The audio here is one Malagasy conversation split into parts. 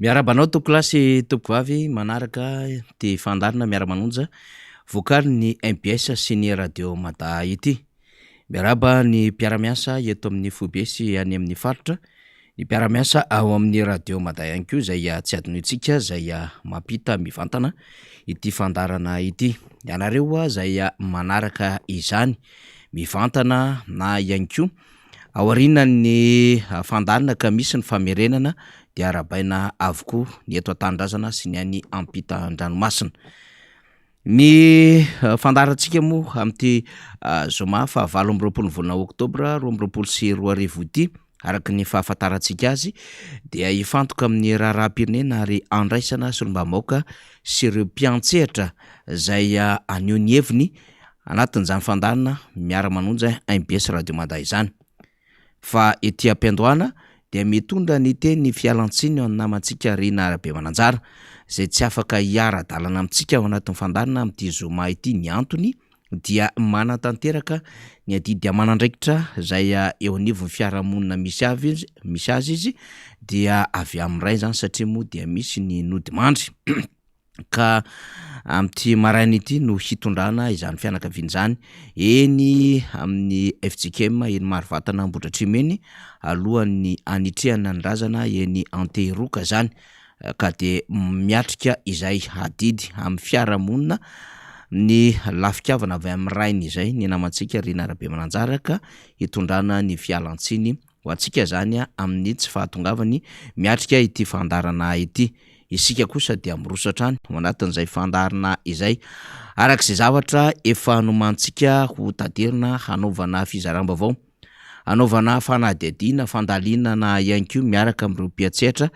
Miarabanao toko lasy toko vavy manaraka ty fandarina miara-manonja voakary ny MBS sy ny radio Mada ity. Miaraba ny mpiara-miasa eto amin'ny Fobesy any amin'ny faritra, ny mpiara-miasa ao amin'ny radio Mada ihany koa izay tsy adinointsika izay mampita mivantana ity fandarana ity. Ianareo izay manaraka izany mivantana na ihany koa aorianan'ny fandarana ka misy ny famerenana dia arabaina avokoa ny eto an-tanindrazana sy ny any ampita an-dranomasina. Ny fandarantsika moa amin'ity zoma fa 7 volana oktobra 2024 ity, araka ny fahafantarantsika azy dia ifantoka amin'ny raharaham-pirenena ary andraisana solombamoaka sy ireo mpiantsehatra izay anio ny heviny anatin'izany fandarana miara-manonja MBS Radio Mada izany. Fa ety am-piandohana dia mitondra ny teny fialantsiny ao namantsika Rina Arabe Mananjara izay tsy afaka hiara-dalana amintsika ao anatin'ny fandarana amin'ity zoma ity. Ny antony dia manan-tanteraka ny adidy aman'andraikitra izay eo anivon'ny fiarahamonina misy azy izy dia avy amin'iray zany satria moa dia misy ny nodimandry ka amin'ity maraina ity no hitondrana izany fianakaviana izany eny amin'ny FJKM eny Marivatana Ambohidratrimo alohan'ny anitrehana ny razana eny Antehiroka zany, ka de miatrika izay adidy amin'ny fiarahamonina ny lafikavana avy amin'ny rainy izay ny namantsika Rina Arabe Mananjara ka hitondrana ny fialantsiny ho antsika zany amin'ny tsy fahatongavany miatrika ity fandarana ity. Isika kosa dia mirosatra any ao anatin'izay fandarana izay arak'izay zavatra efa nomantsika ho taterina hanaovana fizaram-baovao, hanaovana fanadihadiana, fandalinana ihany koa miaraka amin'ireo mpiantsehatra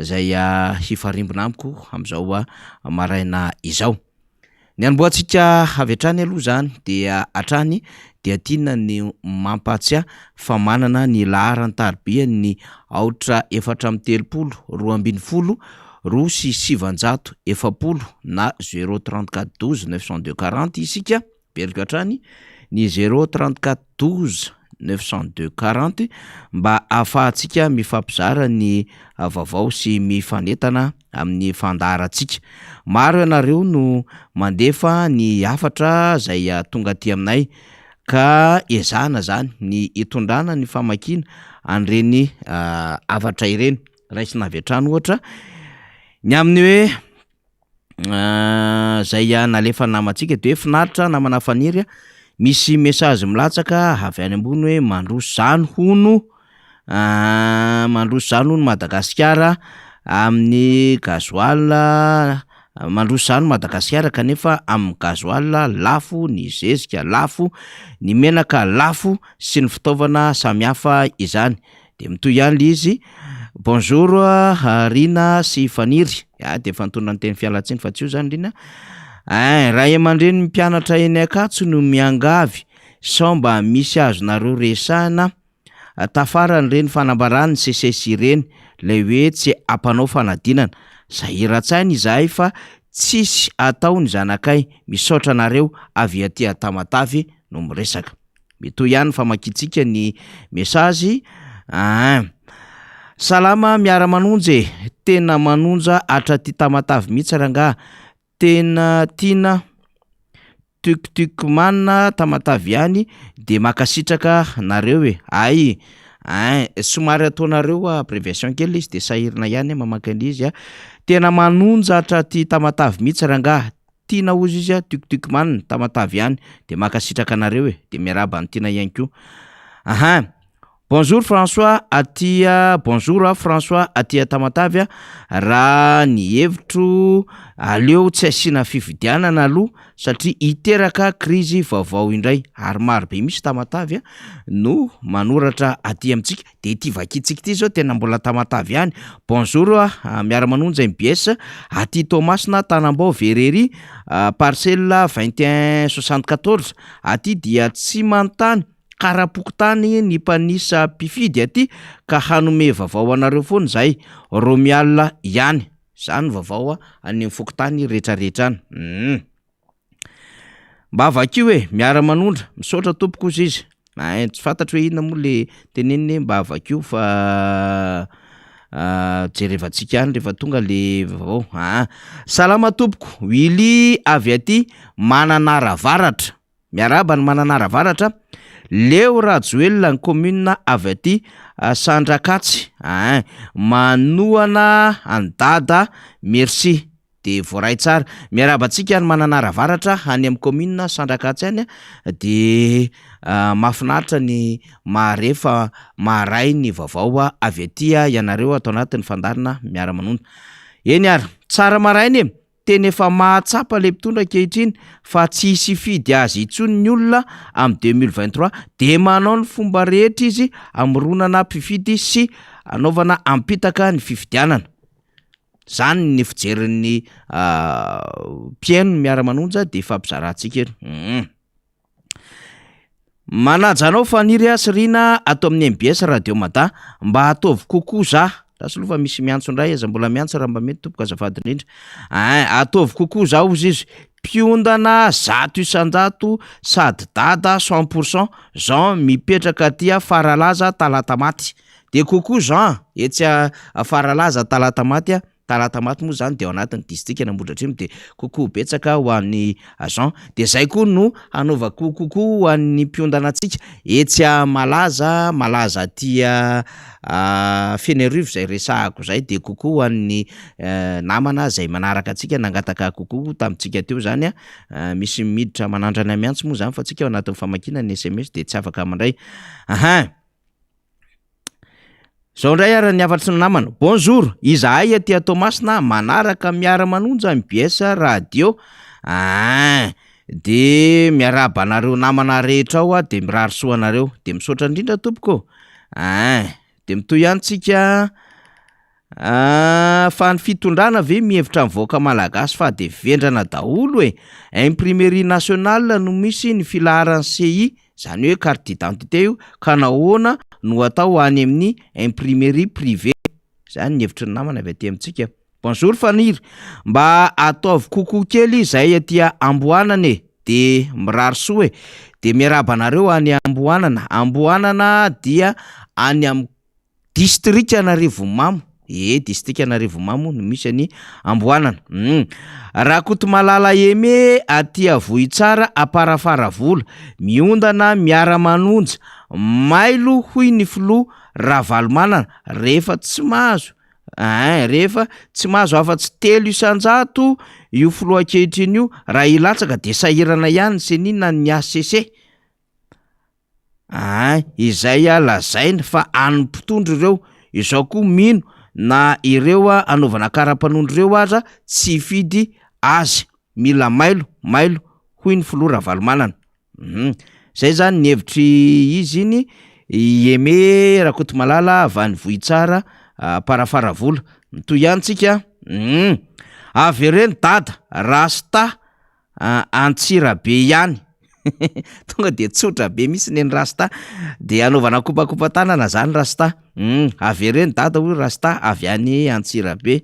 izay hifarimbona amiko amin'izao maraina izao. Ny anomboantsika avy hatrany aloha zany dia hatrany dia tiana ny mampatsiahy fa manana ny laharan'ny tarobia ny 430 220 roa sy 770 na 034 12 902 40 isika berika hatrany ny 034 12 902 40 mba ahafahantsika mifampizara ny vaovao sy mifanentana amin'ny fandarantsika. Maro ianareo no mandefa ny hafatra izay tonga aty aminay ka ezahana zany ny hitondrana ny famakiana an'ireny hafatra ireny. Raisina avy hatrany ohatra ny amin'ny hoe zay nalefa namantsika de hoe finaritra namana faniry misy mesazy milatsaka avy any ambony hoe mandroso zany hono Madagasikara amin'ny gasoil, mandroso zany Madagasikara kanefa amin'ny gasoil lafo, ny zezika lafo, ny menaka lafo sy ny fitaovana samihafa izany. De mitoy ihany le izy: bonjour Rina sy Faniry. De fantona ny teny fialantsiny fa tsy io zany Rina. Raha aman-dreny mpianatra eny Ankatso no miangavy sao mba misy azonareo resahana tafarany reny fanambarany CCC ireny lay hoe tsy ampanao fanadinana. Sahiran-tsaina izahay fa tsisy ataony zanakay, misaotra anareo avy aty Tamatavy no miresaka. Mitoy ihany famakitsika ny mesazy: salama miara-manonjy, tena manonja hatraty Tamatavy mihitsy rangaha, tena tiana tuktukman Tamatavy ihany de makasitraka nareo ay somary ataonareo abréviation kely izy de sahirina ihany mamaky an'izy tena manonja hatraty Tamatavy mihitsy rangaha, tiana ozy izy tuktukman Tamatavy ihany de makasitraka nareo de miaraba ny tiana ihany koa. Bonjour François aty Tamatavy, raha ny hevitro aleo tsy asiana fifidianana aloha satria hiteraka krizy vaovao indray, ary maro be misy Tamatavy no manoratra aty amintsika. De ity vakitsika ity zao tena mbola Tamatavy ihany. Bonjour miara-manonja MBS aty Tomasina Tanambao Verery, parcelle 2174 aty dia tsy manontany karapokotany ny mpanisa mpifidy aty ka hanome vaovao anareo foana zay, Romial ihany. Zany vaovao any fokotany rehetrarehetra any. Mba vakio miara-manondra, misaotra tompoko izy. Tsy fantatro hoe inona moa le teneniny mba vakio fa jerevantsika any rehefa tonga le vaovao. Salama tompoko, Willy avy aty Mananaravaratra. Miaraba ny Mananaravaratra. Leo Rajoelina ny commune avy aty Sandrakatsy. Manoana andada, merci. De voaray tsara. Miarabantsika ny Mananaravaratra any amin'ny commune Sandrakatsy any de mahafinaritra ny maharefa maharay ny vaovao avy aty ianareo atao anatin'ny fandarina miara-manonja. Eny ary, tsara marainy teny efa mahatsapa le mpitondra ankehitriny fa tsy hisy fidy azy intsony ny olona amin'ny 2023 de manao ny fomba rehetra izy amronana mpifidy sy anaovana ampitaka ny fifidianana. Zany ny fijerin'ny mpieno miara-manonja de fampizarantsika eny. Manajanao faniry asirina atao amin'ny MBS Radio Mada mba ataovy kokoa za. Tasy aloha fa misy miantso indray aza mbola miantso raha mba mety tompoko azafady indrindra. Ataovy kokoa zao izy izy. Mpiondana 100% sady dada 100% Jean mipetraka aty Faralaza Talata-maty. De kokoa Jean etsy Faralaza Talata-maty Talata-maty moa zany de ao anatin'ny district Nambohidratrimo de kokoa betsaka ho an'ny Jean. De zay koa no anaovako kokoa ho an'ny mpiondana antsika etsy malaza aty Fenerive zay resahako zay de kokoa ho an'ny namana zay manaraka antsika nangataka kokoa tamintsika teo zany misy miditra manandrana miantso moa zany fa tsika ao anatin'ny famakiana ny SMS de tsy afaka mandray. Zao ndray ara ny afatry ny namana. Bonjour, izahay aty Tomasina manaraka miara-manonja MBS radio. De miaraba anareo namana rehetra ao de mirary soa anareo de misaotra indrindra tompoko. De mitoy ihany tsika fa ny fitondrana ve mihevitra mivoaka malagasy fa de vendrana daholo imprimerie nationale no misy ny filaharany CI zany hoe carte d'identité io ka nahoana no atao any amin'ny imprimerie privée. Zany ny hevitry ny namana avy aty amintsika. Bonjour faniry, mba ataovy kokoa kely zay aty Amboanana de mirary soa de miaraba anareo any Amboanana dia any amin'ny district Anarivomamo. District Anarivomamo no misy any Amboanana. Rakoto malala eme aty Vohitsara Aparafara-vola miondana miara-manonja mailo hoy ny filoha Ravalomanana rehefa tsy mahazo afa-tsy 300 io filoha ankehitriny io raha ilatsaka de sahirana ihany seninina ny ACC. Izay lazaina fa any mpitondra ireo izao koa mino na ireo anaovana karapanondro ireo aza tsy fidy azy mila mailo hoy ny filoha Ravalomanana. Zay zany ny hevitry izy iny Eme Rakoto malala avy any Vohitsara Aparafara-vola. Mitoy ihany tsika avy reny dada Rasta Antsirabe ihany. Tonga de tsotra be misy neny Rasta de anaovana kopakopa-tanana zany Rasta. Avy reny dada hoy Rasta avy any Antsirabe.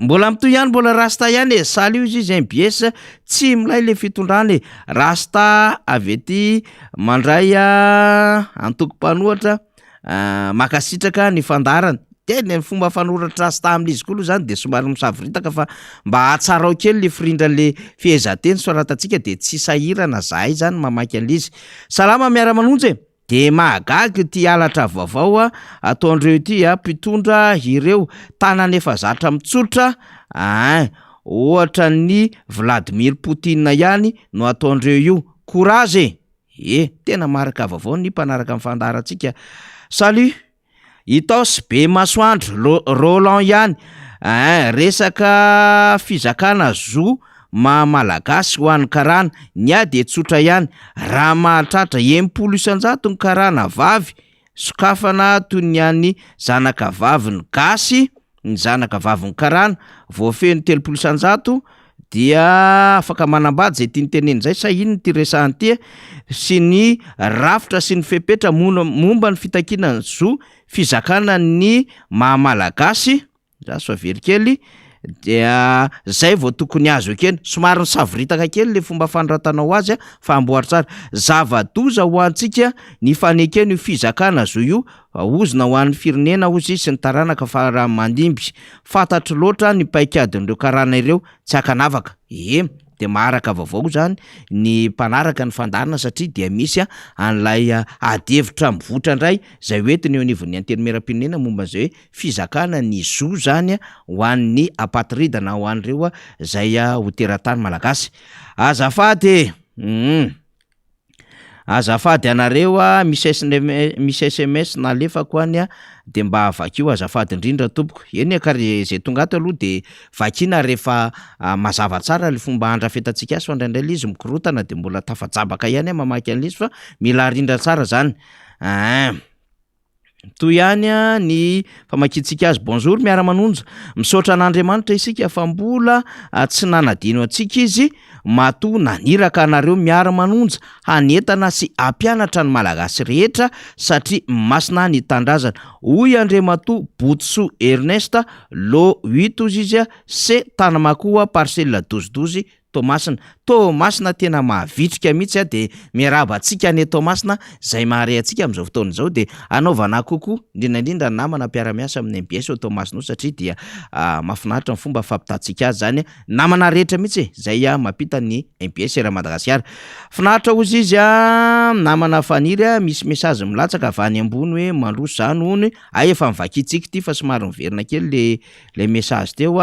Mbola mitoy ihany mbola Rasta ihany saly io izy MBS tsy milay le fitondrany Rasta avy aty mandray antoko-panohatra makasitraka ny fandarany. Tena ny fomba fanoratra Rasta amin'izy koa zany de somary misaviritaka fa mba hatsarao kely le firindra le fihezanteny soratantsika de tsy sahirana zahay zany mamaky an'izy. Salama miara-manonja de mahagaga ty alatra vaovao ataondreo ty mpitondra ireo tanany efa zatra mitsotra ohatra ny Vladimir Poutine ihany no ataondreo io. Courage. Tena maraka vaovao ny mpanaraka amin'ny fandarantsika. Salut. Itos be masoandro Roland ihany resaka fizakana zo malagasy ho an'ny karana ny ady tsotra ihany raha mahatratra 100,000 ny karana vavy sokafana toy ny an'ny zanaka vavy ny gasy ny zanaka vavy ny karana voafeno 300,000 dia afaka manambady zay tiany teneny zay sa ino ty resahanty sy ny rafitra sy ny fepetra momba ny fitakinany zo fizakana ny malagasy za so very kely dia zay vao tokony azo ekeny somary ny savoritaka kely le fomba fandratanao azy fa amboary tsara zava-doza ho antsika ny fanekeny io fizakana zo io ozona ho an'ny firenena ozy sy ny taranaka fa raha mandimby fantatro loatra ny paikadin'ireo karana ireo tsy akanavaka de maharaka vaovao zany ny mpanaraka ny fandarina satria dia misy an'lay adevitra mivotra indray zay hoentiny eo anivon'ny antelo-meram-pirenena momba zay hoe fizakana ny zo zany ho an'ny apatrida na ho an'ireo zay ho teratany malagasy azafady anareo misy SMS nalefako any de mba vakio azafady indrindra tompoko eny kare zay tonga ato aloha de vakina rehefa mazava tsara le fomba andrafetantsika azy fa indraindray izy mikorotana de mbola tafajabaka ihany mamaky an'izy fa mila rindra tsara zany toy ihany ny famakitsika azy bonjour miara-manonja misaotra an'Andriamanitra isika fa mbola tsy nanadino antsika izy mato naniraka anareo miara-manonja hanentana sy ampianatra ny malagasy rehetra satria masina ny tandrazana hoy Andriamato Botso Ernesta lo 8 izy se Tanamakoa parcelle 12 Tomasina tena mahavitrika mihitsy de miaraba antsika ane Tomasina zay mahare antsika am'izao fotoana izao de anaovana kokoa indrindra namana mpiara-miasa amin'ny MBS o Tomasina satria dia mahafinaritra ny fomba fampitantsika azy zany namana rehetra mihitsy zay mampita ny MBS era Madagasikara finaritra ozy izy namana faniry misy message milatsaka avy any ambony hoe mandroso zany hony efa mivakitsika ty fa somary miverina kely le message teo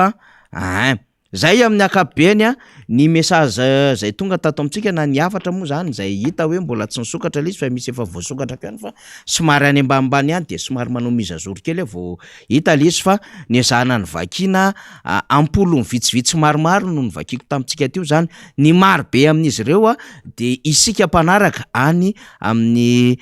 zay amin'ny akapobeny ny message zay tonga tato amitsika na niafatra moa zany zay hita hoe mbola tsy nisokatra izy fa misy efa voasokatra kany fa somary any ambanimbany any de somary manao mizazoro kely vao hita le izy fa niazana ny vakina ampolo ny vitsivitsy maromaro no nivakiko tamitsika teo zany ny maro be amin'izy ireo de isika mpanaraka any amin'ny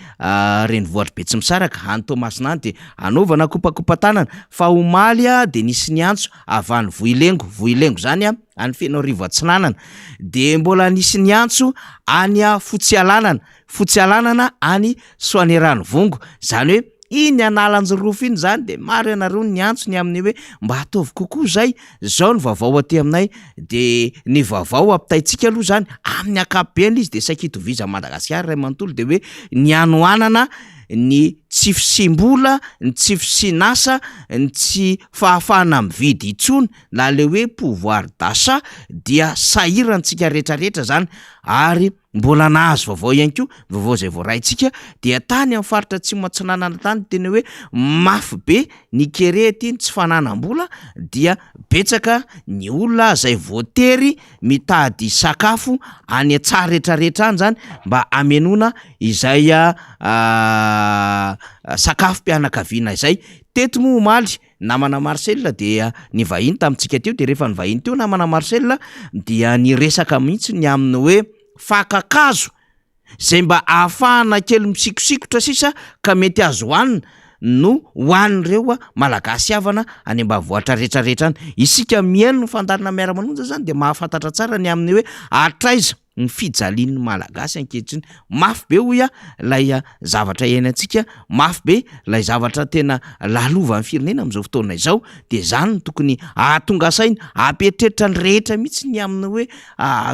renivohitra Betsimisaraka any Tomasina any de anaovana kopakopa-tanana fa omaly de nisy ny antso avy any Vohilengo zany any Fianarivou Atsinanana de mbola nisy ny antso any Fotsialanana any Soanieranivongo zany hoe iny analanjy-rofo iny zany de maro ianareo ny antso ny amin'ny hoe mba ataovy kokoa zay zao ny vaovao aty aminay de ny vaovao ampitaitsika aloha zany amin'ny akapobeny izy de saikitoviza Madagasikara ray manontolo de hoe ny anoanana ny tsy fisimbola ny tsy fisinasa ny tsy fahafahana mividy itsony na le hoe pouvoir d'achat dia sahirantsika rehetrarehetra zany ary mbola nahazo vaovao ihany koa vaovao zay voaraintsika dia tany amin'ny faritra tsy matsinanana tany tena hoe mafy be ny kerety tsy fananam-bola dia betsaka ny olona zay voatery mitady sakafo any atsara rehetrarehetra any zany mba amenona izay sakafom-pianakaviana izay teto moa omaly namana Marcel dia ny vahiny tamitsika teo de rehefa ny vahiny teo namana Marcel dia ny resaka mihitsy ny amin'ny hoe fakakazo zay mba ahafahana kely misikosikotra sisa ka mety azo hoanina no hoan'ireo malagasy havana any ambanivohitra rehetrarehetra any isika mihaino ny fandarina miara-manonja zany de mahafantatra tsara ny amin'ny hoe atraiza ny fijalian'ny malagasy ankehitriny mafy be hoy lay zavatra iainantsika mafy be lay zavatra tena lalova ny firenena am'izao fotoana izao de zany no tokony ahatonga saina apetreritra ny rehetra mihitsy ny amin'ny hoe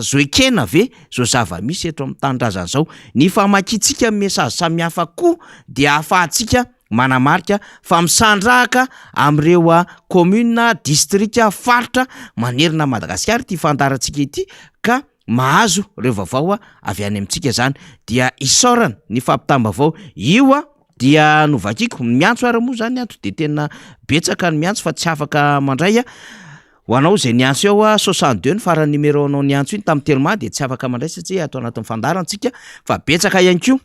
zo ekena ve zao zava-misy eto amin'ny tanindrazana zao ny famakitsika message samihafa koa de ahafahantsika manamarika fa misandrahaka am'ireo commune district faritra manerina Madagasikara ty fandarantsika ity ka mahazo reo vaovao avy any amintsika zany dia isaorana ny fampitambavao io dia novakiko miantso ara moa zany ato de tena betsaka ny miantso fa tsy afaka mandray ho anao zay niantso eo 62 ny farany numéro anao niantso iny tamin'ny telma de tsy afaka mandray satria ato anatin'ny fandarantsika fa betsaka ihany koa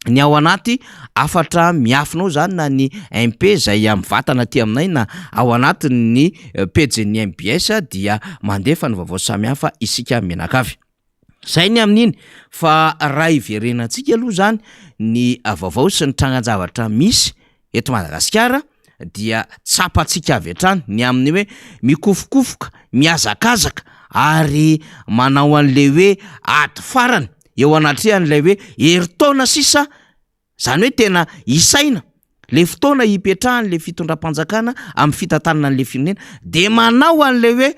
ny ao anaty afatra miafinao zany na ny MP zay am'vatana ty aminay na ao anatin'ny pejin'ny MBS dia mandefa ny vaovao samihafa isika menakavy zay ny amin'iny fa raha iverenantsika aloha zany ny vaovao sy ny trangan-javatra misy eto Madagasikara dia tsapatsika avy hatrany ny amin'ny hoe mikofokofoka miazakazaka ary manao an'le hoe ady farany eo anatrehan'ilay hoe heritaona sisa zany hoe tena isaina le fotoana hipetrahany le fitondram-panjakana amin'ny fitantanana an'le firenena de manao an'le hoe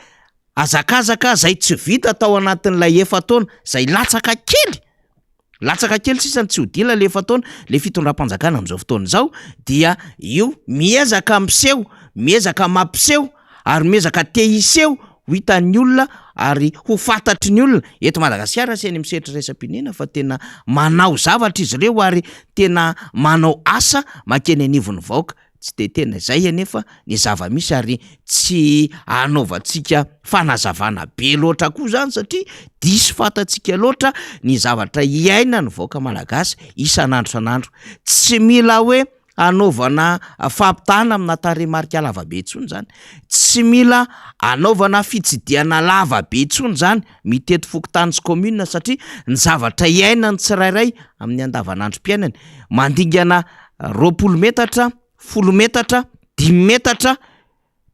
azakazaka zay tsy vita tao anatin'ilay efataona zay latsaka kely sisany tsy hodila le efataona le fitondram-panjakana amin'izao fotoana zao dia io miezaka miseho miezaka mampiseho ary miezaka te hiseho ho hitan'ny olona ary ho fantatry ny olona eto Madagasikara sy any amin'ny sehatry raisam-pirenena fa tena manao zavatra izy ireo ary tena manao asa makeny anivon'ny vahoaka tsy de tena izay anefa ny zava-misy ary tsy anaovantsika fanazavana be loatra koa zany satria diso fantatsika loatra ny zavatra iaina ny vahoaka malagasy isan'andro tsy mila hoe anaovana fampitana amina tarehimarika lavabe intsony zany tsy mila anaovana fitsidiana lavabe intsony zany mitety fokontany sy commune satria ny zavatra iaina ny tsirairay amin'ny andavanandrom-piainany mandingana 20 metatra 10 metatra 10 metatra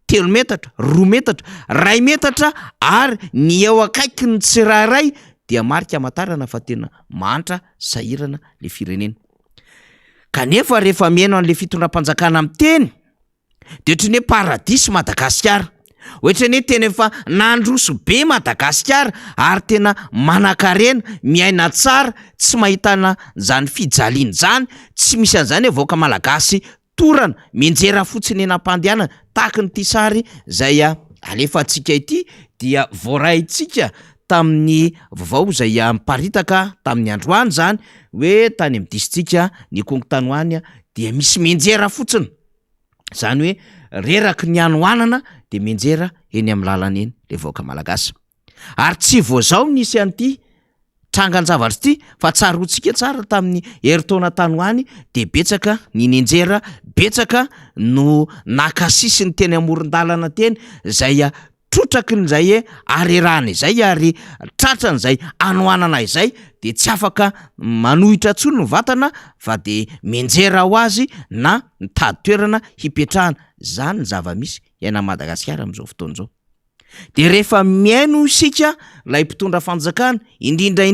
3 metatra 2 metatra 1 metatra ary ny eo akaiky ny tsirairay dia marika amantarana fa tena mantra sahirana le firenena. Kanefa rehefa mihaino an'le fitondram-panjakana amin'ny teny de ohatran'ny hoe paradisy Madagasikara, ohatran'ny hoe tena efa nandroso be Madagasikara ary tena manan-karena miaina tsara tsy mahitana zany fijaliana zany tsy misy an'izany hoe vahoaka malagasy torana mienjera fotsiny enam-pandehanana tahaka ny ty sary zay alefantsika ity dia voarahintsika tamin'ny vaovao zay miparitaka tamin'ny androany zany hoe tany amin'ny distrika ny Konkotanoany dia misy menjera fotsiny zany hoe reraky ny anoanana de menjera eny amin'ny lalana eny le vahoaka malagasy ary tsy voazao nisy an'ity trangan-javatra ity fa tsarotsika tsara tamin'ny heritaona tanoany de betsaka ny nenjera betsaka no nakasisiny teny amoron-dalana teny zay trotraky n'izay hoe arerahana izay ary tratrany izay anoanana izay de tsy afaka manohitra tsony ny vatana fa de menjera ho azy na mitady toerana hipetrahana zany ny zava-misy iaina Madagasikara amin'izao fotoana izao. De rehefa miaino isika lay mpitondra fanjakana indrindra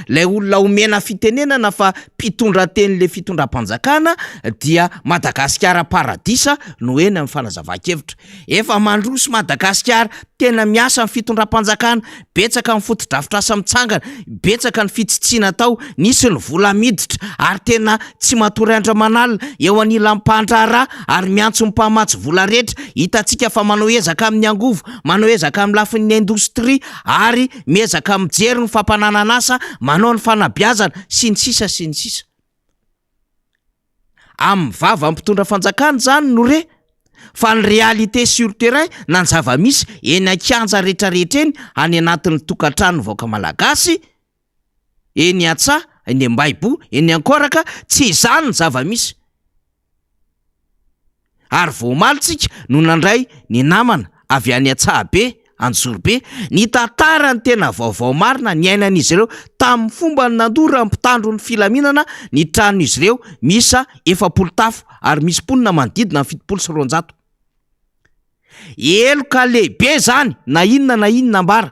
lay olona omena fitenenana fa mpitondra teny le fitondram-panjakana dia Madagasikara paradisa no eny amin'ny fanazava-kevitra. Efa mandroso Madagasikara tena miasa amin'ny fitondram-panjakana betsaka amin'ny foto-drafitrasa mitsangana betsaka ny fitsitsiana tao nisy ny vola miditra ary tena tsy matory andra manalina eo anila mpandrara ary miantso ny mpamatsy vola rehetra hitantsika fa manao ezaka amin'ny angovo manao ezaka amin'ny lafin'ny indostria ary miezaka mijery ny fampananana asa manao ny fanabeazana sy ny sisa amin'ny vava mpitondra fanjakana zany no re fa ny réalité sur terrain na ny zava-misy eny an-kianja rehetrarehetra eny any anatin'ny tokantrano vahoaka malagasy eny Antsaha eny Ambahibo eny Ankoraka tsy izany ny zava-misy ary voamalitsika no nandray ny namana avy any Antsahabe Anjorobe ny tantara ny tena vaovao marina ny ainan'izy ireo tamin'ny fomba nandora mpitandro ny filaminana ny tranon'izy ireo misa 400 tafo ary misy mponina manodidina 700. Eloka lehibe zany na inona mbara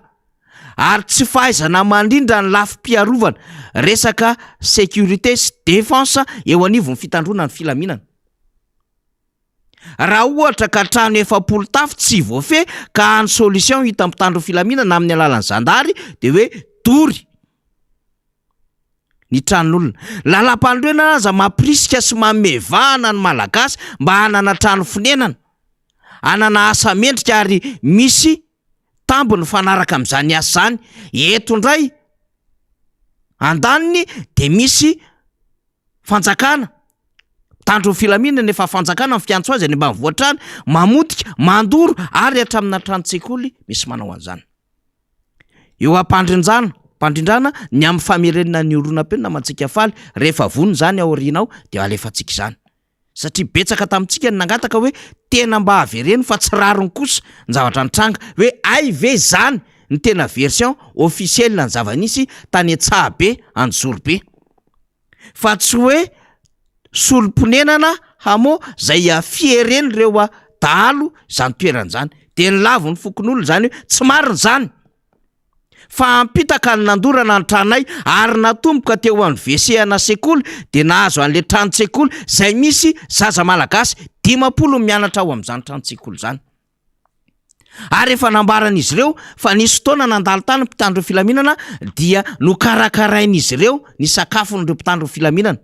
ary tsy fahaizana mandrindra ny lafim-piarovana resaka sécurité sy défense eo anivon'ny fitandrona ny filaminana. Raha ohatra ka trano 400 tafo tsy voafe ka ny solution hita mpitandro filaminana amin'ny alalan'ny zandary de hoe dory ny tranon'olona. Lalam-pandroana aza mampirisika sy mamevahana ny malagasy mba hanana trano fonenana hanana asa mendrika ary misy tambony fanaraka amin'izany asa zany. Eto indray andaniny de misy fanjakana tandro filaminana efa fanjakana amin'ny fiantso azy any ambanivohitrany mamotika mandoro ary hatramina trano-tsekoly misy manao an'izany. Eo ampandrindrana ny amin'ny famerenana ny oronam-penina mantsika faly rehefa vonony zany ao aorianao de alefantsika izany satria betsaka tamintsika ny nangataka hoe tena mba havereny fa tsy rariny kosa ny zavatra nitranga hoe ay ve zany ny tena version officielle ny zava-nisy tany Antsahabe Anjorobe fa tsy hoe solomponenana hamo zay fiereny reo dahalo zany toerana zany de ny lavo ny fokon'olona zany hoe tsy mariny zany fa mpitaka ny nandorana ny tranay ary natomboka teo amin'ny WC-na sekoly de nahazo an'le trano-tsekoly zay misy zaza malagasy 50 mianatra ao amin'izany trano-tsekoly zany. Ary efa nambaran'izy ireo fa nisy fotoana nandalo tany mpitandro filaminana dia nokarakarain'izy ireo ny sakafon'ireo mpitandro filaminana.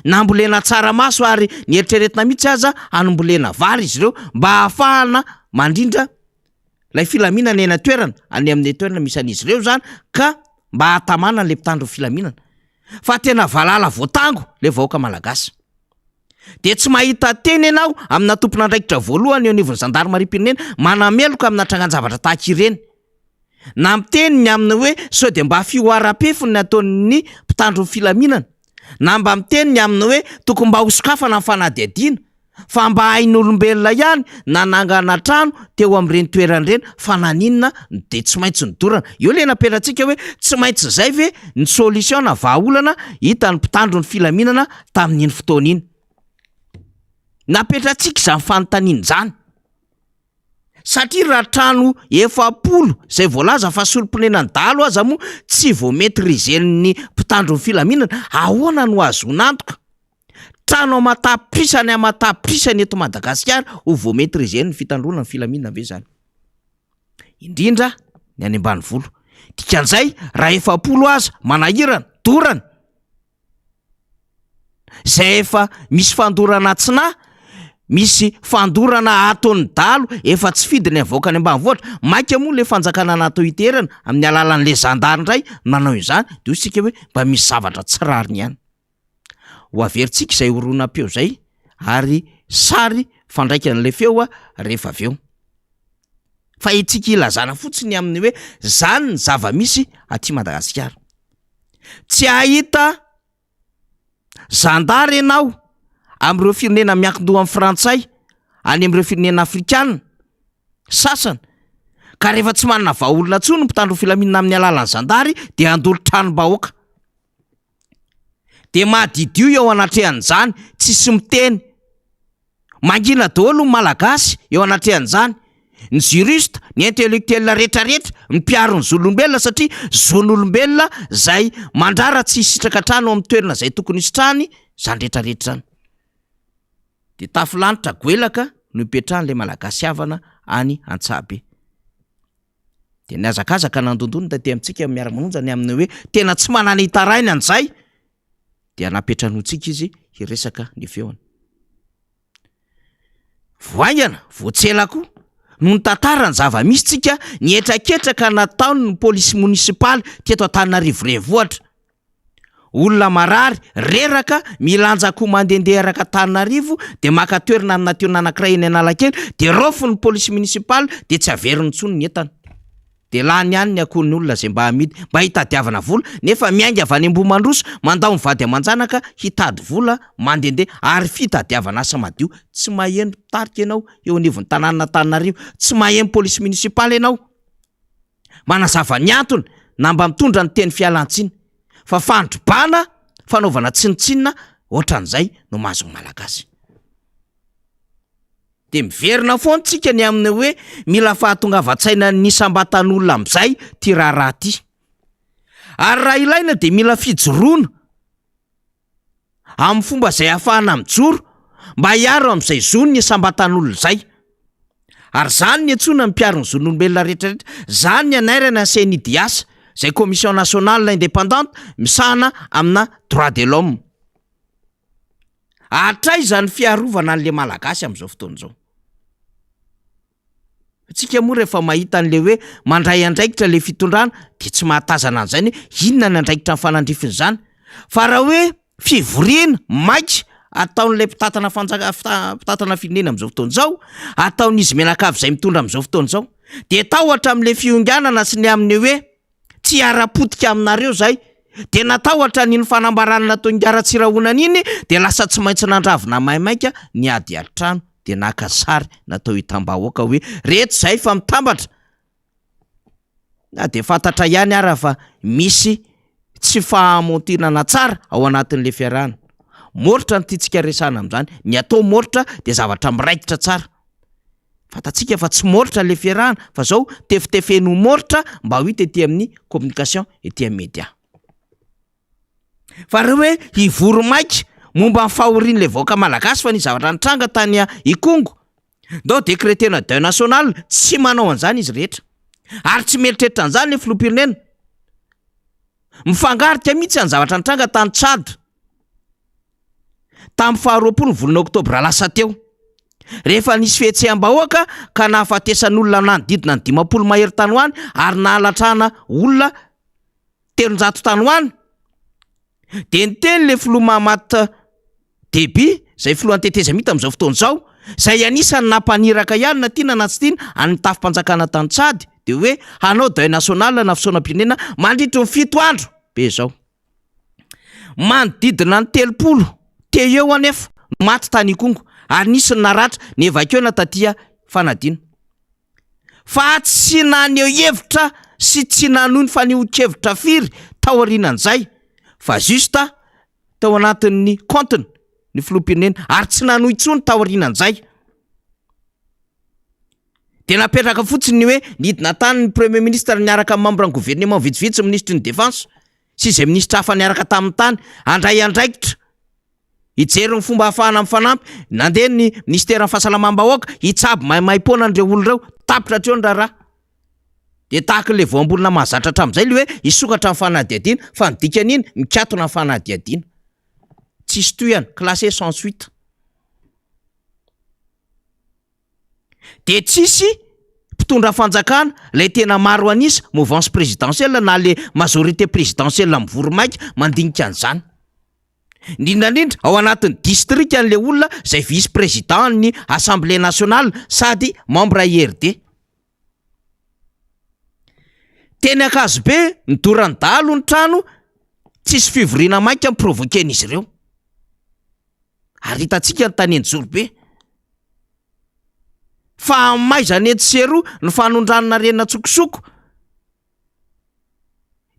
Nambolena tsaramaso ary nieritreretina mihitsy aza anombolena vary izy ireo mba ahafahana mandrindra lay filaminana eny toerana any amin'ny toerana misy an'izy ireo zany ka mba hatamana le mpitandro filaminana. Fa tena valala voatango le vahoaka malagasy. De tsy mahita teny ianao amina tompon'andraikitra voalohany eo anivon'ny zandarmariam-pirenena manameloka amina trangan-javatra tahaka ireny. Na miteny ny aminy hoe sao de mba fioara-pefony ataon'ny mpitandro filaminana, na mba miteny ny aminy hoe tokony mba hosokafana amin'ny fanadihadiana, fa mba hain'olombelona ihany nanangana trano teo amin'ireny toeran'ireny fa naninona de tsy maintsy nidorana. Io le napetratsika hoe tsy maintsy zay ve ny solution na vahaolana hita ny mpitandro ny filaminana tamin'iny fotoana iny. Napetratsika izany fanontaniana zany. Satria raha trano 70 zay voalaza fa solomponena ndalo aza moa tsy vao maîtrisen'ny mpitandro ny filaminana, ahoana no azonantoka trano amataprisany amataprisany eto Madagasikara ho vao maîtrisen'ny fitandrona ny filaminana ve zany? Indrindra ny any ambanivolo. Dikan'izay raha 70 aza manahirana dorana zay efa misy fandorana tsina, misy fandorana ataon'ny dalo efa tsy fidiny avoaka ny ambanivohitra. Maika moa le fanjakana natao iterana amin'ny alalan'le zandary indray manao izany de isika hoe mba misy zavatra tsy rariny ihany. Ho averintsika izay horonam-peo zay ary sary fandraikan'le feo rehefa avy eo. Fa itsika ilazana fotsiny amin'ny hoe zany ny zava-misy aty Madagasikara. Tsy ahita zandary ianao am'ireo firenena miankin-doha amin'ny frantsay, any am'ireo firenena afrikana sasany, ka rehefa tsy manana vahaolona tsony mpitandro filaminana amin'ny alalan'ny zandary de andolo tranom-bahoaka. De mahadidio eo anatrehan'izany, tsisy miteny. Mangina daholo ny malagasy eo anatrehan'izany, ny juriste, ny intellectuel rehetrarehetra, ny mpiaro ny zon'olombelona satria zon'olombelona zay mandrara tsy hisitraka trano amin'ny toerana zay tokony hisitrahany zany rehetrarehetra zany. De tafilanitra goelaka no ipetrahan'le malagasy havana any Antsahabe. De niazakazaka nandondony taty amintsika miara-manonja ny amin'ny hoe tena tsy manana hitarainy an'izay dia napetranontsika izy hiresaka ny feony. Voaingana, voatselako no ny tantarany zava-misy tsika ny etraketraka nataony ny polisy munisipaly teto Antananarivo renivohitra. Olona marary reraka milanjako mandendeha araka Antananarivo de maka toerana amina toerana anankiray eny Analakely de rofiny polisy munisipaly de tsy averiny tsony ny entana. De lany ihany ny akon'ny olona zay mba amidy mba hitadiavana vola nefa miainga avy any Ambomandroso mandao mivady aman-janaka hitady vola mandendeha ary fitadiavana asa madio. Tsy maheno tarika ianao eo anivon'ny tanàna Antananarivo, tsy maheno polisy munisipaly ianao manazava ny antony na mba mitondra ny teny fialan-tsiny fa fandrobana fanaovana tsinitsinina ohatran'izay no mahazo malagasy. De miverina foantsika ny amin'ny hoe mila fahatongavan-tsaina ny sambatan'olona am'izay ty raharaha ty. Ary raha ilaina de mila fijoroana amin'ny fomba zay ahafahana mijoro mba hiaro am'izay zony ny sambatan'olona zay. Ary zany ny antsona ny mpiaro ny zon'olombelona rehetrarehetra, zany ny anairana CNIDIAS zay commission nationale indépendante misahana amina droit de l'homme. Hatray zany fiarovana an'le malagasy am'izao fotoana izao. Tsika moa rehefa mahita an'le hoe mandray andraikitra le fitondrana de tsy mahatazana an'izany hoe inona ny andraikitra ny fanandrifiny zany. Fa raha hoe fivoriana maika ataon'le mpitatana firenena am'izao fotoana izao, ataon'izy menakavy zay mitondra am'izao fotoana izao, de tahotra am'le fionganana sy ny amin'ny hoe tsy ara-potika aminareo zay, de natahotra niny fanambarana natao ngara-tsirahonana iny de lasa tsy maintsy nandravina maimaika ny ady an-trano de naka sary natao hitam-bahoaka hoe reto zay fa mitambatra. Na de fantatra ihany ara fa misy tsy fahamontinana tsara ao anatin'le fiarahana. Moritra ny tiantsika resana amin'izany, ny atao moritra de zavatra miraikitra tsara. fatatsika fa tsy môritra le fiarahana fa zao tefitefeno môritra mba ho hita ety amin'ny communication ety amin'ny média. Fa reo hoe ivoromaika momba ny fahorian'le vahoaka malagasy fa ny zavatra nitranga tany Ikongo. Ndao décrétena deuil national tsy manao an'izany izy rehetra. Ary tsy mieritreritra an'izany le filoham-pirenena. Mifangarika mihitsy ny zavatra nitranga tany Tchad. Tamin'ny 20 volana oktobra lasa teo. Rehefa nisy fihetseham-bahoaka ka nahafatesan'olona nanodidina ny 50 mahery tany ho any ary nahalatrana olona 300 tany ho any. De niteny le filoha Mahamat Deby, zay filoha anteteza mita amin'izao fotoana izao, zay anisany nampaniraka ihany na tiana na tsy tiana any tafim-panjakana tany Tchad, de hoe hanao deuil national na fisaonam-pirenena mandritry ny 7 andro be zao. Manodidina ny 30 teo eo anefa maty tany Ikongo ary nisy ny naratra ny evakiona tatia fanadina. Fa tsy naneho hevitra sy tsy nanohy ny fanehoan-kevitra firy tao aorianan'izay, fa justa tao anatin'ny compteny ny filoham-pirenena ary tsy nanohy intsony tao aorianan'izay. De napetraka fotsiny hoe nidina tany ny premier ministre niaraka amin'ny membre ny gouvernement vitsivitsy, ministre ny défense sy izay ministra hafa niaraka tamin'ny tany andray andraikitra hijery ny fomba hahafahana mifanampy. Nandeha ny ministère ny fahasalamam-bahoaka hitsabo maimaimpona an'ireo olona ireo tapitra hatreo ny raharaha. De tahaka le voambolona mahazatra hatramin'izay le hoe hisokatra amin'ny fanadihadiana fa ny dikan'iny mikatona amin'ny fanadihadiana. Tsisy tohany, classé sans suite. De tsisy mpitondra fanjakana lay tena maro anisa mouvance présidentielle na le majorité présidentielle mivoromaika mandinika an'izany. Indrindrandrindra ao anatin'ny district an'le olona zay vice président ny assemblée nationale sady membre IRD. Teny Akazobe ny Dorandalo ny trano tsisy fivoriana maika miprovoken'izy ireo. Ary hitantsika ny tany Anjorobe. Fa maizany etsero ny fanondranana renina tsokosoko.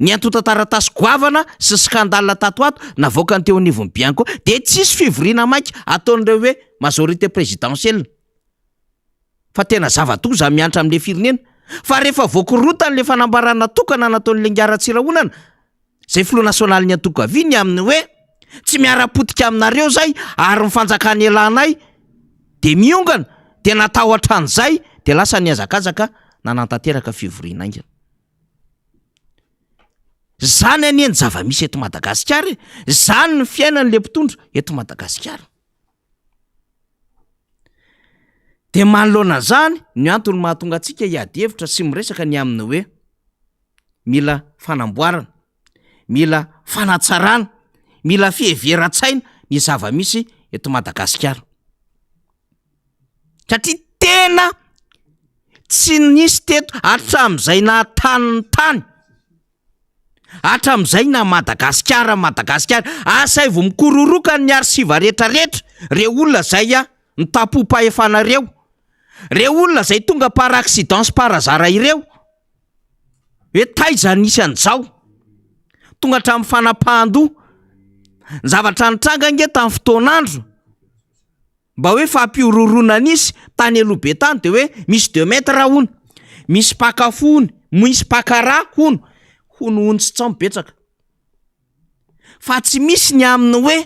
Ny antota taratasy goavana sy skandala tatoato navoaka ny teo anivon'ny Bianco de tsisy fivoriana maika ataon'ireo hoe majorité présidentielle. Fa tena zava-doza miantra amin'le firenena. Fa rehefa voakorotany le fanambarana tokana nataon'le ngara-tsirahonana zay filoha nasionaly ny Antokaviany aminy hoe tsy miara-potika aminareo zay ary mifanjakany elanay de miongana de natahotra an'izay de lasa niazakazaka nanantanteraka fivoriana aingana. Zany anieny zava-misy eto Madagasikara, zany ny fiainan'le mpitondra eto Madagasikara. De manoloana zany ny antony mahatonga antsika hiady hevitra sy miresaka ny aminy hoe mila fanamboarana, mila fanatsarana, mila fiheveran-tsaina ny zava-misy eto Madagasikara. Satria tena tsy nisy teto hatramin'izay na tany tany, hatramin'izay na Madagasikara, asay vo mikororoka ny arsiva rehetrarehetra reo olona zay ny tapo-pahefanareo, reo olona zay tonga par accident par hasard ireo hoe taiza nisy an'izao tonga hatramin'ny fanapahan-doha ny zavatra nitranga nge tamin'ny fotoan'andro mba hoe fampiororona nisy tany Elobe tany de hoe misy 2 metra hono, misy pakafo hono, misy pakara hono tsy tsao betsaka. Fa tsy misy ny aminy hoe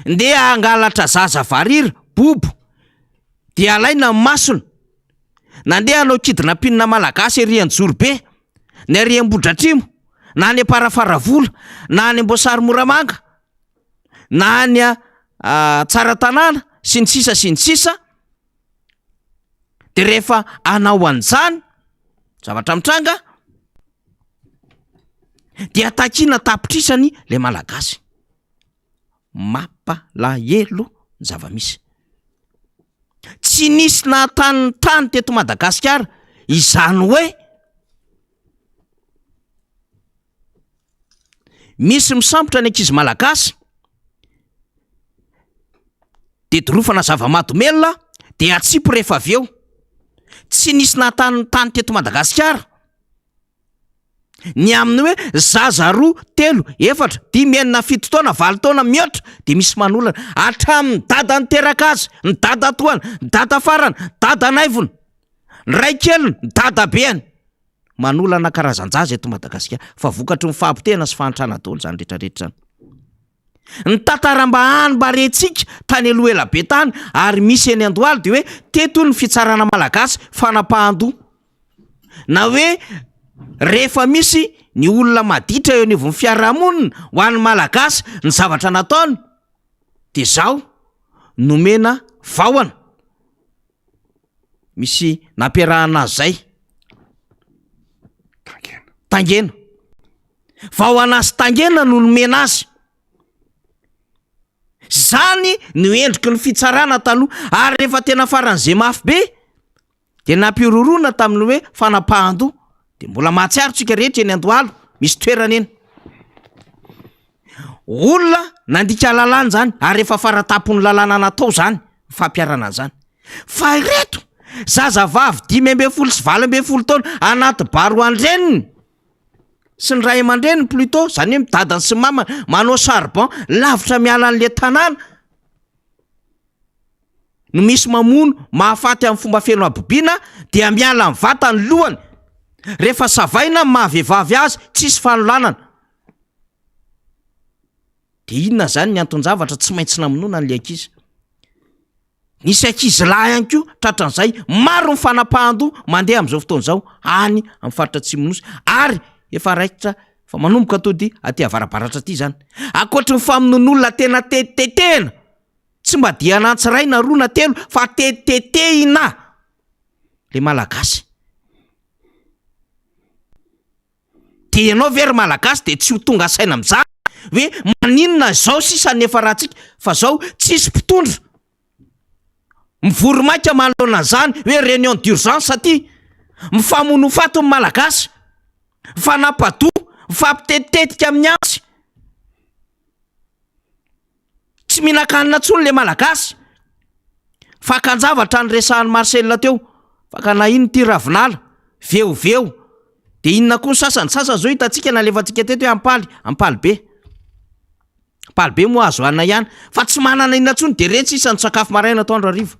ndeha angalatra zaza varira bobo de alaina ny masona, nandeha anao kidnapping malagasy ery Anjorobe, na ery Ambohidratrimo, na any Parafaravola, na any Amboasary Moramanga, na any Tsaratanàna sy ny sisa de rehefa anao an'izany zavatra mitranga de atakina tapitrisany le malagasy. Mampalahelo ny zava-misy. Tsy nisy nahatany tany teto Madagasikara izany hoe misy misambotra ny ankizy malagasy de dorofana zava-mahadomelona de atsipo rehefa avy eo. Tsy nisy nahatany tany teto Madagasikara Ny aminy hoe zaza 2, 3, 4, 5, 6, 7 taona, 8 taona mihoatra de misy manolana hatramin'ny dada niteraka azy, ny dada toany, ny dada farany, dada naivony, ny ray keliny, ny dada beany. Manolana karazan-jaza eto Madagasikara fa vokatry ny fahampitena sy fahantrana daholo zany rehetrarehetra zany. Ny tantaram-bahany barentsika tany aloha ela be tany ary misy eny Andohalo de hoe teto ny fitsarana malagasy fanapahan-doha. Na hoe rehefa misy ny olona maditra eo anivon'ny fiarahamonina ho an'ny malagasy ny zavatra nataony de zao nomena vahona. Misy nampiarahana azy zay tangena. Vahona azy tangena no nomena azy. Zany no endriky ny fitsarana taloha ary rehefa tena faran'izay mafy be de nampirorona tamin'ny hoe fanapahan-doha de mbola mahatsiaro tsika rehetra eny Andohalo misy toerana eny. Olona nandika lalàna zany ary efa faratapony lalàna natao zany fampiarana zany. Fa ireto zazavavy 15 sy 24 taona anaty baro andreniny sy ny ray aman-dreniny plutôt, zany hoe midadany sy mamany manao charbon lavitra miala an'le tanàna no misy mamono mahafaty amin'ny fomba feno abobiana dia miala amin'ny vatany lohany. Rehefa savaina mahavehivavy azy tsisy fanolanana. De inona zany ny anton-javatra tsy maintsy namonoana an'le ankizy. Nisy ankizy lahy ihany koa tratran'izay maro ny fanapahan-doha mandeha amin'izao fotoana izao any amin'ny faritra Atsimo-Nosy ary efa raikitra fa manomboka tody aty avarabaratra aty zany. Ankoatry ny famonon'olona tena tetetena tsy mba dia anantsiray na 2 na 3 fa tetetehina le malagasy. De ianao very malagasy de tsy ho tonga saina amin'izany hoe maninona zao sisa nefa rahatsika fa zao tsisy mpitondra mivoromaika manoloana zany hoe réunion d'urgence aty mifamono fato ny malagasy fanapadoha mifampitetitetika amin'ny antsy tsy mihinan-kanina tsony le malagasy. Fakan-javatra ny resahan'ny Marcel teo fa na ino ty Ravinala veoveo de inona koa ny sasany zao hitantsika nalefantsika teto hoe ampaly be moa azo hanina ihany fa tsy manana inona tsony de retsy isan'ny sakafo maraina atoandro hariva.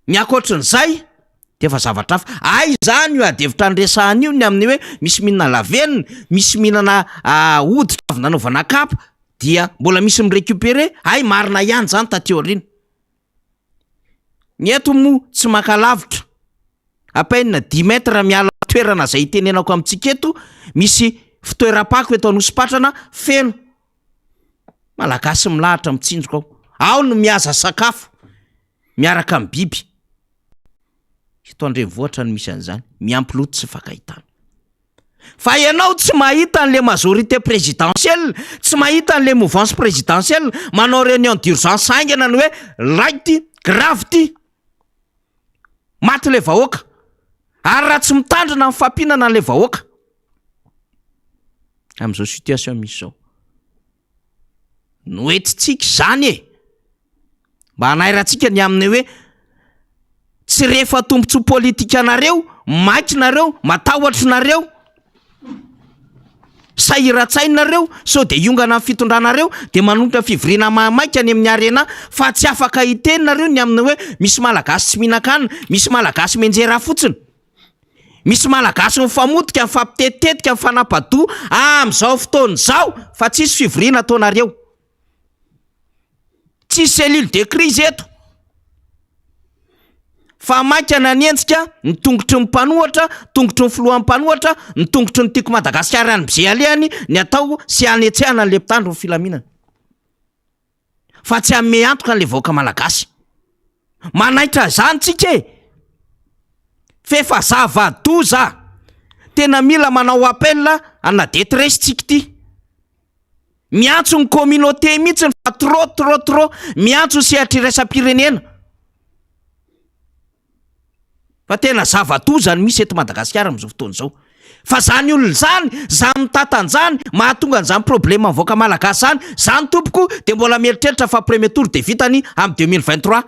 Miakoatrin'izay de efa zavatra hafa. Ay zany io adevitra ny resahana io ny amin'ny hoe misy mihinana lavenina, misy mihinana hoditra avy nanaovana kapa dia mbola misy mirécupérer. Ay marina ihany zany taty aoriana. Ny eto moa tsy makalavitra. Apainina 10 mètres miala toerana zay itenenako amintsika eto misy fitoeram-pako eto Anosipatrana feno malagasy milahatra mitsinjoka ao. Ao no mihaza sakafo miaraka amin'ny biby. Ito andrenivohitra no misy an'izany miampy loto tsy fakahitana. Fa ianao tsy mahita an'le majorité présidentielle, tsy mahita an'le mouvance présidentielle manao réunion d'urgence aingana ny hoe right gravity maty le vahoaka ary raha tsy mitandrina amin'ny fampinana an'le vahoaka amin'izao situation misy zao. Noetitsika zany e mba hanairantsika ny aminy hoe tsy rehefa tombontso politika nareo maiky nareo matahotra nareo sahiran-tsainareo sao de iongana amin'ny fitondranareo de manomboka fivoriana mahamaika any amin'ny arena fa tsy afaka hitenareo ny aminy hoe misy malagasy tsy mihinan-kanina, misy malagasy menjera fotsiny, misy malagasy mifamotika mifampitetitetika mifanapadoha amin'izao fotoana izao fa tsisy fivoriana ataonareo. Tsisy cellule de crise eto. Fa maikana ny entsika ny tongotry ny mpanohatra, tongotry ny filohan'ny mpanohatra, ny tongotry ny tiako Madagasikara any Bze alehany ny atao sy anetsehana an'le mpitandro ny filaminana. Fa tsy amme antoka an'le vahoaka malagasy. Manaitra zany tsika e. Fefa zava-doza. Tena mila manao appel ana détresse tsika ty. Miantso ny communauté mihitsy fa trop miantso sy atriraisam-pirenena. Fa tena zava-doza ny misy eto Madagasikara amin'izao fotoana izao. Fa zany olona zany, zany tatanjany, mahatonga an'izany problème mivoaka malagasy zany tompoko de mbola mieritreritra fa premier tour de vitany amin'ny 2023.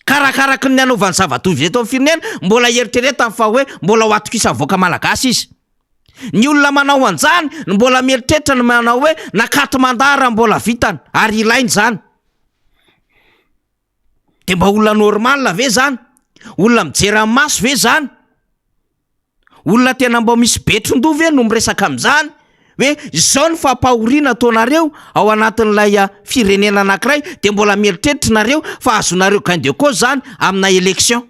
karakaraka ny anaovany zava-doza eto amin'ny firenena mbola eritreretany fa hoe mbola ho atokisany vahoaka malagasy izy. Ny olona manao an'izany mbola mieritreritra ny manao hoe nakaty mandara mbola vitany ary ilainy zany. De mba olona normal ve zany? Olona mijery amin'ny maso ve zany? Olona tena mba misy betron-doha ve no miresaka amin'izany? Hoe izao ny fampahoriana ataonareo ao anatin'ilay firenena anankiray de mbola mieritreritra nareo fa azonareo gain de cause zany amina élection.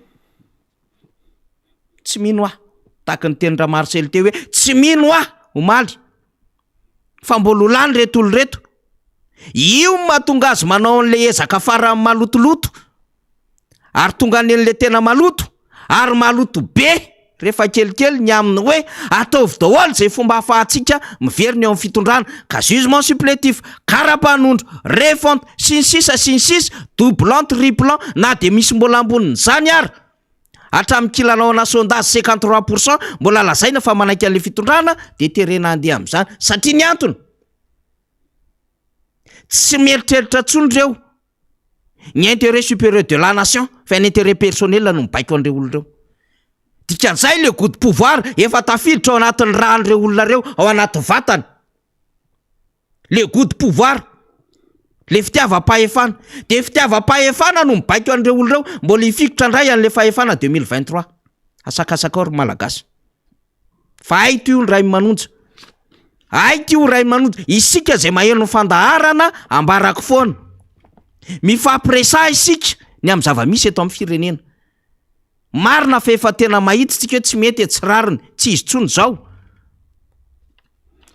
Tsy mino aho, tahaka ny teny Marcel teo hoe tsy mino aho omaly. Fa mbola lany reto olo reto. Io mahatonga azy manao an'le ezaka farany malotoloto. Ary tonga an'le tena maloto, ary maloto be. Rehefa kelikely ny aminy hoe ataovy daholo zay fomba ahafahantsika miverina eo amin'ny fitondrana, jugement supplétif, karapanondro, refonte, sy ny sisa, doublant, triplant, na de misy mbola ambonin'ny zany ary. Hatramin'ny kilalaona sondage 53% mbola lazaina fa manaiky an'le fitondrana de terena andeha amin'izany satria ny antony tsy mieritreritra tsony reo. Ny intérêt supérieur de la nation fa ny intérêt personnel no mibaiko an'ireo olona reo. Dikan'izay le goude pouvoir efa tafiditra ao anatin'ny ran'ireo olona reo ao anaty vatany. Le goude pouvoir, le fitiavam-pahefana. De fitiavam-pahefana no mibaiko an'ireo olona reo mbola hifikotra indray an'le fahefana 2023. Asakasaka ao ry malagasy. Fa ay ty io ray manonja. Ay ty io ray manonja. Isika zay maheno fandaharana ambarako foana. Mifampiresa isika ny amin'ny zava-misy eto amin'ny firenena. Marina fa efa tena mahita tsika hoe tsy mety tsy rariny, tsy izy tsony zao.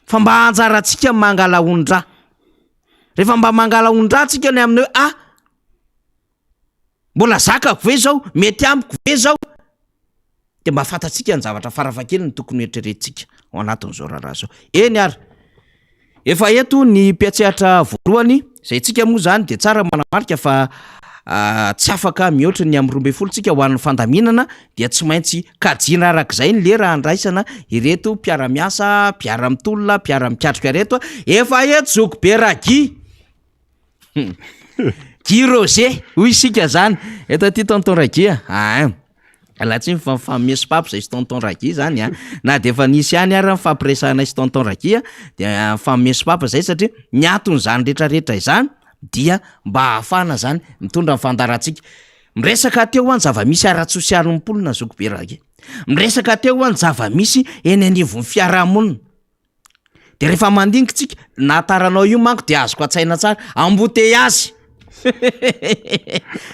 Fa mba anjarantsika mangala ondra. Rehefa mba mangala ondra tsika ny amin'ny hoe mbola zakako ve zao, mety amiko ve zao. De mba fantatsika ny zavatra farafakely ny tokony eritreretintsika ao anatin'izao raharaha zao. Eny ary. Efa eto ny piatsehatra voalohany, zay tsika moa zany de tsara manamarika fa tsy afaka mihoatra ny amin'ny 12 tsika ho an'ny fandaminana dia tsy maintsy kajiana arak'izay ny lera andraisana ireto mpiara-miasa, mpiara-mitolona, mpiara-mikatrika reto. Efa eto zoko be ragi. Guy Roger, hoy isika zany. Eto aty tonton Ragi. Alatsy mifamesy papo zay sy tonton Ragi zany na de efa nisy ihany ary mifampiresahana sy tonton Ragi de mifamesy papo zay satria ny antony zany rehetrarehetra izany dia mba ahafana zany mitondra ny fandarantsika. Miresaka teo ho any zava-misy ara-tsosialy mpolina zoko be Ragi. Miresaka teo ho any zava-misy eny anivon'ny fiarahamonina. De rehefa mandinika tsika nataranao io manko de azoko atsaina tsara embouteillage.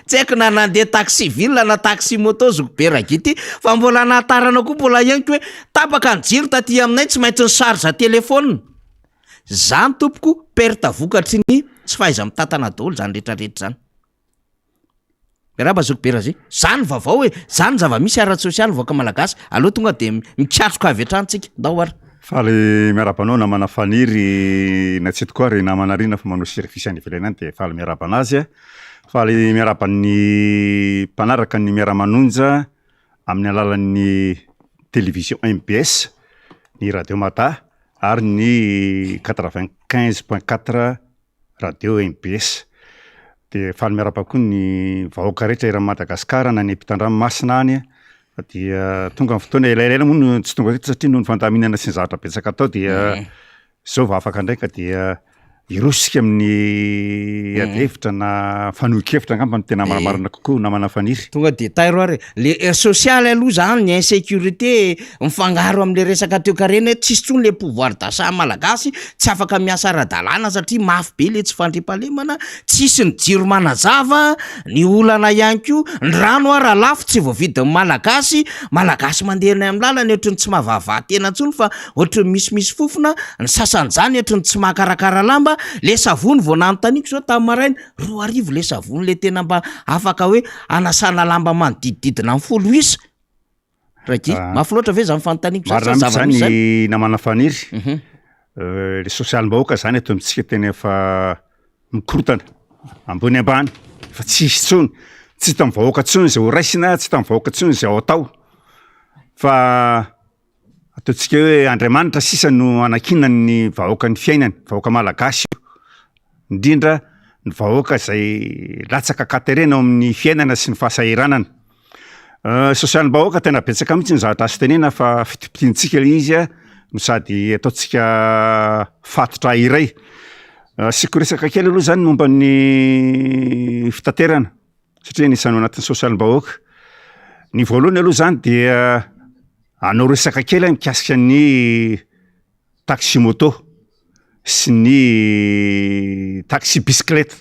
Tsy haiko na nandeha taxi ville na taxi moto zoko be Ragi ty fa mbola nataranao koa mbola ianiko hoe tapaka ny jiro taty aminay tsy maintsy ny charge telefônina. Zany tompoko perte vokatry ny tsy fahaiza mitantana daholo zany rehetrarehetra zany. Miaraba zoko be Ragi. Zany vaovao hoe zany zava-misy ara-tsosialy voaka malagasy. Aleo tonga de mikatroka avy hatrany tsika ndao ary. Faly miarabanao namana faniry na tsy tokoa ry namana rina fa manao service any ivelany any de faly miaraba anazy. Faly miaraba ny mpanaraka ny miara-manonja amin'ny alalan'ny télévision MBS, ny radio Mata ary ny 95.4 radio MBS. De faly miaraba koa ny vahoaka rehetra eran'ny Madagasikara na ny ampitan-dranomasina any. Dia tonga ny fotoana elaela moa no tsy tonga teto satria noho ny fandaminana sy ny zavatra betsaka atao dia zao va afaka ndraika dia irosika amin'ny adihevitra na fanohin-kevitra angamba no tena maramarina kokoa namana faniry. Tonga de tairo ary le social aloha zany ny insécurité mifangaro am'le resaka teo karena tsisy tsony le pouvoir d'achat malagasy tsy afaka miasa ara-dalàna satria mafy be le tsy fandriampahalemana, tsisy ny jiro manazava, ny olana ihany koa, ny rano ara lafo tsy voavidin'ny malagasy mandeha ny amin'ny lalana ohatrany tsy mahavavaha tena tsony fa ohatrany misy fofona, ny sasan'izany ohatrany tsy mahakarakara lamba. Le savony vao nanotaniko zao tamin'ny maraina 2 arivo le savony le tena mba afaka hoe anasana lamba manodidididina amin'ny 10 isa. Ragi, mafy loatra ve zany fanotaniko zany namana faniry. Le social-bahoaka zany eto amintsika tena efa mikorotana ambony ambany fa tsy isy tsony, tsy hita mivahoaka tsony zay ho raisina, tsy hita mivahoaka tsony zay ao atao fa ataontsika hoe Andriamanitra sisa no anakinany ny vahoaka ny fiainany, vahoaka malagasy io. Indrindra ny vahoaka zay latsaka katerena amin'ny fiainana sy ny fahasahiranana. Sosialim-bahoaka tena betsaka mihitsy ny zavatra azo tenena fa fitipitiantsika izy no sady ataontsika fatotra iray. Siko resaka kely aloha zany momba ny fitaterana satria nisany anatin'ny sosialim-bahoaka. Ny voalohany aloha zany dia anao resaka kely mikasika ny taxi moto sy ny taxi bicyclette.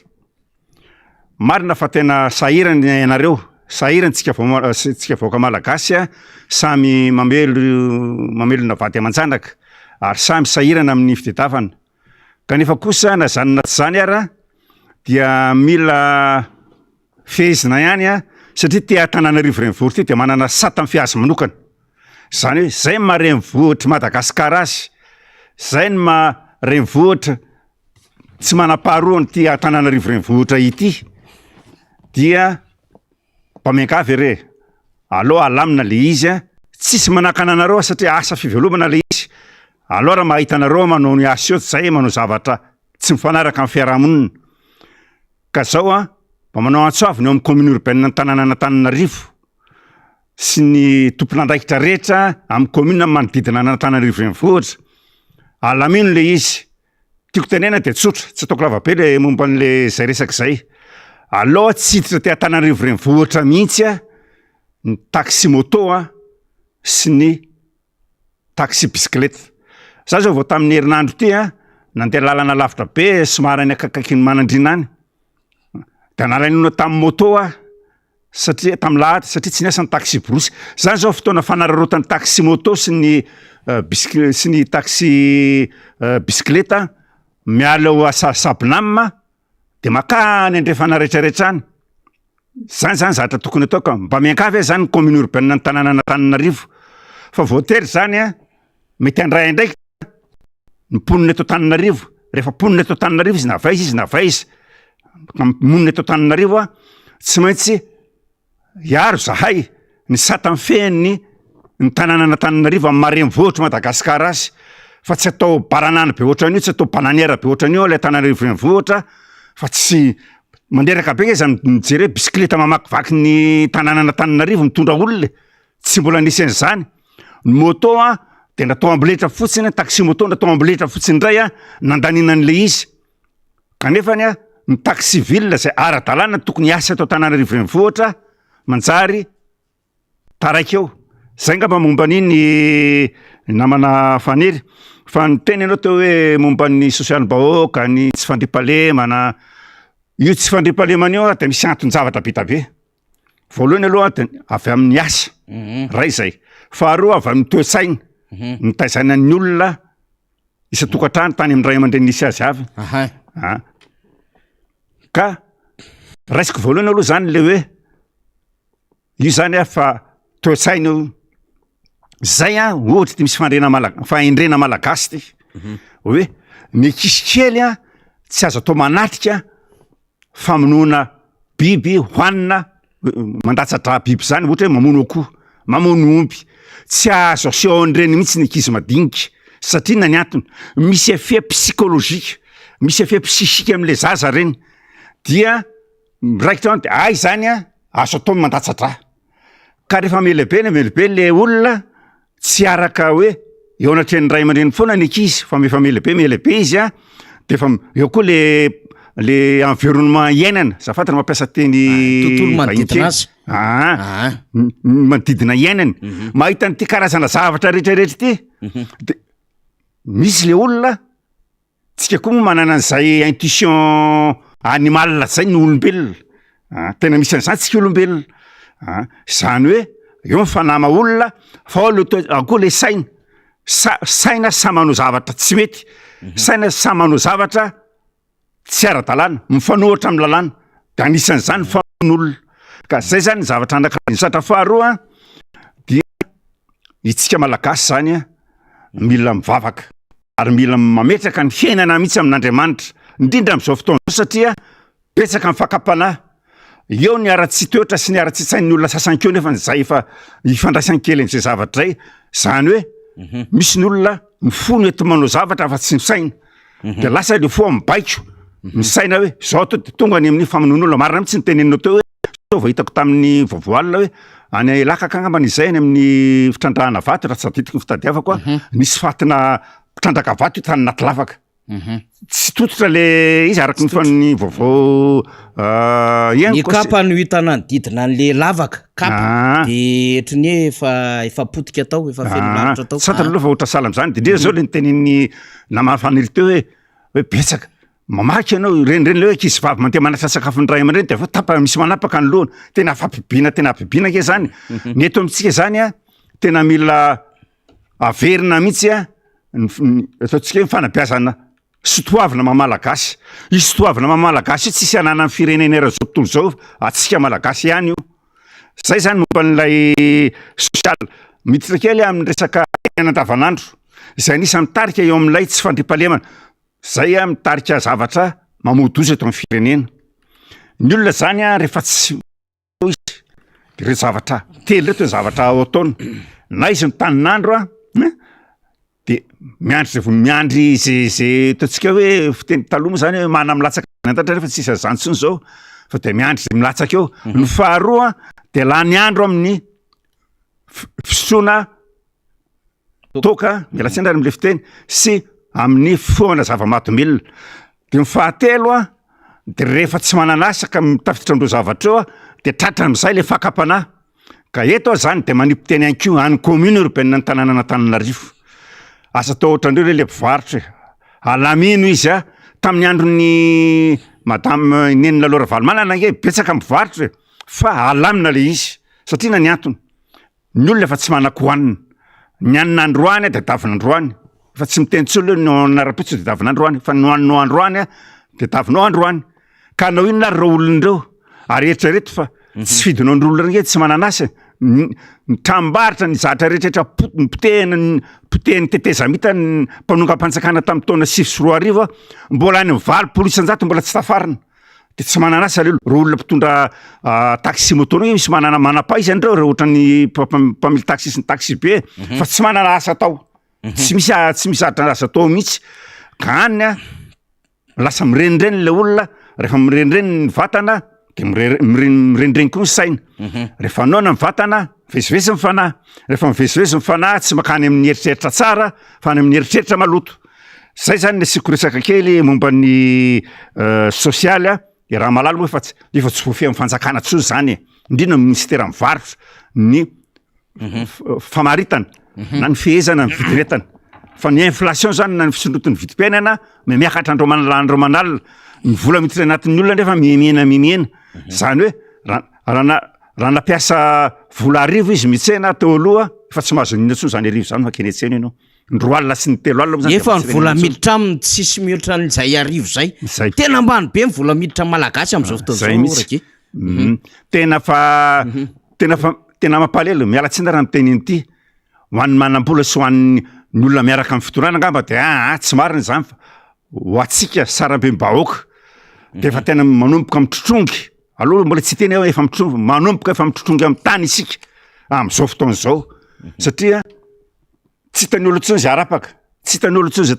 Marina fa tena sahirana ianareo, sahirana tsika vahoaka malagasy samy mamelona vady aman-janaka ary samy sahirana amin'ny fitadiavana. Kanefa kosa na zany na tsy zany ara dia mila fehezina ihany satria ty Antananarivo renivohitra ty dia manana satany fiazy manokana. Zany hoe zay marenivohitra Madagasikara azy, zay ny marenivohitra tsy manam-paharoa ty Antananarivo renivohitra ity dia mpamiankavy ere. Aloha alamina le izy tsisy manakana anareo satria asa fivelomana le izy. Aloha raha mahita anareo manao ny asa eo zay manao zavatra tsy mifanaraka amin'ny fiarahamonina. Ka zao mba manao antsoavina eo amin'ny commune urbaine Antananarivo sy ny tompon'andraikitra rehetra amin'ny commune manodidina Antananarivo renivohitra. Alamino le izy. Tiako tenena dia tsotra, tsy ataoko lava be le momba an'le zay resaka zay. Aloha tsy hiditra ty Antananarivo renivohitra mihitsy ny taxi moto sy ny taxi bicyclette. Za zao vao tamin'ny herinandro ty nandeha lalana lavitra be somary any akaiky ny Manandrina any. Da nalainona tamin'ny moto satria tamin'ny lahady satria tsy niasa ny taxi brosy. Zany zao fotoana fanararotan'ny taxi moto sy ny taxi bicyclette miala ao Sabinam dia makany andrefana rehetrarehetra any. Zany zavatra tokony ataoko mba miankavy zany ny commune urbaine Antananarivo. Fa voatery zany mety andray andraiky ny mponina eto Antananarivo. Rehefa mponina eto Antananarivo izy na vaiza monina eto Antananarivo tsy maintsy hiaro zahay ny satany fehiny ny tanàna Antananarivo amin'ny marenivohitra Madagasikara azy. Fa tsy atao baranana be ohatran'io, tsy atao bananiera be ohatran'io ilay Antananarivo renivohitra, fa tsy manderaka be zany mijery hoe bisikileta mamakivaky ny tanàna Antananarivo mitondra olona. Tsy mbola nisy an'izany. Ny moto dia natao amboletra fotsiny, taxi moto natao amboletra fotsiny indray nandaninan'le izy. Kanefa ny taxi ville zay ara-dalàna tokony hiasa eto Antananarivo renivohitra manjary taraiky eo. Zay ngamba momba an'iny namana faniry. Fa ny teny ianao teo hoe momba ny sosialim-bahoaka, ny tsy fandriampahalemana. Io tsy fandriampahalemana io dia misy anton-javatra bita be. Voalohany aloha avy amin'ny asa, ray zay. Faharoa avy amin'ny toe-tsaina, ny taizanan'ny olona isan-tokantrano tany amin'ny ray aman-dreny nisy azy avy. Ka raisiko voalohany aloha zany le hoe io zany fa toe-tsaina io. Zay ohatra ty misy fahendrena malagasy ty. Hoe ny ankizy kely tsy azo atao manatrika famonoana biby hoanina, mandatsatra biby zany ohatra hoe mamono akoho, mamono omby. Tsy azo aseho andreny mihitsy ny ankizy madinika satria na ny antony misy effet psychologique, misy effet psychique amin'le zaza reny. Dia miraikitra dia ay zany azo atao mandatsatra. Ka rehefa melehibe le olona tsy araka hoe eo anatrehan'ny ray aman-dreny foana ny ankizy, fa efa melehibe izy dia efa eo koa le environnement iainana. Zafatana mampiasa teny tontolo manodidina azy. Manodidina iainany. Mahita n'ity karazana zavatra rehetrarehetra ity. Misy le olona, tsika koa moa manana an'izay intuition animale zay ny olombelona. Tena misy an'izany tsika olombelona. Zany hoe eo mifanama olona fa akoa le saina. Saina samy manao zavatra tsy mety. Saina samy manao zavatra tsy ara-dalàna, mifanohitra amin'ny lalàna. Dia anisan'izany famon'olona. Ka zay zany ny zavatra anankiray. Zatra faharoa dia itsika malagasy zany mila mivavaka ary mila mametraka ny fiainana mihitsy amin'Andriamanitra, indrindra amin'izao fotoana satria betsaka amin'ny fakapanahy. Eo ny ara-tsy toetra sy ny ara-tsy sain'ny olona sasankeo nefa zay efa ifandraisany kely an'izay zavatra zay. Zany hoe misy ny olona mifony eto manao zavatra fa tsy misaina. Dia lasa le fo mibaiko. misaina hoe zao tonga any amin'ny famonon'olona marina mitsy ny teneninao teo hoe vao hitako tamin'ny voavoalina hoe any lakaka angambany izay any amin'ny fitrandrahana vato raha tsy aditiko ny fitadiavako nisy fatina mpitrandraka vato io tany anaty lavaka tsy tototra le izy araky ny fan'ny vaovao ny kapa no hitana ny didina an'le lavaka kapa de otrany hoe efa potika tao efa fenolaritra tao satria aloha fa ohatra sala am'zany de ndreny zao le niteniny namafaniry teo hoe betsaka mamaky ianao renireny le hoe kizy vavy mandeha manasa sakafo ny ray aman-dreny de fa tapa misy manapaka ny lohana tena tena ampibina ke zany ny eto amitsika zany tena mila averina mihitsy ataontsika hoe mifanabiazana sotoavina mamalagasy io sotoavina mamalagasy io tsisy anana ny firenena era zao tontolo zao atsika malagasy ihany io zay zany momba n'ilay social miditra kely amin'ny resaka andavanandro izay anisy mitarika eo amin'ilay tsy fandriampahalemana zay mitarika zavatra mamodozy eto amin'ny firenena ny olona zany rehefa tsy izy de re zavatra telo reto zavatra ao ataony na izy mitaninandro de miandry miandry zay ataontsika hoe fiteny taloha zany hoe mana milatsaka antatra rehefa tsisy azany tsony zao fa de miandry zay milatsaka eo ny faharoa de lany andro amin'ny fisotroana toka miala tsiny am'le fiteny sy amin'ny foana zava-mahadomelona de ny fahatelo de rehefa tsy mananasaka mitafiditra am'reo zavatra eo de tratra am'izay le fakapanahy ka eto zany de manipoteny anko any commune urbaine ny tanàna Antananarivo asa tao ohatrandreo le mpivarotra alamino izy tamin'ny andron'ny madame nenina Laura Valmanana nge betsaka mpivarotra fa alamina le izy satria na ny antony ny olona efa tsy manan-kohanina ny anina androany de davina androany fa tsy miteny tsolo no anara-pitso de davina androany fa noaninao androany de davinao androany ka anao inona ary reo olon'ireo ary eritrereto fa tsy fidinao androlona renge tsy mananasa ny trambaritra ny zatra rehetrarehetra potehiny tetezamita ny mpanonga-panjakana tamin'ny taona 2024 mbola any valopolo isan-jato mbola tsy tafarina de tsy mananasa ro olona mpitondra taxi moto misy manana manapa izy andreo reo ohatran'ny mpamily taxi sy ny taxi be fa tsy manana asa tao tsy misy asa tao mihitsy ka any lasa mirenireny le olona rehefa mirenireny ny vatana de mirenireny koa ny saina rehefa naona ny vatana vezivezy ny fanahy rehefa mivezivezy ny fanahy tsy makany amin'ny eritreritra tsara fa any amin'ny eritreritra maloto zay zany le siko resaka kely momba ny sosialy de raha malalo moa efa tsy voafeha amin'ny fanjakana tsoy zany indrindra ministera mivarotra ny famaritana na ny fehezana ny vidinetana fa ny inflation zany na ny fisondroton'ny vidim-piainana miakatra andro manalina ny vola miditra anatin'ny olona nefa mihena zany hoe raha nampiasa vola arivo izy mitsena teo aloha efa tsy mahazo nina tsony zany arivo zany makeny tsena ianao ny roa alina sy ny telo alina efa ny vola miditra aminy tsisy mihoatra n'izay arivo zay tena ambany be ny vola miditra malagasy am'izao fotoana tena mampalelo miala tsina raha miteny ity ho an'ny manam-bola sy ho an'ny olona miaraka amin'ny fitonana angamba de tsy marina zany fa ho atsika sarambe mbahoaka de efa tena manomboka mitrotrongy aloha mbola tsy teny efa mitrotrongy manomboka efa mitrotrongy amin'ny tany isika am'izao fotoana zao satria tsy hitany olo tsony zay arapaka tsy hitany olo tsony zay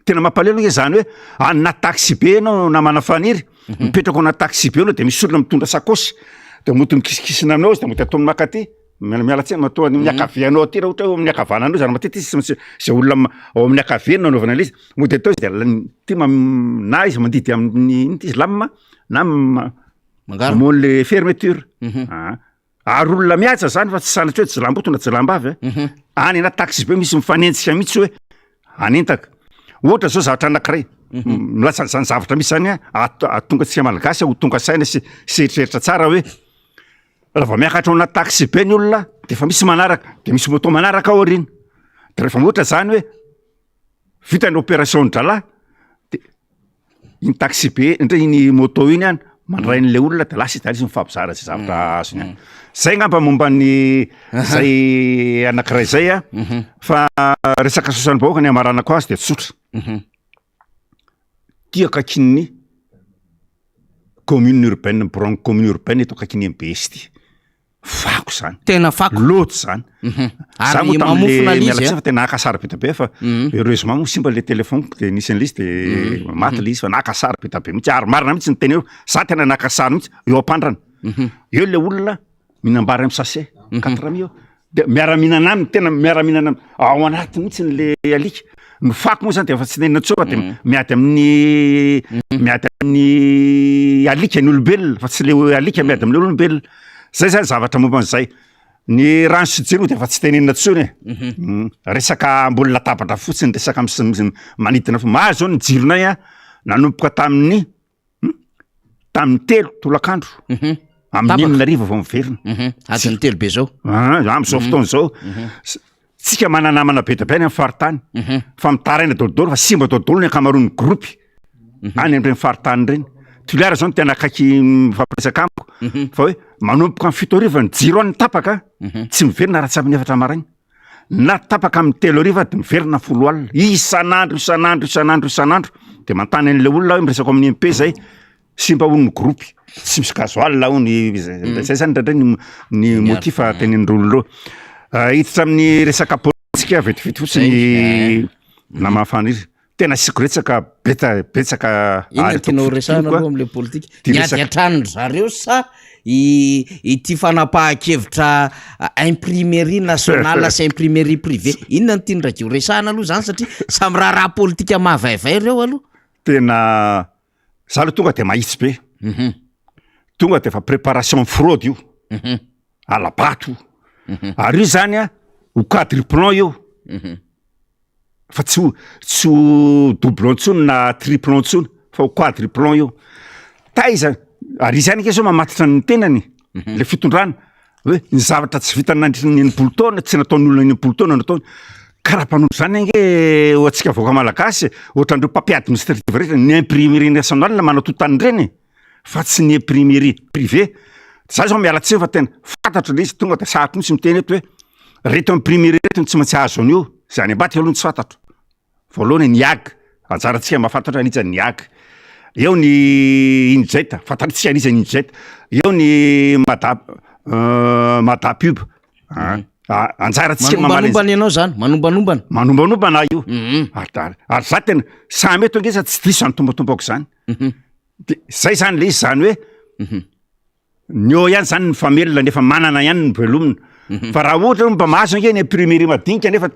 tena mampalelo nge zany hoe ana taxi be anao na manafaniry mipetraka ana taxi be anao de misy olona mitondra sakosy de moto mikisikisina aminao izy de moty ataony makaty miala tsena matoa amin'ny akavianao aty raha ohatra hoe amin'ny akavananao zany matety izy zay olona ao amin'ny akaviany nanaovana le izy mody atao izy de ty na izy mandidy amin'ny iny izy lamma na mamono le fermeture ary olona miatsa zany fa tsy sanatra hoe tsy lambotona tsy lambavy any na taxi be misy mifanentsika mihitsy hoe anentaka ohatra zao zavatra anankiray milatsa zany zavatra misy zany atonga tsika malagasy ho tonga saina sy eritreritra tsara hoe raha vao miakatra ao anaty taxi be ny olona de efa misy manaraka de misy moto manaraka ao ariny de rehefa ohatra zany hoe vita ny opération drala de iny taxi be ndre iny moto iny any mandrain'le olona de lasa izy mifampizara zay zavatra azony any zay ngamba momba ny zay anankiray zay fa resaka sosany bahoaka ny amaranako azy de tsotra tiaka kinny commune urbaine bronque commune urbaine eto akakiny MBS ty fako zany tena fako loto zany ary mamofona izy fa tena nakasara be tabe fa heureusement mo simba le telefoniko de nisy an'le izy de maty le izy fa nakasara be tabe mihitsy ary marina mihitsy ny tena eo za tena nakasara mihitsy eo ampandrana eo le olona mihinambary amin'ny sase 4 de miara-mihinana aminy tena miara-mihinana aminy ao anaty mihitsy le alika ny fako moa zany de efa tsy nenina tsoa de miady amin'ny alika ny olombelona fa tsy le alika miady amin'ny olombelona zay zany zavatra momba an'izay ny rano sy jiro de efa tsy tenenina tsony resaka ambony latabatra fotsiny resaka manidina fo mahazo zao ny jironay a nanomboka tamin'ny 3 tolakandro amin'ny 9 vao miverina adiny 3 be zao am'izao fotoana zao tsika mananamana be da be any amin'ny faritany fa mitaraina dolodolo fa simba dolodolo ny akamaroan'ny gropy any am'ireny faritany reny toliara zao no tena akaiky mifampiresaka amiko fa hoe manomboka amin'ny 7 ariva ny jiro any tapaka tsy miverina raha tsy amin'ny 4 maraina na tapaka amin'ny 3 ariva de miverina 10 alina isan'andro de mantany an'le olona hoe miresaka amin'ny MP zay simba ho ny gropy tsy misy gasoil hony zay zany ndrindray ny motif tenen'olona hiditra amin'ny resaka politika vetivety fotsiny namafana izy tena sikoretsaka betsaka ina tianao resahana aloha am'le politika miady antranony zareo sa ity fanapahan-kevitra imprimerie nationale sy imprimerie privé inona ny tiandraka io resahana aloha zany satria samy raha politika mahavaivay reo aloha tena za aloha tonga de mahitsy be tonga de fa préparation fraude io alabato ary io zany a ho quadruplan io fa tsy ho doublon tsony na triplan tsony fa ho quadruplan io taiza ary zany ke zao mamatitra ny tenany le fitondrana hoe ny zavatra tsy vita nandritra ny 80 taona tsy nataon'olona ny 80 taona nataony karapanondro zany ange ho atsika voaka malagasy ohatrandreo papier administratif rehetra ny imprimerie nationale manatotany reny fa tsy ny imprimerie privé za zao miala tsiny fa tena fantatro le izy tonga de sahako mitsy miteny eto hoe reto imprimerie reto tsy maintsy azo an'io zany ambadika aloha tsy fantatro voalohany ny ag anjarantsika mahafantatra an'iza ny ag eo ny injeta fantatritsika an'iza ny injeta eo ny madapub anjarantsika manombanomba ianao zany manombanomba io ary za tena samy eto angeza tsy diso zany tombatombako zany de zay zany le izy zany hoe ny eo ihany zany ny famelona nefa manana ihany ny velomina fa raha ohatra mba mahazo ange ny imprimerie madinika nefa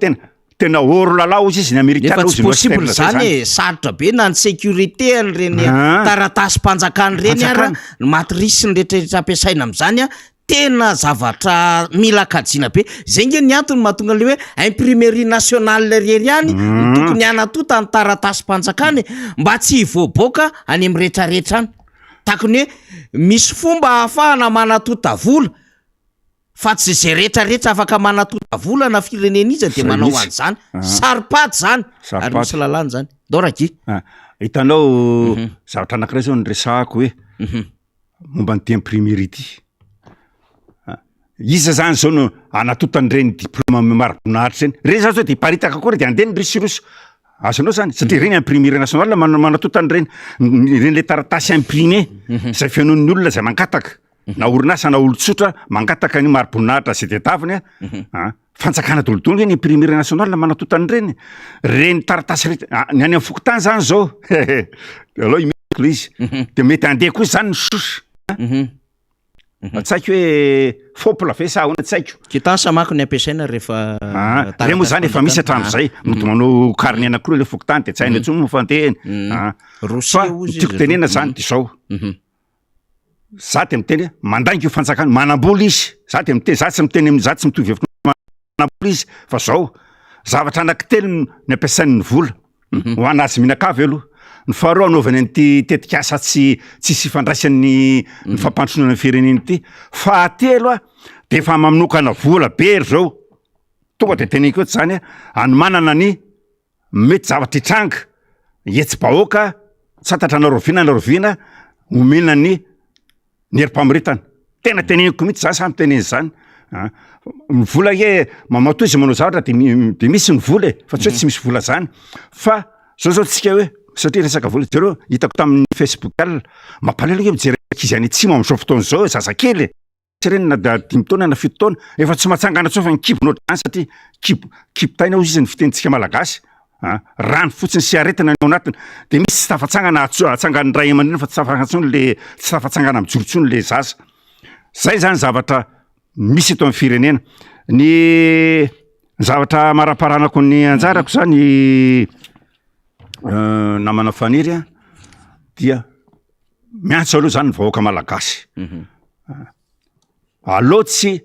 tena oro lalao izy ny amerikana tsy possible zany sarotra be na ny sécurité an'ireny taratasy mpanjakany reny ara matrice ny rehetrarehetra ampiasaina am'izany a tena zavatra mila kajiana be zay nge ny antony mahatonga le hoe imprimerie nationale rery any tokony anatota ny taratasy mpanjakany mba tsy hivoaboaka any amin'ny rehetrarehetra any takony hoe misy fomba ahafahana manatota vola fa tsy zay rehetrarehetra afaka manatota vola na firenena izy de manao an'izany saripady zany ary misy lalàna zany daoraky hitanao zavatra anankiray zao nyresahako hoe momba ny imprimerie ity iza zany zao no anatotan'ireny diplôme maro-boninahitra reny reny zany zao de hiparitaka koa de andeny risiroso azonao zany satria reny imprimerie nationale manatotan'ireny le taratasy imprimé zay fianon'ny olona zay mangataka na orinasa na olon-tsotra mangataka ny maro-boninahitra zay tedaviny fanjakana dolodolo ny imprimerie nationale manatotan'ireny reny taratasy rehetra ny any amin'ny fokotany zany zao aloha imetiko le izy de mety andeha koa zany ny sosa tsaiko hoe fopla ve sa ahoana tsaiko kitany samako ny ampiasaina rehefa re moa zany efa misy hatramin'izay moto manao karny anankiroa le fokotany de tsaina ntsony mofanteheny fa tiako tenena zany de zao za de miteny mandainga io fanjakana manambola izy za de miteny za tsy miteny za tsy mitovy hevitra manambola izy fa zao zavatra anankitelo ny ampiasain'ny vola ho anazy mihinan-kavy aloha ny faharoa anaovany an'ity tetikasa tsisy ifandraisan'ny ny fampandrosoana ny fireneny ity fahatelo de efa maminokana vola be ry zao tonga de teneniko eto zany anomanana ny mety zavatra hitranga etsy bahoaka tsatatra naroviana omena ny herim-pamoritana tena teneniko mihitsy zany samy teneny zany ny vola e mamatoy izy manao zavatra de misy ny vola fa tsy hoe tsy misy vola zany fa zao tsika hoe satria resaka vola zareo hitako tamin'ny Facebook alina mampalahelo hoe mijery izy any atsimo am'izao fotoana zao zazakely renina da 5 taona na 7 taona efa tsy mahatsangana tsofa ny kibonao any satria kibotaina ozy izy ny fitentsika malagasy rano fotsiny sy aretina ao anatiny de misy tsy tafatsangana atsangany ray aman-dreny fa tsy tafatsangana le tsy tafatsangana mijorotsony le zaza zay zany zavatra misy eto amin'ny firenena ny zavatra maraparanako ny anjarako zany namana faniry dia miantso aloha zany ny vahoaka malagasy aloha tsy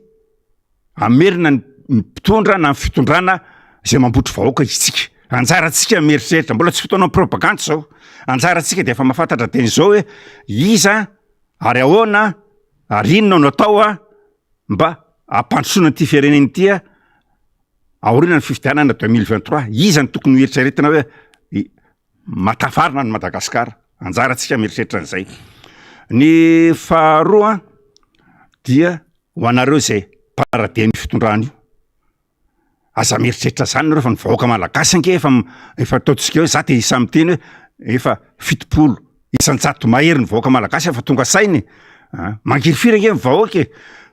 amerina ny mpitondra na ny fitondrana zay mambotry vahoaka isika anjaratsika mieritreritra mbola tsy fotoana propagande zao anjaratsika de efa mahafantatra teny zao hoe iza ary ahoana ary inona no atao mba ampandrosoana ty fireneny ty aoriana ny fifidianana 2023 iza ny tokony mieritraretina hoe matafarina ny Madagasikara anjaratsika mieritreritra an'izay ny faharoa dia ho anareo zay paradia ny fitondrana io aza mieritreritra zany nareo fa ny vahoaka malagasy ange efa ataotsika hoe za te isa miteny hoe efa 70 isan-jato mahery ny vahoaka malagasy efa tonga sainy mangirifiry ange ny vahoaka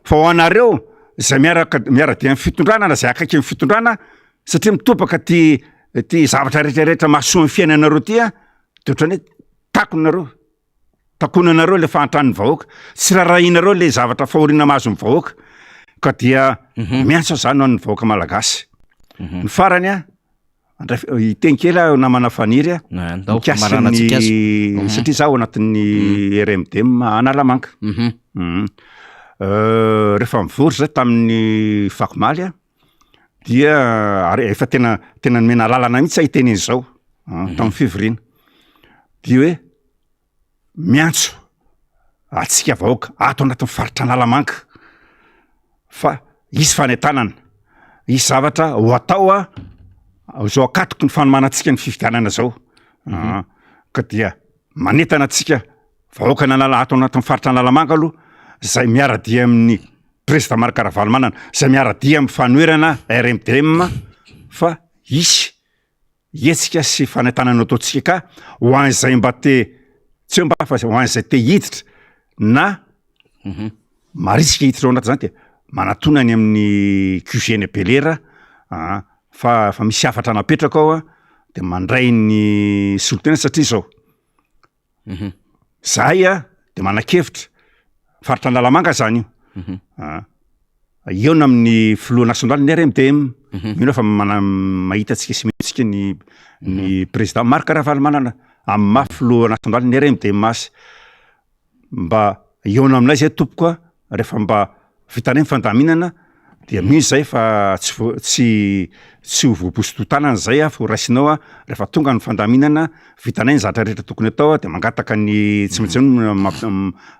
fa ho anareo zay miaradia amin'ny fitondrana na zay akaiky amin'ny fitondrana satria mitopaka ty zavatra rehetrarehetra mahasoa ny fiainanareo ty de ohatrany hoe takonanareo le fahantrany vahoaka tsy rarahinareo le zavatra fahoriana mahazo ny vahoaka ka dia miantso zany ny vahoaka malagasy ny farany iteny kely namana faniry mikasiny satria zaho anatin'ny RMDM Analamanga rehefa mivory zay tamin'ny fakomaly dia efa tena nomena lalana mihitsy iteny zao tamin'ny fivrina dia hoe miantso atsika vahoaka ato anatin'ny faritra Analamanga fa isy fanentanana isy zavatra ho atao zao akatoko ny fanomanantsika ny fifidianana zao ka dia manentana atsika vahoaka ato anatin'ny faritra Analamanga aloha zay miaradia amin'ny président Marc Ravalomanana zay miaradia amin'ny fanoerana RMDM fa isy etsika sy fanentanana ataotsika ka ho an'izay mba tsy mba fa ho an'izay te hiditra na marisika hiditra ao anaty zany de manatonany amin'ny QG-ny Belera fa misy afatra napetraka ao de mandray ny solotena satria zao zahay de manakevitra faritra Analamanga zany io eo amin'ny filoha nasionaly ny RMDM mino fa mahita atsika sy mihitsika ny président Marc Ravalomanana amin'ny maha filoha nasionaly ny RMDM asy mba eo aminay zay tompoka rehefa mba vitanay fandaminana dia misy zay fa tsy ho voapositotanana zay fa raisinao rehefa tonga ny fandaminana vitanay ny zatra rehetra tokony atao de mangataka ny tsy maintsy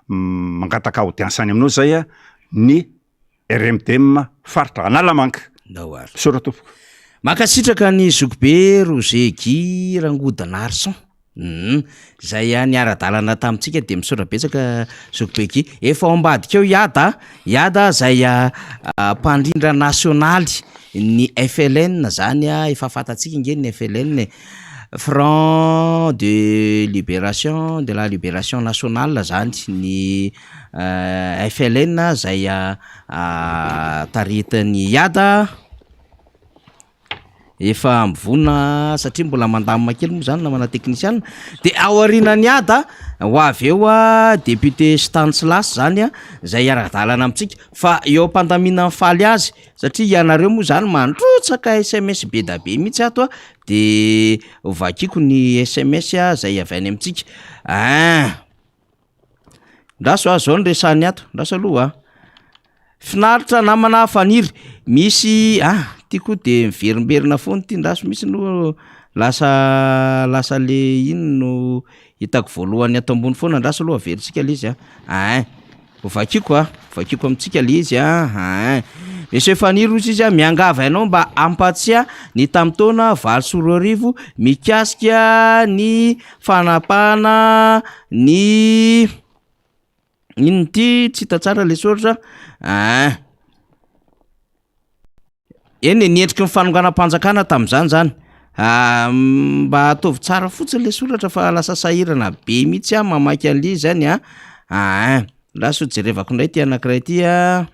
mangataka audience any aminao zay ny RMDM faritra Analamanga sora tompoka makasitraka ny Zokobe Roger Guy Rangodana Arson zay niara-dalana tamintsika de misaotra betsaka Zokobe Guy efa ao ambadika eo iada zay mpandrindra nasionaly ny FLN zany efa fantatsika nge ny FLN Front de la Libération Nationale zany ny FLN zay taritany iada efa mivona satria mbola mandamina kely moa zany namana teknisiana de ao arinany ada ho avy eo député Stanislas zany zay ara-dalana amitsika fa eo am-pandamina faly azy satria ianareo moa zany mandrotsaka SMS be da be mihitsy ato de vakiko ny SMS zay avy any amitsika ndaso zao ny resany ato ndaso aloha finaritra namana faniry misy tiako de miverimberina foana ty ndaso misy no lasa le ino no hitako voalohany ato ambony foana ndaso aloha veritsika le izy vakiko amitsika le izy Monsieur Faniry izy miangava ianao mba ampatsia ny tamtaona 20 mikasika ny fanapana ny ino ty tsy hita tsara le soratra eny niendriky ny fanonganam-panjakana tamin'izany zany mba ataovy tsara fotsiny le soratra fa lasa sahirana be mihitsy mamaky an'le zany laso jerevako indray ty anankiray ty a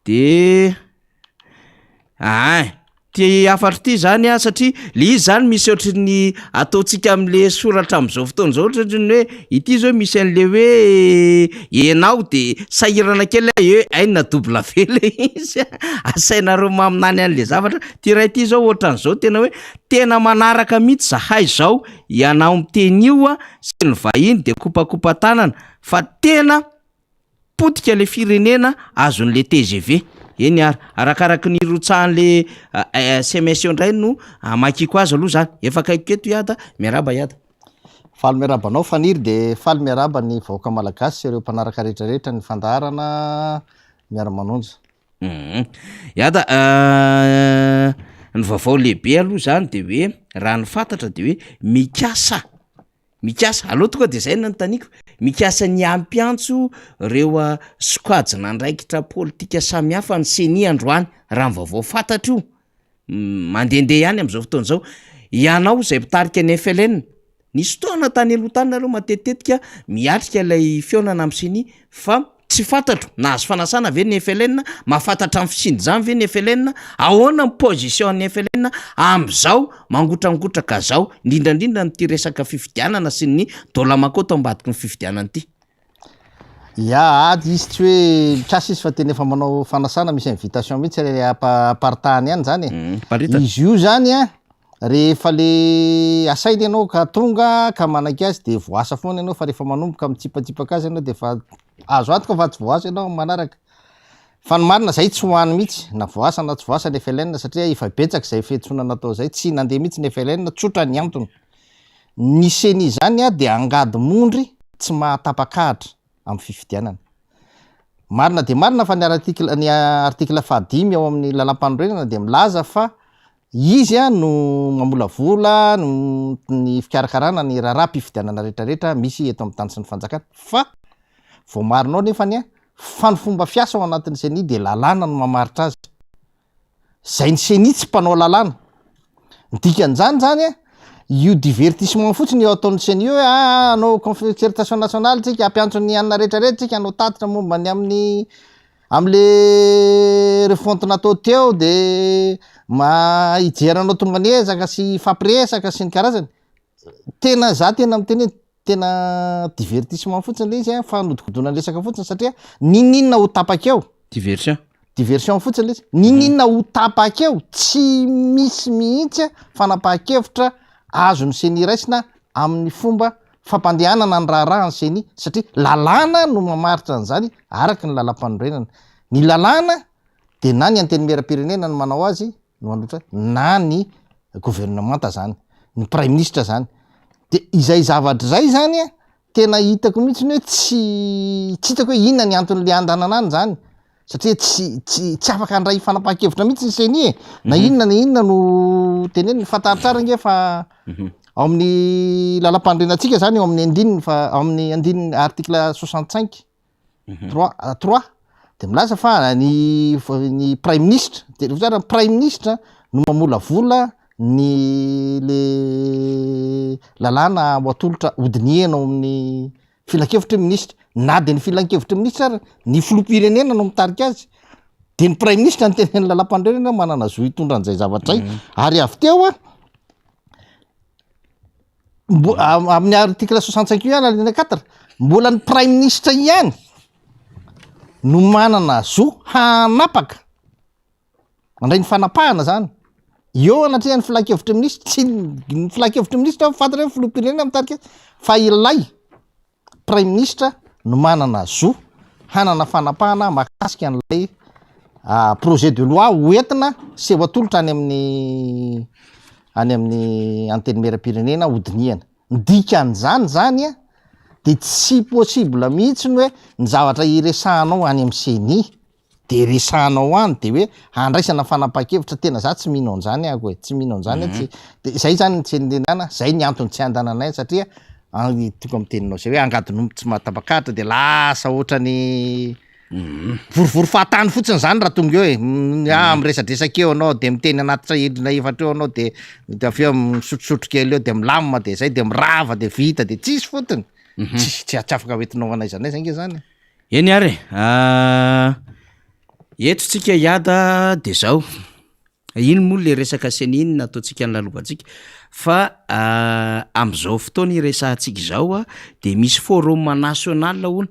de ty afatra ty zany a satria le izy zany misy ohatry ny ataontsika am'le soratra am'izao fotoana zao ohatry ny hoe ity zao misy an'le hoe enao de sahirana kely aina double v le izy asainareo maminany an'le zavatra ty ray ty zao ohatran'izao tena hoe tena manaraka mihitsy zahay zao ianao miteny io a sy ny vahiny de kopakopa tanana fa tena potika le firenena azon'le TGV eny ary arakaraky ny rotsahan'le SMS indray no makiko azy aloha zany efa kaiky eto iada miaraba iada faly miarabanao faniry de faly miaraba ny vahoaka malagasy sy ireo mpanaraka rehetrarehetra ny fandaharana miara-manonja iada ny vaovao lehibe aloha zany de hoe raha ny fantatra de hoe mikasa aloha tokoa de zay nanotaniko mikasa ny ampiantso reo sokajina ndraikitra politika samihafa ny seni androany raha ny vaovao fantatra io mandehandeha ihany am'izao fotoana zao ianao zay mpitarika ny FLN nisy fotoana tany aloha-tany nareo matetetika miatrika ilay fionana amin'ny seni fa tsy fantatro nahazo fanasana ve ny FLN mahafantatra amin'ny fisindry ve ny FLN ahoana ny position ny FLN am'izao mangotragotraka zao indrindrandrindra nyty resaka fifidianana sy ny dolamakota ambadiky ny fifidianana ty ady izy tsy hoe mikasa izy fa tena efa manao fanasana misy invitation mihitsy apartahany ihany zany izy io zany a rehefa le asainy ianao ka tonga ka manaky azy de voasa foana ianao fa rehefa manomboka mitsipatipaka azy ianao de fa azo antoka fa tsy voasa ianao manaraka fa ny marina zay tsy hoany mihitsy na voasa na tsy voasa ny FLN satria efa betsaka zay fihetsona natao zay tsy nandeha mihitsy ny FLN tsotra ny antony ny seni zany a de angady mondry tsy mahatapakahatra amin'ny fifidianana marina de marina fa ny artikla fahadimy ao amin'ny lalam-panorenana de milaza fa izy a no mamolavola ny fikarakarana ny raharaham-pifidianana rehetrarehetra misy eto amin'ny tany sy ny fanjakana fa vao marinao nefany a fa ny fomba fiasa ao anatin'ny seni de lalàna no mamaritra azy zay ny seni tsy mpanao lalàna dikan'izany zany a io divertissement fotsiny eo ataon'ny seni hoe anao concertation nationale tsika ampiantso ny anina rehetrarehetra tsika anao tatitra momba ny am'le refonte natao teo de hijeranao tonga ny ezaka sy fampiresaka sy ny karazany tena miteny tena divertissement fotsiny le izy fa nodikodoana resaka fotsiny satria ninina ho tapakeo diversion fotsiny le izy ninina ho tapakeo tsy misy mihitsy fanapaha-kevitra azony seni raisina amin'ny fomba fampandehanana ny raharahany seni satria lalàna no mamaritra an'izany araky ny lalam-panorenana ny lalàna de na ny anteny mera-pirenena ny manao azy no anotra na ny gouvernemanta zany ny prime ministre zany de izay zavatra zay zany a tena hitako mihitsy ny hoe tsy hitako hoe inona ny anton'le andanana any zany satria tsy afaka handray fanapaha-kevitra mihitsy ny seni na inona no teneny ny fantaritsara nge fa ao amin'ny lalam-panorenantsika zany eo amin'ny andininy fa ao amin'ny andininy article 65 3 de milaza fa ny prime ministre de tsara prime ministre no mamolavola ny le lalàna ho atolotra hodinienao amin'ny filan-kevitry ministre na de ny filan-kevitry ministre ary ny filoham-pirenena no mitarika azy de ny prime ministre ny teneny lalam-panorenana manana zo hitondra an'izay zavatra zay ary avy teo amin'ny article 65 ihany alinéa 4 mbola ny prime ministre ihany no manana zo hanapaka mandray ny fanapahana zany eo anatria ny filan-kevitry ministre tsy ny filan-kevitry ministre fantatra hoe filoham-pirenena mitarika azy fa ilay prime ministre no manana zo hanana fanapahana mahakasika an'ilay projet de loi hoentina sy ho atolotra any amin'ny anteny mera-pirenena hodiniana dikan'izany zany a de tsy possible mihitsy ny hoe ny zavatra iresahanao any amin'ny seni de resahanao any de hoe handraisana fanapaha-kevitra tena za tsy mino an'izany ako tsy mino an'izany tsy de zay zany tsy endrenana zay ny antony tsy andananay satria toko amin'ny teninao zay hoe angadin'omby tsy mahatapakahatra de lasa ohatrany vorovory fahatany fotsiny zany raha tonga eo miresadresaka eo anao de miteny anatitra endrina efatra eo anao de avy eo misotrosotro kely eo de milamina de zay de mirava de vita de tsisy fotony tsy afaka hoentinao anaizanay zay nge zany eny ary etotsika hiada de zao iny moa le resaka seniny nataotsika nylalovatsika fa am'izao fotoana iresahantsika zao a de misy forum national ona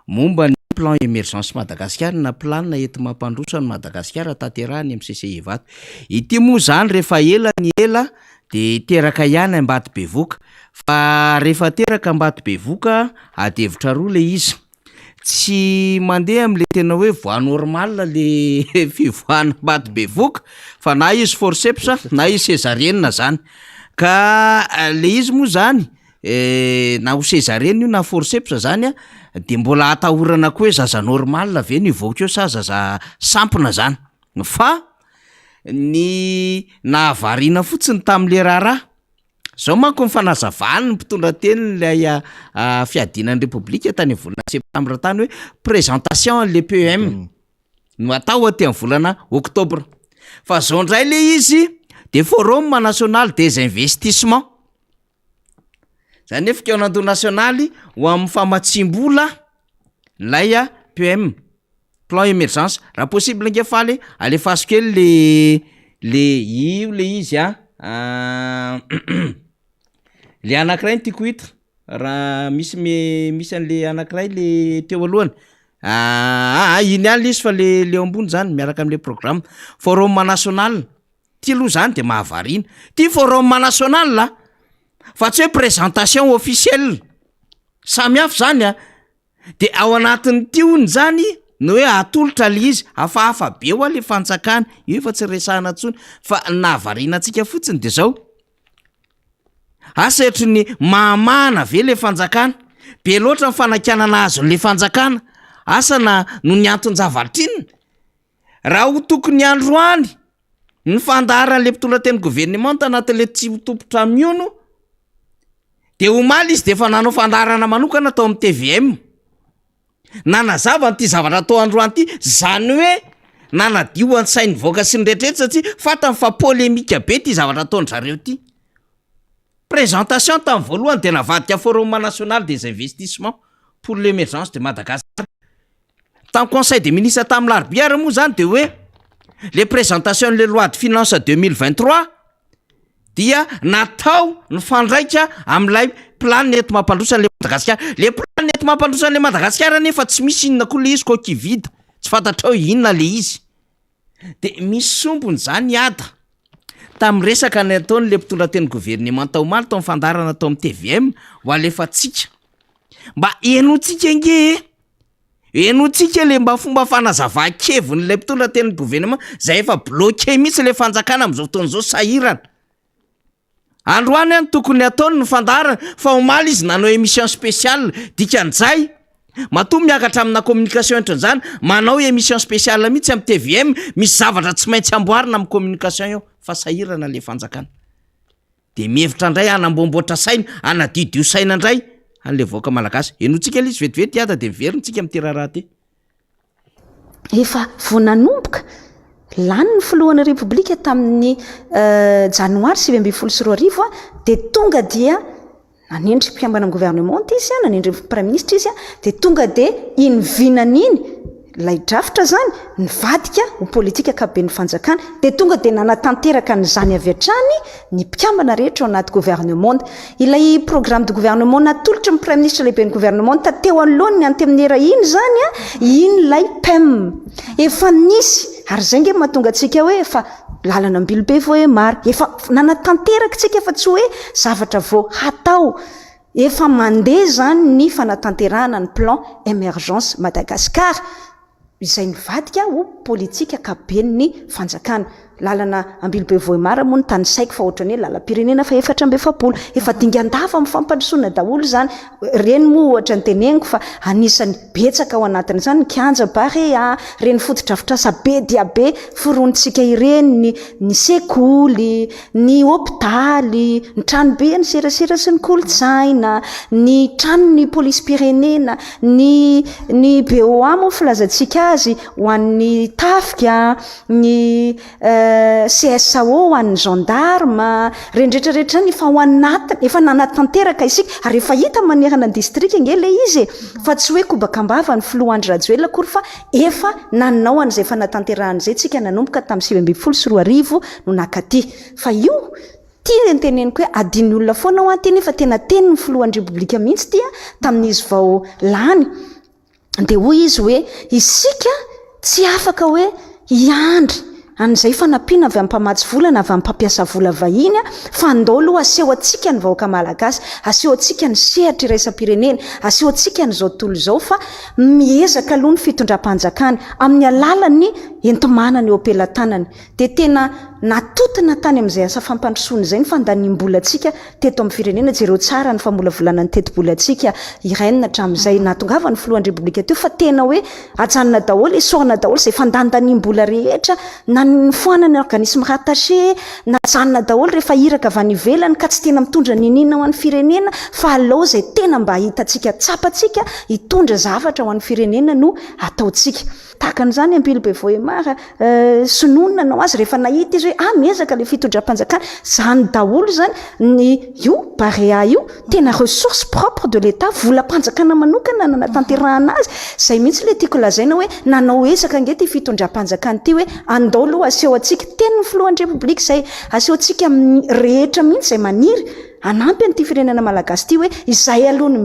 momba ny plan émergence Madagasikara na planina ety mampandrosany Madagasikara tanterahany amin'ny CCI vato ity moa zany rehefa ela ny ela de teraka ihany Ambatobe Bevoka fa rehefa teraka Ambatobe Bevoka adevitra roa le izy tsy mandeha am'le tena hoe voie normal le fivoahana Ambatobe Bevoka fa na izy forceps na izy césarienne zany ka le izy moa zany na ho césarienne io na forceps zany de mbola atahorana koa hoe zaza normal ve ny voaka eo sa zaza sampona zany fa ny nahavariana fotsiny tam'le raharaha zao manko mifanazavany ny mpitondra teny lay fiadinan'ny Repoblika tany volana septambra tany hoe présentation le PEM no atao aty amin'ny volana oktobra fa zao ndray le izy de forum national des investissements zany hoe fikaonando nasionaly ho amin'ny famatsimbola lay PEM plan émergence raha possible nge faly alefasiko kely le io le izy le anankiray tiako hita raha misy an'le anankiray le teo alohany iny ihany izy fa le ambony zany miaraka am'le programme forum national ty aloha zany de mahavarina ty forum national fa tsy hoe présentation officielle samy hafa zany de ao anatin'ny tiony zany no hoe atolotra le izy hafahafa be ho le fanjakana io efa tsy resahana tsony fa nahavariana antsika fotsiny de zao asa etry ny mahamahana ve le fanjakana be loatra ny fanakanana azon'le fanjakana asa na no ny anton-javatrinina raha ho tokony androany ny fandaharan'le mpitondra teny gouvernement anatin'le tsy hotompotra miono de omaly izy de fa nanao fandaharana manokana atao amin'ny TVM nanazava n'ity zavatra atao androany ity zany hoe nanadio an-tsainy voaka sy ny rehetrrehetra satria fatany fa polémika be ty zavatra ataony zareo ty présentation tamin'ny voalohany de navadika forum national des investissements pour l'émergence de Madagascar tamin'ny conseil des ministres tamin'ny larbière moa zany de hoe les présentations les lois de finances 2023 dia natao ny fandraika am'lay plan eto mampandrosan'le Madagasikara le plan eto mampandrosan'le Madagasikara nefa tsy misy inona koa le izy ko kivida tsy fantatrao inona le izy de misy sombony zany ada tamin'ny resaka ny ataony le mpitondra teny gouvernement tao maly tao fandarana tao amin'ny TVM ho alefatsika mba enotsika enotsika le mba fomba fanazava-keviny le mpitondra teny gouvernement zay efa bloqué mihitsy le fanjakana am'izao fotoan'izao sahirana androany any tokony ataony ny fandarana fa omaly izy nanao émission spéciale dikan'izay matoa miakatra amina communication entran'izany manao émission spéciale mihitsy amin'ny TVM misy zavatra tsy maintsy amboarina amin'ny communication eo fa sahirana le fanjakana de mihevitra indray anambomboatra saina anadidio saina indray an'le voaka malagasy enotsika le izy vetivety ada de miverintsika amin'ty raharaha ty efa vonanomboka lany ny filohan'ny repoblika tamin'ny janoary 2024 de tonga dia nanendry mpiambana gouvernement izy nanendry premier ministre izy de tonga de iny vinan'iny lay drafitra zany nivadika ho politika akaben'ny fanjakana de tonga de nanatanteraka ny zany avy hatrany ny mpiambana rehetra ao anaty gouvernement ilay programme de gouvernement natolotra ny premier ministre lehibe ny gouvernement tateo alohany ny antemnera iny zany iny lay PEM efa nisy ary zay nge mahatonga atsika hoe efa lalana ambilobe vo hoe mary efa nanatanteraka tsika efa tsy hoe zavatra vo hatao efa mandeha zany ny fanatanterahana ny plan émergence Madagascar izay nivadika ho politika akaben'ny fanjakana lalana ambilobe voemara moa ny tany saiko fa ohatrany hoe lalam-pirenena fa 470 efa dingan-dava amin'ny fampandrosoana daholo zany reny moa ohatra ny teneniko fa anisany betsaka ao anatiny zany ny kianja barea reny fotodrafitrasa be dia be foronitsika ireny ny sekoly ny hôpitaly ny tranobe ny serasera sy ny kolotsaina ny tranony polisy pirenena ny BOA moa filazantsika azy ho an'ny tafika ny CSAO ho an'ny gendarme rendretrarehetra zany efa ao anatiny efa nanatanteraka isika ary efa hita manerana ny district nge le izy fa tsy hoe kobakambava ny filohandry rajoela akory fa efa nanao an'izay efa natanterahanyzay tsika nanomboka tamin'ny 2024 no nakaty fa io tia nteneniko hoe adiny olona foana ao anteny efa tena teny ny filohan'ny repoblika mihitsy tia tamin'izy vao lany de hoy izy hoe isika tsy afaka hoe iandry an'izay fanampiana avy amin'ny mpamatsy vola na avy amin'ny mpampiasa vola vahiny fa andao aloha aseho atsika ny vahoaka malagasy aseho atsika ny sehatra iraisam-pirenena aseho atsika ny zao tontolo zao fa miezaka aloha ny fitondram-panjakany amin'ny alalany entomanany eo ampelantanany de tena natotona tany amin'izay asa fampandrosoana izay ny fandaniam-bola atsika teto amin'ny firenena jereo tsara ny famolavolana ny teto-bola atsika irainina hatramin'izay natongava ny filohan'ny repoblika teo fa tena hoe ajanona daholo esorana daholo izay fandandaniam-bola rehetra na ny foanany organisme rattaché na ajanona daholo rehefa iraka avy any ivelany ka tsy tena mitondra ninina ho an'ny firenena fa alao izay tena mba hitatsika tsapatsika hitondra zavatra ho an'ny firenena no ataotsika takan'izany Ambilobe Voemara sononina nao azy rehefa nahita izy hoe miezaka le fitondram-panjakana zany daholo zany ny io barea io tena ressource propre de l'état volam-panjakana manokana nanatanterahana azy zay mihitsy le tiako lazaina hoe nanao ezaka nge ty fitondram-panjakana ty hoe andao aloha aseho atsika teny ny filohan'ny repoblika zay aseho atsika amin'ny rehetra mihitsy zay maniry anampy an'ity firenena malagasy ty hoe izay aloha ny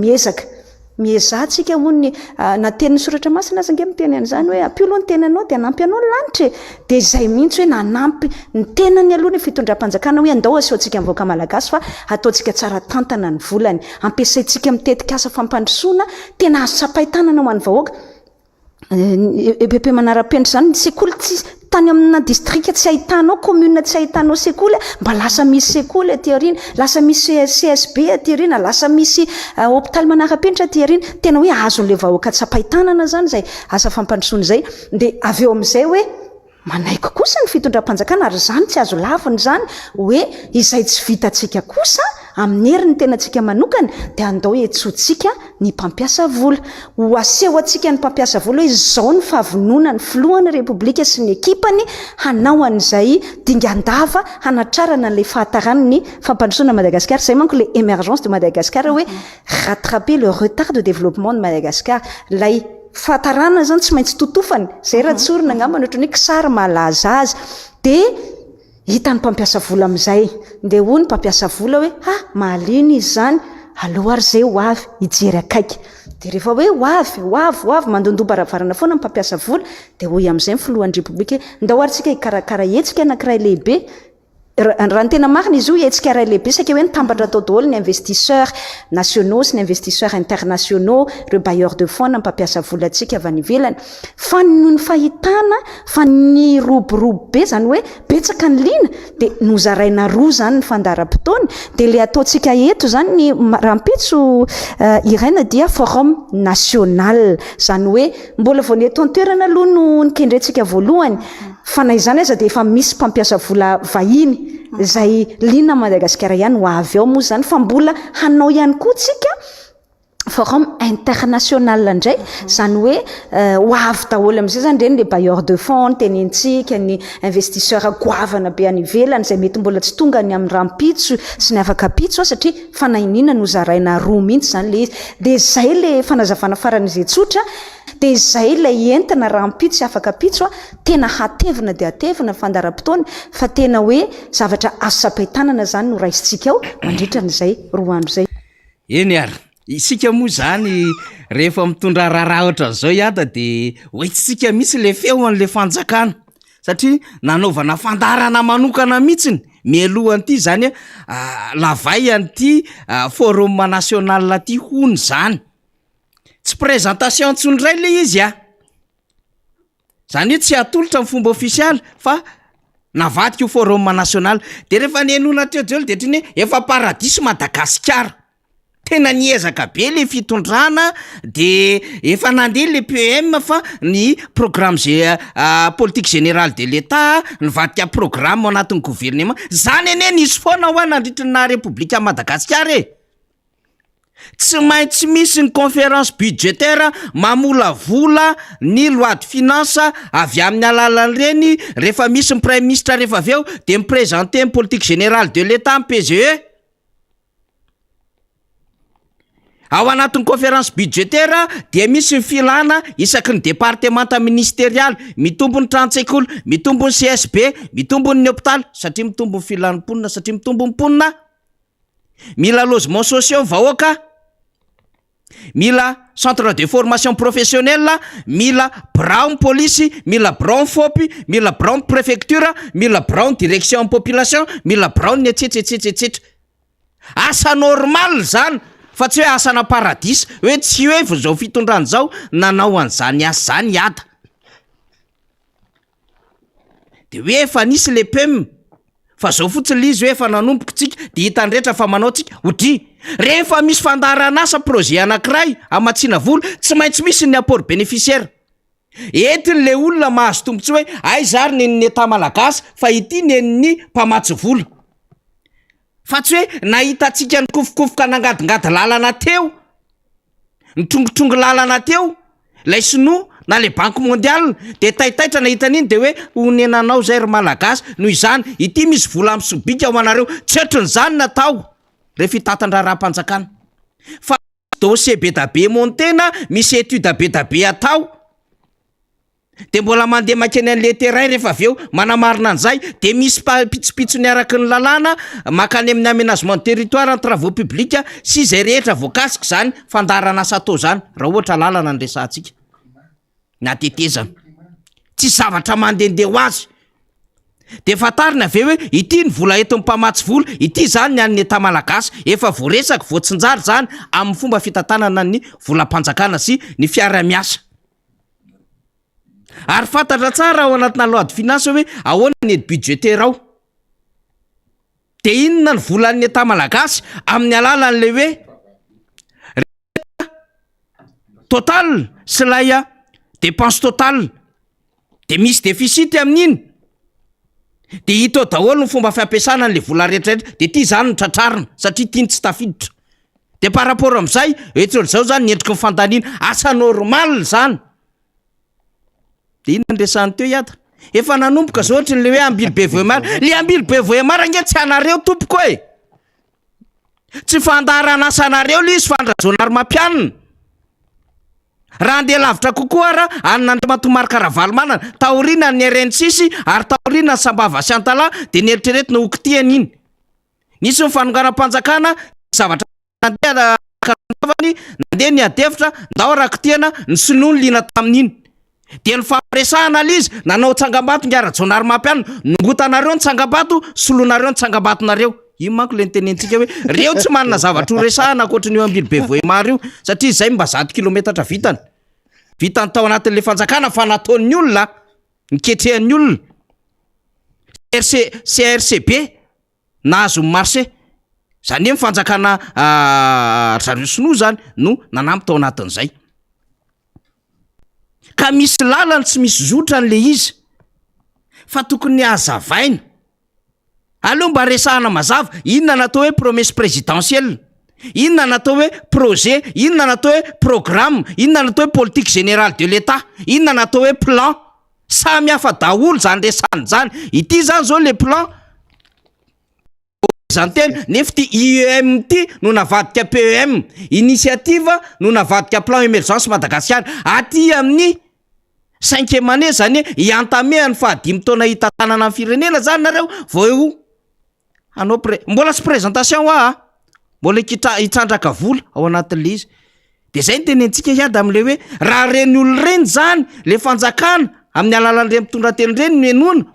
miezantsika hoy na tenin'ny soratra masina azy nge miteny an'izany hoe ampiolo ny tenanao de anampy anao ny lanitra de izay mihitsy hoe nanampy ny tenany aloha ny fitondram-panjakana hoe andao aseho atsika mivoaka malagasy fa ataotsika tsara tantana ny volany ampiasaitsika mitetika asa fampandrosoana tena azo sapaitanana ho an'ny vahoaka EPP manara-penitra zany ny sekoly tsy tany amina district tsy ahitanao commune tsy ahitanao sekoly mba lasa misy sekoly aty aoriana lasa misy CSB aty aoriana lasa misy hôpital manara-penitra aty aoriana tena hoe azon'le vahoaka tsapahitanana zany zay asa fampandrosoana zay de avy eo amin'izay hoe manaiko kosa ny fitondram-panjakana ary zany tsy azo laviny zany hoe izay tsy vitatsika kosa amin'ny heriny tena tsika manokana de andao etsotsika ny mpampiasa vola ho aseho atsika ny mpampiasa vola hoe zao ny fahavonona ny filohan'ny repoblika sy ny ekipany hanao an'izay dingan-dava hanatrarana an'le fahatarany ny fampandrosoana Madagascar zay manko le émergence de Madagascar hoe rattraper le retard de développement de Madagascar lay fahatarana zany tsy maintsy totofany zay raha tsorina angamba ohatran'ny hoe kisary malaza azy de hita ny mpampiasa vola amin'izay de hoy ny mpampiasa vola hoe mahaliny izy zany aloha ary zay ho avy hijery akaiky de rehefa hoe hoavy mandondom-baravarana foana ny mpampiasa vola de hoy amin'izay ny filohan'ny repoblika ndao ary tsika hikarakara hetsika anankiray lehibe raha ny tena marina izy io hetsika ray lehibe saka hoe nitambatra atao daholo ny investisseurs nationaux sy ny investisseurs internationaux reo bailleurs de fonds na mpampiasa vola atsika avy any ivelany fa noho ny fahitana fa ny roborobo be zany hoe betsaka ny lina de nozaraina roa zany ny fandaram-potoany de le ataotsika eto zany ny rahampitso iraina dia forum national zany hoe mbola vao ny eto an-toerana aloha no nikendrentsika voalohany fa na izany aza de efa misy mpampiasa vola vahiny zay lina Madagasikara ihany ho avy ao moa zany fa mbola hanao ihany koa tsika forum international indray zany hoe ho avy daholo amin'izay zany reny le bailleurs de fonds tenentsika ny investisseur goavana be any ivelany zay mety mbola tsy tonga ny amin'ny rampitso sy ny afaka pitso satria fanahinina no zaraina roa mihitsy zany le izy de zay le fanazavana faran'izay tsotra de izay lay entina rampitso sy afaka pitso tena hatevina de hatevina fandaram-potoana fa tena hoe zavatra azo sapaitanana zany no raisitsika ao mandritra n'izay roa andro zay eny ary isika moa zany rehefa mitondra raharaha ohatra zao iada de hoetsitsika mihitsy le feo an'le fanjakana satria nanaovana fandarana manokana mihitsiny mialohan'ity zany lavay an'ity forum national ty hony zany tsy présentation ntsondray le izy zany hoe tsy atolotra amin'ny fomba ofisialy fa navadika io forum national de rehefa nenona teo daholo de triny hoe efa paradiso Madagasikara tena niezaka be le fitondrana de efa nandeha le PM fa ny programme politique générale de l'état nivadika programme ao anatin'ny gouvernement zany ene nisy foana ho anandritrana République Madagasikara tsy maintsy misy ny conférence budgétaire mamolavola ny loi de finance avy amin'ny alalan'ireny rehefa misy ny premier ministre rehefa avy eo de miprésenter ny politique générale de l'État amin'ny PGE. Ao anatin'ny conférence budgétaire dia misy ny filana isaky ny départementa ministérial, mitombo ny trantsekoly, mitombo ny CSB, mitombo ny hôpital satria mitombo ny filan'ny mponina, satria mitombo ny mponina. Mila logements sociaux vahoaka, mila centre de formation professionnelle, mila Brown police, mila Brown FOP, mila Brown préfecture, mila Brown direction population, mila Brown etc. Asa normal zany, fa tsy hoe asana paradis, hoe tsy hoe vo zao fitondrany zao nanao an'izany asa zany iada. De hoe efa nisy le PEM, fa zao fotsiny izy hoe efa nanomboka tsika de hitandretra fa manao tsika hodi. Rehefa misy fandarana asa projet anankiray amatsina vola, tsy maintsy misy ny apport bénéficiaire. Etiny le olona mahazo tombontsoa hoe ay zary nen'ny État malagasy fa ity nen'ny mpamatsy vola. Fa tsy hoe nahitatsika ny kofokofoka nangadingady lalana teo, nitrongotrongo lalana teo, lay sinoa na le banque mondiale de taitaitra nahita an'iny de hoe honenanao zay ry malagasy noho izany ity misy vola amin'ny sobika ao anareo, tsy ohatrin'izany natao rehefa hitatandra raha-mpanjakana. Fa dossier be da be montena, misy étude be da be atao, de mbola mandeha makeny an'le terrain rehefa avy eo manamarina an'izay de misy pitsopitsony araky ny lalàna makany amin'ny aménagement de territoire en travaux publics sy zay rehetra voakasika zany fandarana asa atao zany raha ohatra lalana ny resantsika na tetezana, tsy zavatra mandehandeha ho azy. De fatarina avy hoe ity ny vola eto mpamatsy vola, ity zany ny an'ny État malagasy, efa voaresaka voatsinjary zany amin'ny fomba fitantanana ny volam-panjakana sy ny fiara-miasa. Ary fantatra tsara ao anatina loi de finance hoe ahoana ny aide budgétaire ao. De inona ny volan'ny État malagasy amin'ny alalan'le hoe total sy lay dépense totale. De misy déficit amin'iny. De hita daholo ny fomba fampiasana an'le vola rehetrarehetra, de ity zany ny tratrarina satria ity tsy tafiditra. De par rapport amin'izay, etr'zao zany ny endriky ny fandaniana, asa normal zany. De inona ndresany teo iata? Efa nanomboka zao ohatry le hoe ambily be voemara. Le ambily be voemara nge tsy anareo tompoko e. Tsy fandarana asanareo le izy fandrazoana ary mampianina. Raha andeha lavitra kokoa ara, anina matomarika ravalomanana, taorina ny RNCC ary taorina ny Sambava sy Antala de nieritreretina okitiany iny. Nisy ny fanonganam-panjakana, zavatra nandeha ny adevitra, ndao rakitiana, ny sinoa ny lina tamin'iny. De ny fampiresahana izy nanao tsangambato ngiara-jona ary mampianina, nongotanareo ny tsangambato, solonareo ny tsangambatonareo. Io manko le nitenentsika hoe reo tsy manana zavatra ho resahana ankoatra ny ambily be voemara io, satria izay mba 100 kilometatra vitany. Vitany tao anatin'le fanjakana fa nataon'ny olona, niketrehan'ny olona. CRCB nahazo ny marché. Zany hoe fanjakana zareo sinoa zany no nanampy tao anatin'izay. Ka misy lalany tsy misy zotra n'le izy, fa tokony hazavaina. Aleo mba resahana mazava, inona natao hoe promesse présidentielle, inona natao hoe projet, inona natao hoe programme, inona natao hoe politique générale de l'État, inona natao hoe plan. Samy hafa daholo zany resahany zany. Ity zany zao le plan antena nefa ty IEM ty no navadika PEM, initiative no navadika plan émergence Madagascar. Aty amin'ny 5e année zany iantamé ny fahadimy taona hitantanana amin'ny firenena zany nareo vao eo anao mbola sy présentation mbola hitrandraka vola ao anatin'le izy. De zay ny tenentsika hiady amin'le hoe raha reny olo reny zany le fanjakana amin'ny alalan'ireny mitondra-teny reny no enona.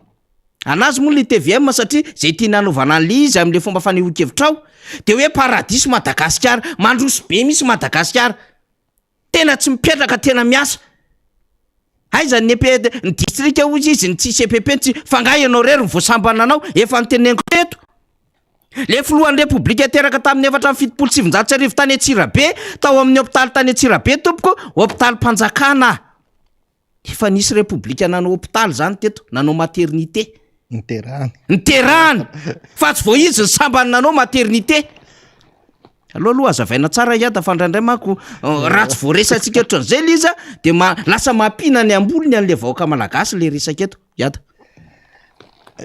Anazy moa le TVM satria zay tiana hanaovana an'le izy amin'le fomba fanehoan-kevitrao. De hoe paradis Madagasikara, mandroso be misy Madagasikara. Tena tsy mipetraka, tena miasa. Aiza ny district hozy izy ny tsy CPP tsy fangay ianao rery ny voasambana anao efa niteneniko teto. Le filohan'ny République teraka tamin'ny 477 tany Antsirabe, tao amin'ny hôpitaly tany Antsirabe tompoko, hôpitaly Mpanjakana. Efa nisy République nanao hôpitaly zany teto, nanao maternité. Niterahany. Fa tsy vao izy ny sambany nanao maternité. aloha azavaina tsara iada fandraindray mako raha tsy voaresantsika ohatran'izay le izy a de lasa mampina ny ambolony an'le vahoaka malagasy le resaka eto iada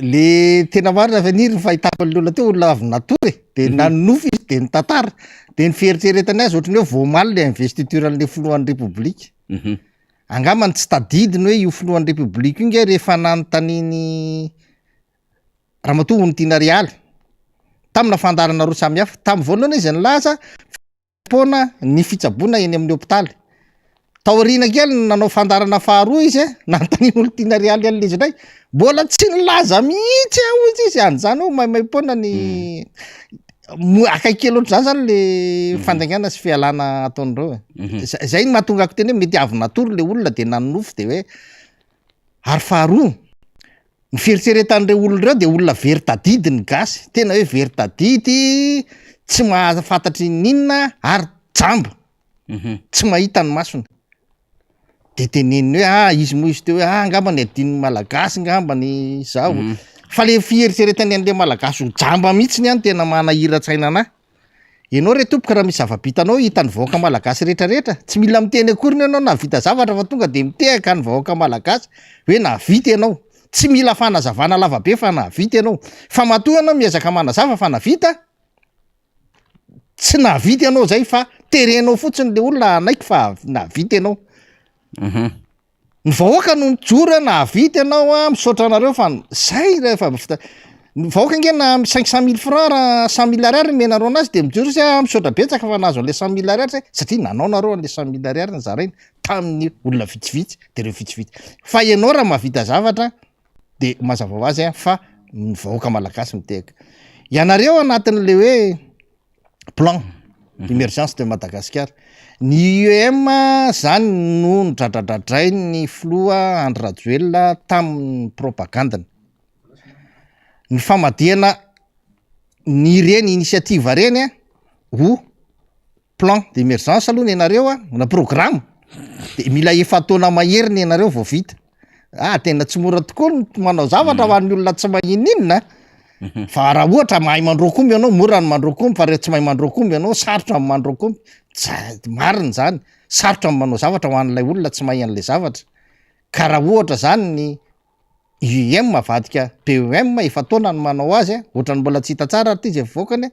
le tena marina avenir ny fahitako an'le olona teo olona avy natory de nanofy izy de ny tantara de ny fieritseretany azy ohatrany hoe voamaly le investiture an'le filohan'ny republika angamany tsy tadidiny hoe io filohan'ny republika io nge rehefa nanotaniny ramatoa ny tiana rialy tamina fandarana roa samy hafa tamy voalohany izy nylaza pona ny fitsaboana eny amin'ny hôpitaly taorina kely nanao fandarana faharoa izy nanontanin'olo tiana rialy an'le izy ndray mbola tsy nilaza mihitsy ozy izy anyzany ho maimaimpona ny akaikely ohatr' zany zany le fandaingana sy fialana ataon'ireo zay ny mahatonga ako teny hoe mety avy natory le olona de nanonofy de hoe ary faharoa ny fieritseretan'ireo olona ireo de olona very tadidiny gasy tena hoe very tadidy tsy mahafantatry ninona ary jamba tsy mahita ny masony de teneniny hoe izy moa izy teo hoe angambany adin'ny malagasy ngambany zao fa le fieritseretany an'le malagasy ho jamba mihitsy ny any tena manahira-tsaina anahy ianao re tompoka raha misy zava-bitanao hitany vahoaka malagasy rehetrarehetra tsy mila miteny akoriny ianao na vita zavatra fa tonga de mitehaka ny vahoaka malagasy hoe navita ianao tsy mila fanazavana lavabe fa navita ianao fa matoa ianao miezaka manazava fa navita tsy navita ianao zay fa terenao fotsiny le olona anaiky fa navita ianao ny vahoaka no mijoro navita ianao a misaotra anareo fa zay rehefa ny vahoaka ngena 500 000 francs raha 100 000 ariary menareo anazy de mijoro izy misaotra betsaka fa nazo an'le 100 000 ariary satria nanao nareo an'le 100 000 ariary ny zarainy tamin'ny olona vitsivitsy de reo vitsivitsy fa ianao raha mahavita zavatra de mazava ho azy fa ny vahoaka malagasy mitehaka ianareo anatin'le hoe plan d'emergence de Madagascar ny UEM zany no ndradradradrainy ny filoha Andry Rajoelina tamin'ny propagandany ny famadihana ny reny initiative reny ho plan d'emergence aloha ny ianareo na programme de mila efa taona maheriny ianareo vao vita tena tsy mora tokoa ny manao zavatra ho an'ny olona tsy mahininina fa raha ohatra mahay mandroakomby ianao mora ny mandroakomby fa rehefa tsy mahay mandroakomby ianao sarotra amin'ny mandroakomby mariny zany sarotra amin'ny manao zavatra ho an'ilay olona tsy mahay an'lay zavatra ka raha ohatra zany ny UEM avadika PEM efa taona ny manao azy ohatra ny mbola tsy hita tsara ary ty zay voakany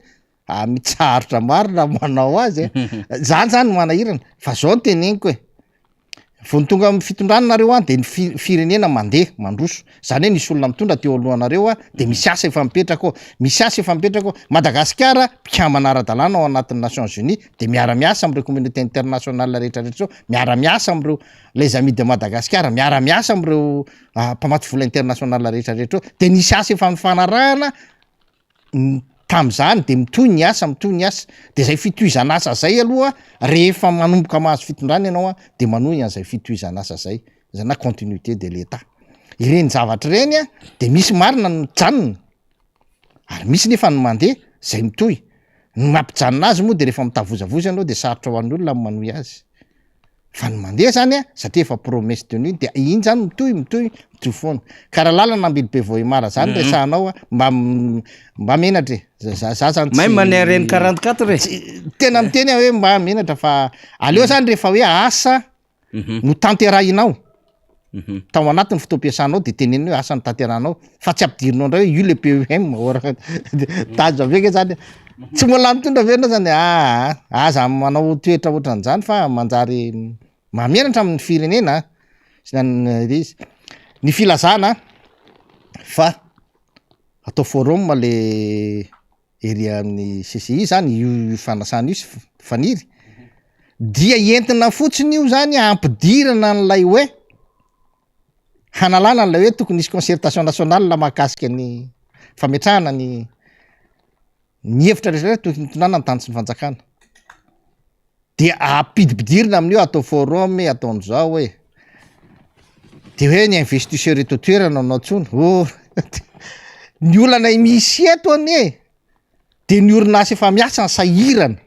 mitsarotra marina manao azy zany manahirana fa zao ny teneniko vao ny tonga amin'ny fitondrananareo any de ny firenena mandeha mandroso zany hoe nisy olona mitondra teo alohanareo de misy asa efa mipetraka Madagasikara mpikambana ara-dalàna ao anatin'ny Nations Unies de miara-miasa am'ireo communauté internationale rehetrarehetra miara-miasa am'ireo les amis de Madagascar miara-miasa am'ireo mpamaty vola internationale rehetrarehetra de nisy asa efa mifanarahana tam'zany de mitohy ny asa de zay fitohizan'asa zay aloha rehefa manomboka mahazo fitondrana ianao de manohy an'izay fitohizan'asa zay zany na continuité de l'état ireny zavatra reny de misy marina ny janona ary misy nefa ny mandeha zay mitohy ny mampijanona azy moa de rehefa mitavozavozy ianao de sarotra ho an'ny olona manohy azy fa ny mandeha zany satria efa promesse tenue de iny zany mitohy foana ka raha lalana ambilobe voimara zany resahanao mba menatra za zany may manay reny 44 tena miteny hoe mba menatra fa aleo zany rehefa hoe asa no tanterahinao tao anatin'ny fotoam-piasanao de teneny hoe asa ny tanterahanao fa tsy ampidirinao indray hoe io le PEM tajo aveke zany tsy mola mitondra avena zany aza manao toetra ohatran'izany fa manjary mamenatra amin'ny firenena izy ny filazana fa atao forum le ery amin'ny CCI zany io fanasana io sy faniry dia entina fotsiny io zany ampidirana n'lay hoe hanalana n'lay hoe tokony nisy concertation nationale la mahakasika ny fametrahana ny hevitra rehetra tokony hitondrana ny tany sy ny fanjakana de ampidipidirina amin'io atao forum ataon'izao hoe de hoe ny investisseur eto toerana anao tsony ny olana misy eto anie de ny orinasa efa miasa ny sahirana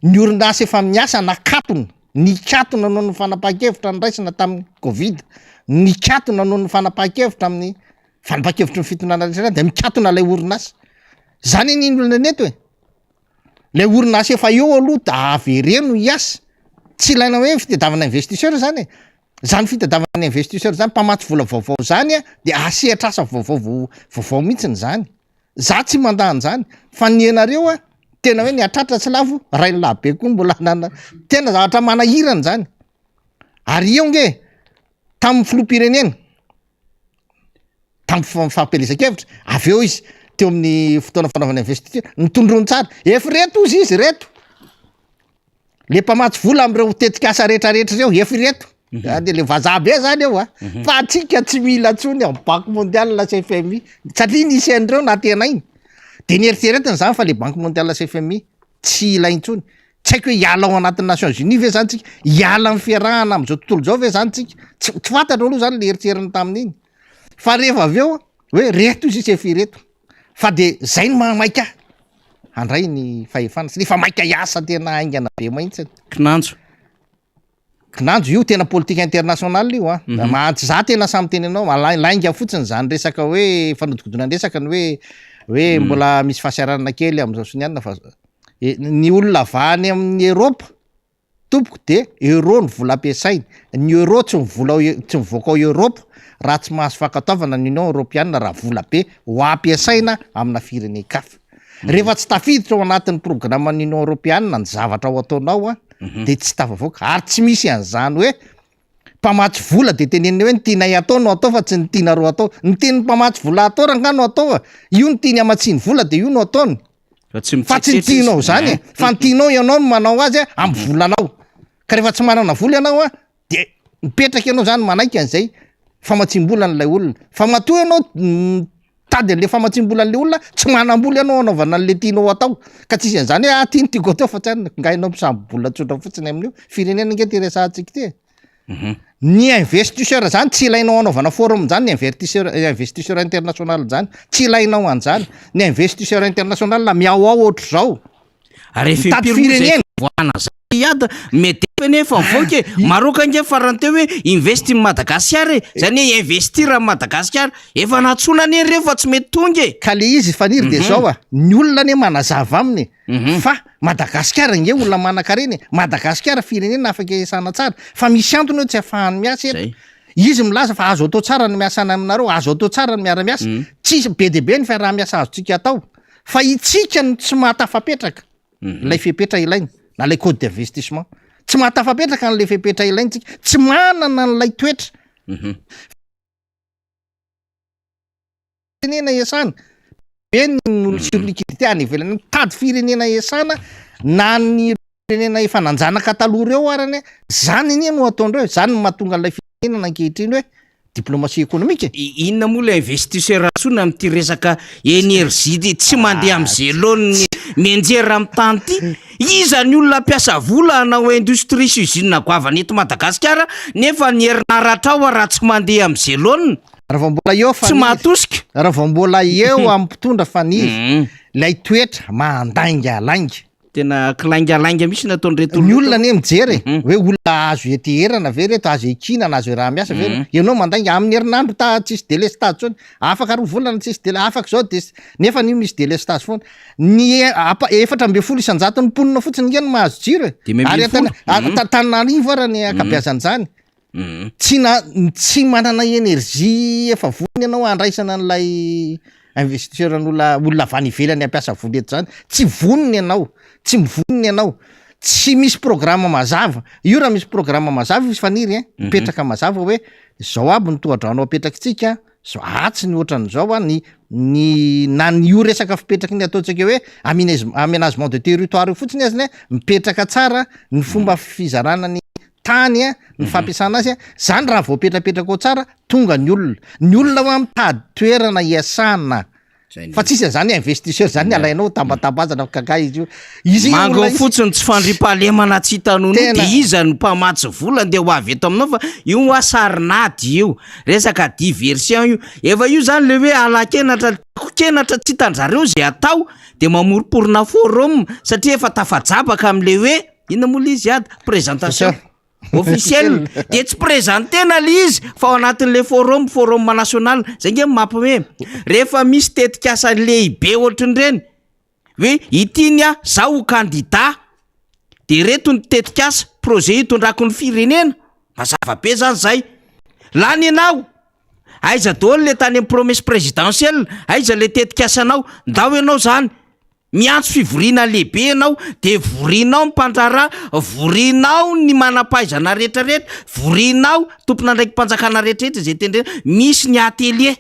ny orinasa efa miasa nakatona ny katona noho ny fanapahan-kevitra nyraisina tamin'ny Covid ny katona noho ny fanapahan-kevitra amin'ny fanapahan-kevitra ny fitondrana rehetra de mikatona lay orinasa zany iny olona neto le orinasa efa eo aloha da avereno hiasa tsy ilaina hoe fitadiavana investisseur zany zany fitadiavana investisseur zany mpamatsy vola vaovao zany de asehatra asa vaovao mihitsiny zany za tsy mandany zany fa nianareo tena hoe niatratra tsy lavo ray labe koa mbola tena zavatra manahirana zany ary eo nge tamin'ny filoham-pirenena tamin'ny fampelezan-kevitra avy eo izy teo amin'ny fotoana fanaovana investisseur nitondrony tsara efa reto izy reto le mpamatsy vola am'ireo tetika asa rehetrarehetra reo efa reto de le vazaha be zany eo fa atsika tsy mila tsony banque mondiale la CFMI satria nisy an'ireo na tena iny de nieritreretiny zany fa le banque mondiale la CFMI tsy ilaintsony tsy haiko hoe hiala ao anatin'ny Nations Unies ve zany tsika hiala amin'ny fiarahana am'izao tontolo zao ve zany tsika tsy fantatra aloha zany le eritseriny tamin'iny fa rehefa avy eo hoe reto izy efa reto fa de zay ny maika handray ny fahefana sy nefa maika hiasa tena aingana be mahitsy kinanjo io tena politique internationale io mahantsy za tena samy teny anao lainga fotsiny zany resaka hoe fanodikodonany resaka ny hoe mbola misy fahasiarana kely am'izao sonianina fa ny olona vany amin'ny Europe tompoko de euro ny vola ampiasainy ny euro tsy mivoaka ao Europe raha tsy mahazo fankataovana ny Union Européenne raha vola be ho ampiasaina amina firenen-kafa rehefa tsy tafiditra ao anatin'ny programan'ny Union Européenne ny zavatra ao ataonao de tsy tafavoaka ary tsy misy an'izany hoe mpamatsy vola de teneniny hoe ny tianay atao no atao fa tsy ny tianareo atao ny tian'ny mpamatsy vola atao raha no atao io ny tiany amatsiny vola de io no ataony fa tsy ny tianao zany fa ny tianao ianao no manao azy amin'ny volanao ka rehefa tsy manana vola ianao de mipetraka ianao zany manaiky an'izay famatsim-bola n'ilay olona fa matoa ianao tady an'le famatsim-bola an'le olona tsy manam-bola ianao anaovana an'le tianao atao ka tsisy an'izany hoe tiany tiako atao fa tsy any ngainao misambola tsotra fotsiny amin'io firenena nge ty resahantsika ty ny investisseur zany tsy ilainao anaovana forum zany ny investisseur international zany tsy ilainao an'zany ny investisseur international la miao ao ohatr' zao ary firenena iada mety nefa mivoaka maroka nge faranteo hoe investy Madagasikara zany hoe investir am Madagasikara efa natsona any rehefa tsy mety tonga ka le izy faniry de zao ny olona ne manazava aminy fa Madagasikara nge olona manan-kareny Madagasikara firenena afaka hiasana tsara fa misy antony hoe tsy ahafahany miasa izy milaza fa azo atao tsara ny miasana aminareo azo atao tsara ny miara-miasa tsisy be de be ny fiaraha-miasa azotsika atao fa itsika no tsy mahatafapetraka lay fepetra ilainy na lay code d'investissement tsy mahatafapetraka n'le fepetra ilainy tsika tsy manana n'lay toetra firenena iasana be ny sur liquidité any ivelany tady firenena iasana na ny firenena efa nanjanaka taloha reo arany zany iny no ataondreo zany mahatonga n'lay firenena ankehitriny hoe diplomatie économique inona moa le investisseur atsona am'ty resaka énergie tsy mandeha am'zelony mienjera amin'ny tany ty iza ny olona piasa vola anao industrie sy usine goavana eto Madagasikara nefa ny herinaratra ao raha tsy mandeha am'zelony raha mbola eo fa tsy mahatosika raha mbola eo amin'ny mpitondra faniry lay toetra mandainga lainga tena kilaingalainga misy nataon'reto ny olona ne mijery hoe olona azo eterana ve reto azo ekina na azo raha miasa ve ianao mandainga amin'ny herinandro tsisy délestage tsony afaka roa volana tsisy délai afaka zao de nefa nio misy délestage foana ny efatra ambe folo isanjato ny mponina fotsiny nge ny mahazo jiro ary Antananarivo ara ny akabeazan'izany tsy manana énergie efa voniny ianao andraisana n'lay investisseur olona avany ivelany ampiasa vola eto zany tsy voniny ianao tsy mivoniny ianao tsy misy programme mazava io raha misy programme mazava izy faniry mipetraka mazava hoe zao aby ny tohadraonao apetrakytsika zao atsy ny ohatran'izao na ny io resaka fipetraky ny ataotsika hoe aménagement de territoire fotsiny aziny mipetraka tsara ny fomba fizarana ny tany ny fampiasana azy zany raha voapetrapetraka ao tsara tonga ny olona ho mitady toerana iasana fa tsisy zany investisseur zany alainao tambatabazana kaka izy mango fotsiny tsy fandripahalemana tsy hitanony de iza ny mpamatsy vola de ho avy eto aminao fa io ho asarinady io resaka diversion io efa io zany le hoe alakenatra tsy hitanjareo zay atao de mamoriporina forum satria efa tafajabaka am'le hoe ina mola izy ady présentation officiel de tsy présentena le izy fa ao anatin'le forum national zay nge mampame rehefa misy tetikasa lehibe ohatriny reny hoe itiany a zaho ho kandida de reto ny tetikasa projet hitondrako ny firenena mazava-be zany zay lany ianao aiza daholo le tany amin'ny promesse présidentielle aiza le tetikasanao ndao ianao zany miantso fivoriana lehibe ianao de vorinao mpandrara vorinao ny manam-pahaizana rehetrarehetra vorinao tompona ndraiky mpanjakana rehetrarehetra zay tendrena misy ny atelier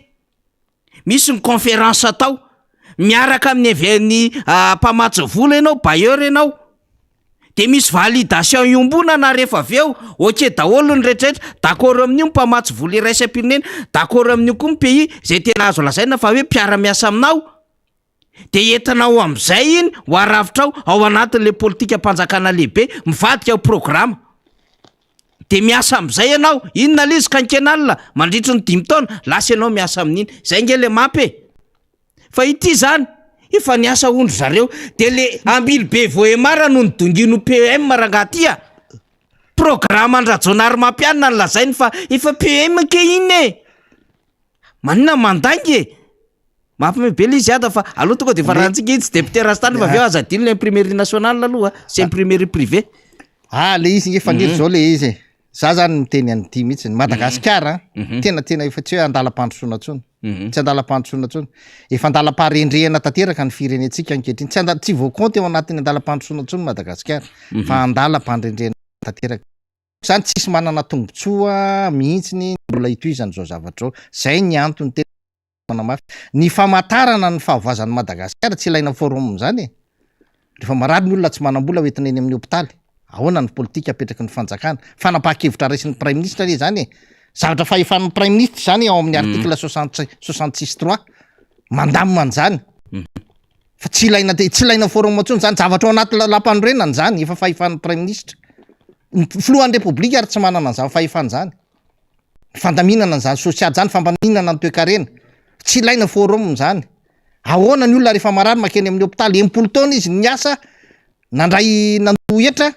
misy ny conférence atao miaraka amin'ny avian'ny mpamatsy vola ianao bailleur ianao de misy validation iombonana rehefa avy eo oke daholo ny rehetrarehetra d'accord amin'io mpamatsy vola iraisam-pirenena d'accord amin'io koa ny pays zay tena azo lazaina fa hoe mpiara-miasa aminao de entanao am'izay iny ho aravitrao ao anatin'le politika mpanjakana lehibe mivadika programa de miasa am'izay ianao inona lizy kankenalina mandritry ny 5 taona lasa ianao miasa amin'iny zay nge le mampy fa ity zany efa niasa ondro zareo de le ambily be voemara no ny dongino PM rangatia programa andrajonary mampianina ny lazainy fa efa PM ke iny manina mandangy mampimebe le izy ada fa aloha tonga de farantsika tsy député rastany fa avy eo azadiny le imprimerie nationale aloha c'est imprimerie privé le izy efa niry zao le izy za zany miteny an'ity mihitsy Madagasikara tena efa tsy hoe andalam-pandrosoana tsony tsy andalam-pandrosoana tsony efa andalam-paharendrehana tanteraka ny firenentsika ankehitriny tsy voakonty eo anatin'ny andalam-pandrosoana tsony Madagasikara fa andalam-pandrendrehana tanteraka zany tsisy manana tombotsoa mihitsiny mbola itoizany zao zavatra zao zay ny antony tena mafy ny famantarana ny fahavazan'ny Madagasikara tsy ilaina forum zany rehefa marary ny olona tsy manam-bola hoentina eny amin'ny hôpitaly ahoana ny politika apetraky ny fanjakana fanapahakevitra raisin'ny prime ministre le zany zavatra fahefan'ny prime ministre zany ao amin'ny article 66.3 mandamina an'izany fa tsy ilaina forum atsony zany zavatra ao anaty lampandorenany zany efa fahefan'ny prime ministre filohan'ny republika ary tsy manana an'izany fahefana zany fandaminana an'izany sosiady zany fambaminana ny toe-karena tsy ilaina forum zany ahoana ny olona rehefa marary makeny amin'ny hôpitaly 10 taona izy niasa nandray nandohetra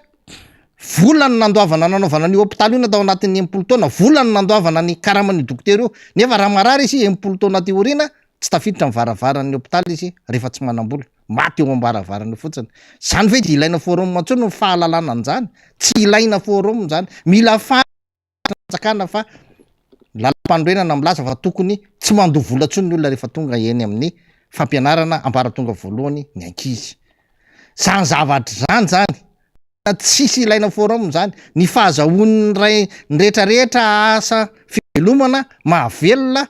volany nandoavana nanaovana ny hôpitaly io natao anatin'ny 10 taona volany nandoavana ny karamany dokotera io nefa raha marary izy 10 taona teorina tsy tafiditra mivaravaran'ny hôpitaly izy rehefa tsy manam-bola maty eo ambaravarany fotsiny zany ve tsy ilaina forum atsony ny fahalalana an'izany tsy ilaina forum zany mila fanjakana fa lalam-pandroenana milaza fa tokony tsy mando vola tsony ny olona rehefa tonga eny amin'ny fampianarana ambaratonga voalohany ny ankizy zany zavatra zany tsisy ilaina forum zany ny fahazahoan'ny ray ny rehetrarehetra asa fivelomana mahavelona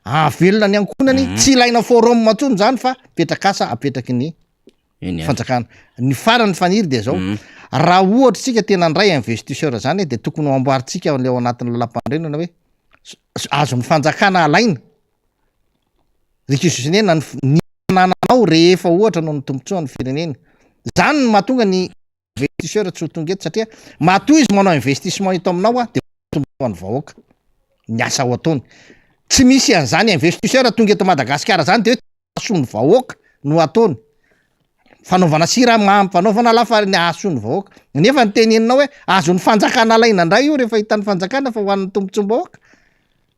avelona ny ankonany tsy ilaina forum atsony zany fa petrakasa apetraky ny fanjakana ny farany faniry de zao raha ohatra tsika tena andray investisseur zany de tokony ho amboaritsika le ao anatin'ny lalam-pandrenana hoe azo ny fanjakana alaina rekisinena ny nananao rehefa ohatra no ny tombotsoa ny firenena zany no mahatonga ny investisseur tsy ho tonga eto satria matoa izy manao investissement eto aminao de tomboany vahoaka ny asa ho ataony tsy misy an'izany investisseur tonga eto Madagasikara zany de hoe asony vahoaka no ataony fanaovana siramamy fanaovana lafariny asony vahoaka nefa ny teneninao hoe azo ny fanjakana alaina ndray io rehefa hitan'ny fanjakana fa ho an'ny tombontsom-bahoaka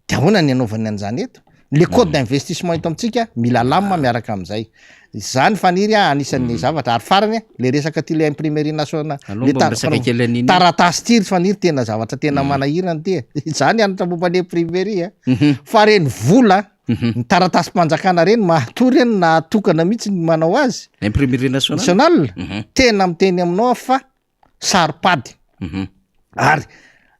de ahoana ny anaovany an'izany eto le code d'investissement eto amintsika mila lamma miaraka amin'izay zany faniry anisan'ny zavatra ary farany le resaka ty le imprimerie nationale le taratasy tiry faniry tena zavatra tena manahirany ty zany anatra momba le imprimerie fa reny vola ny taratasy mpanjakana reny mahatory reny natokana mihitsy ny manao azy imprimerie nationale tena miteny aminao fa saripady ary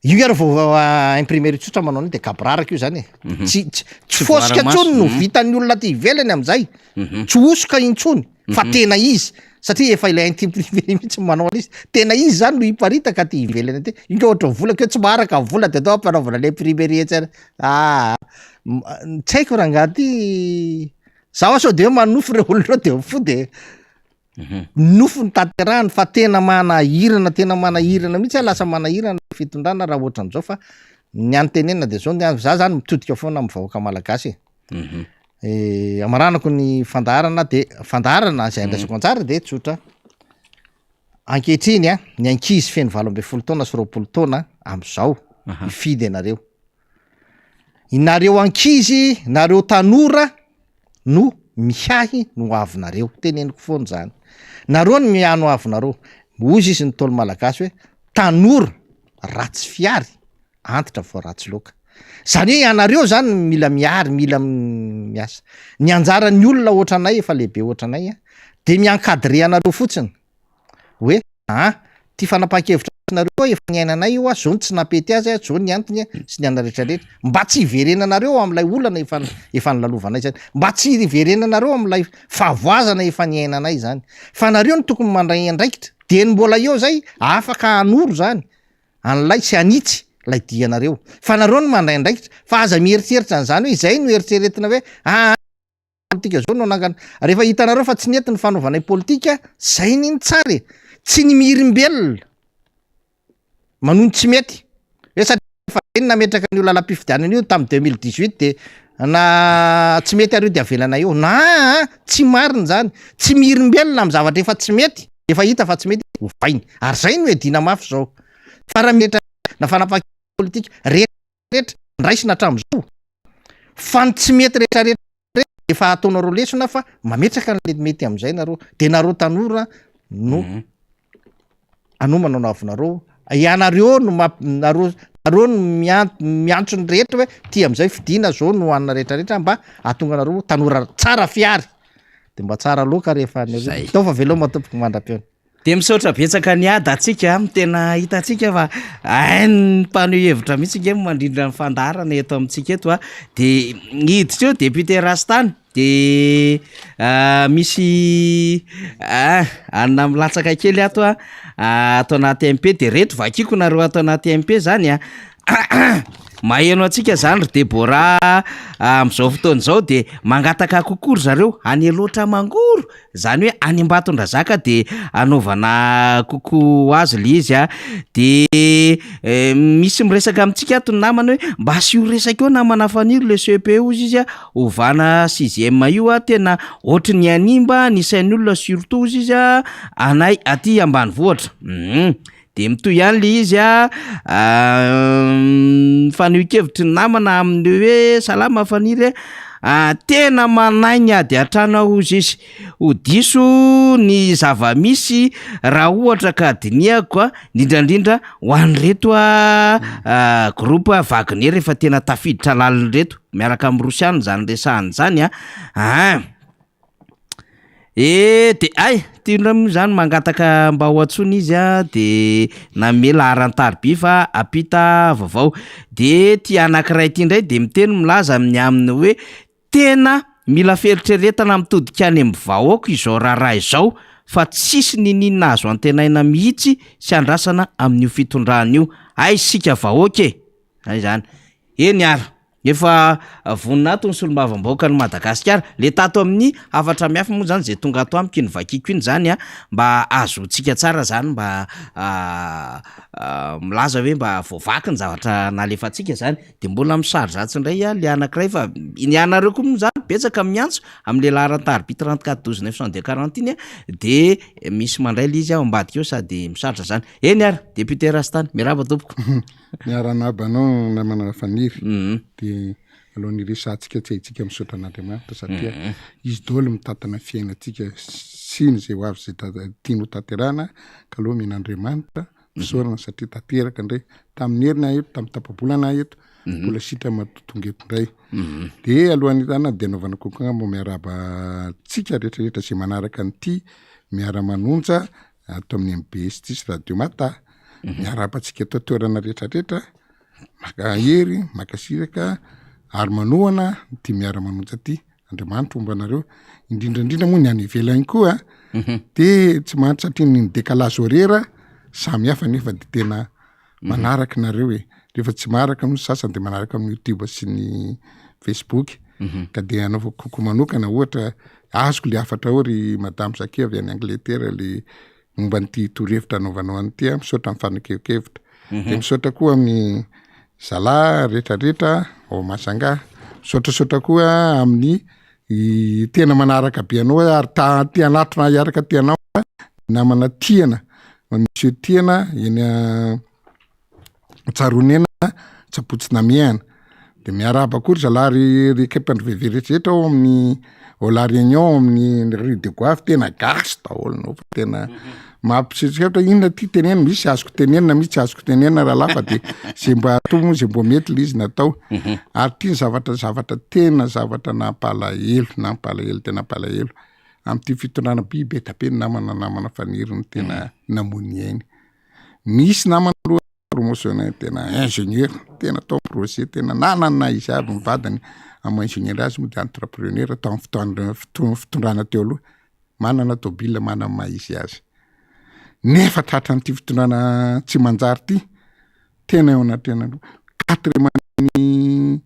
io ary vao imprimerie tsotra manao ny de kabraraka io zany tsy fosika tsony no vitan'ny olona ty ivelany am'izay tsy osoka intsony fa tena izy satria efa ilay anty imprimerie mihitsy manao izy tena izy zany no hiparitaka ty ivelany aty io ohatra vola keo tsy maharaka vola de atao ampanaovana le imprimerie tsara tsy haiko raha ngaty zaho sao de hoe manofo re olonao de fo de nofo ny tanterahany fa tena manahirana mihitsy lasa manahirana fitondrana raha ohatra an'izao fa ny antenena de zao za zany mitodika foana amin'ny vahoaka malagasy amaranako ny fandaharana de fandaharana zay andraisako antsara de tsotra ankehitriny ny ankizy feno 20 taona sy 20 taona am'izao mifidy nareo ankizy nareo tanora no mihahy no avinareo, teneniko foany zany. Nareo ny miano avinareo, ozy izy ny tolo malagasy hoe tanora ratsy fiary, antitra vao ratsy loka. Zany hoe anareo zany mila miary, mila miasa. Ny anjaran'ny olona ohatr anay efa lehibe ohatr anay de miankadre anareo fotsiny hoe ty fanapaha-kevitra nareo efa niainanay io zao tsy napety azy zao ny antony sy ny ana rehetrarehetra, mba tsy hiverenanareo am'lay olana efa nilalovanay zany, mba tsy hiverenanareo am'lay fahavoazana efa niainanay zany, fa nareo ny tokony mandray andraikitra de ny mbola eo zay afaka anoro zany an'lay sy anitsy lay dianareo, fa nareo no mandray andraikitra, fa aza mieritseritra n'zany hoe izay no eritreretina hoe politika zao no nangana, rehefa hitanareo fa tsy nety ny fanaovanay politika, zay ny tsara tsy ny mirimbelona manony tsy mety hoe satria nametraka ny lalam-pifidianana io tamin'ny 2018 de na tsy mety areo de avelana eo na tsy mariny zany, tsy mirimbelona amin'ny zavatra efa tsy mety, efa hita fa tsy mety hovainy, ary zay no edina mafy zao. Fa raha metra na fanapaha politika rehetrarehetra ndraisina hatramin'izao fa ny tsy mety rehetrarehetra efa ataonareo lesona fa mametraka le mety am'izay nareo, de nareo tanora no anomana no avinareo, ianareo no nareo no miantso ny rehetra hoe ty am'izay fidina zao no anina rehetrarehetra mba atonga nareo tanora tsara fiary, de mba tsara loka rehefa tao fa velao matompoka mandram-peona. De misaotra betsaka ny ady atsika tena hitatsika fa ny mpaneho hevitra mihitsy nge mandrindra ny fandarana eto amintsika eto de hiditra eo député Rastany de misy anona milatsaka kely ato atao anaty MP de reto vakiko nareo atao anaty MP zany maheno atsika zany ry Debora am'izao fotoana zao de mangataka kokory zareo any loatra mangoro, zany hoe any Ambatondrazaka de anaovana koko azy le izy de misy miresaka amintsika ato ny namana hoe mba sy ho resaka eo namana faniry le CPO izy ovana 6e io tena ohatry ny animba ny sain'ny olona surtout izy anay aty ambanivohitra. De mitoy ihany le izy faneho-kevitry ny namana amin'ny hoe salama faniry tena manainy ady atrana ozy izy ho diso ny zava-misy raha ohatra ka diniako indrindrandrindra ho an'reto groupe Wagner efa tena tafiditra laliny reto miaraka amin'ny Rosiana zany resahany zany de tiana zany mangataka mba ho antsony izy de namela arantarby fa apita vaovao de ty anankiray ty indray de miteny milaza amin'ny hoe tena mila feritreretana mitodika any amin'ny vahoaka izao raharaha izao fa tsisy ninina azo antenaina mihitsy sy andrasana amin'io fitondrana io, sika vahoaka ay zany eny efa voninato ny solombavambahoaka ny Madagasikara le tato amin'ny afatra miafa moa zany zay tonga ato amiko iny vakiko iny zany mba azotsika tsara zany mba milaza hoe mba voavaky ny zavatra nalefatsika zany de mbola misarizatsy indray le anankiray fa ny anareo koa moa zany betsaka miantso am'le laharantarby 34 12 941 de misy mandray le izy ambadika eo sady misaritra zany eny député Rastany miarahaba tompoko miaranabanao namana faniry de alohan'ny resantsika tsy haitsika misaotra an'Andriamanitra satria izy daholo mitantana fiainatsika siny zay ho avy zay tiano tanterana ka aloha men'Andriamanitra misaorana satria tanteraka indray tamin'ny herina eto tamin'ny tapabolana eto mbola sitra matotonga eto indray de alohan'ny tana de anaovana kokoa mbo miaraba tsika rehetrarehetra zay manaraka nyty miara-manonja ato amin'ny MBS tsisy radio Mata miarabantsika eto toerana rehetrarehetra maka hery makasiraka ary manohana ty miara-manonja ty Andriamanitra omba anareo indrindrandrindra moa ny any ivelany koa de tsy mahantra satria ny décalage horaire samy hafa nefa de tena manaraka nareo rehefa tsy maraka no sasany de manaraka amin'ny YouTube sy ny Facebook ka de anaovako kokoa manokana ohatra azoko le afatra ory madame Zakia avy any Angleterre le momba nyty torohevitra anaovanao an'ity misaotra amin'ny fanekevitra de misaotra koa amin'ny zala rehetrarehetra ao Masanga, misaotrasaotra koa amin'ny tena manaraka be anao ary ty anatrona iaraka tianao namana Tiana monsieur Tiana eny Tsaronena Tsapotsina miana de miaraba kory zalary rekepandro veveretrarehetra ao amin'ny au la réunion amin'ny rue de Goavy tena gasy daholo no fa tena mampiseritreritra inona ty tenena misy azoko tenena misy azoko tenena raha lafa de zay mba atao moa zay mbo mety le izy natao ary ty zavatra tena zavatra nampalahelo tena nampalahelo am'ty fitondrana be tape namana faniriny tena namony ainy misy namana promotionnaire tena ingénieur tena tao projet tena nanana izy aby mivadany amin'ny ingénieur azy moa de entrepreneur atao fitondrana teo aloha manana tobile manana maizy azy nefa tratran'ity fitondrana tsy manjary ty tena eo anatena 4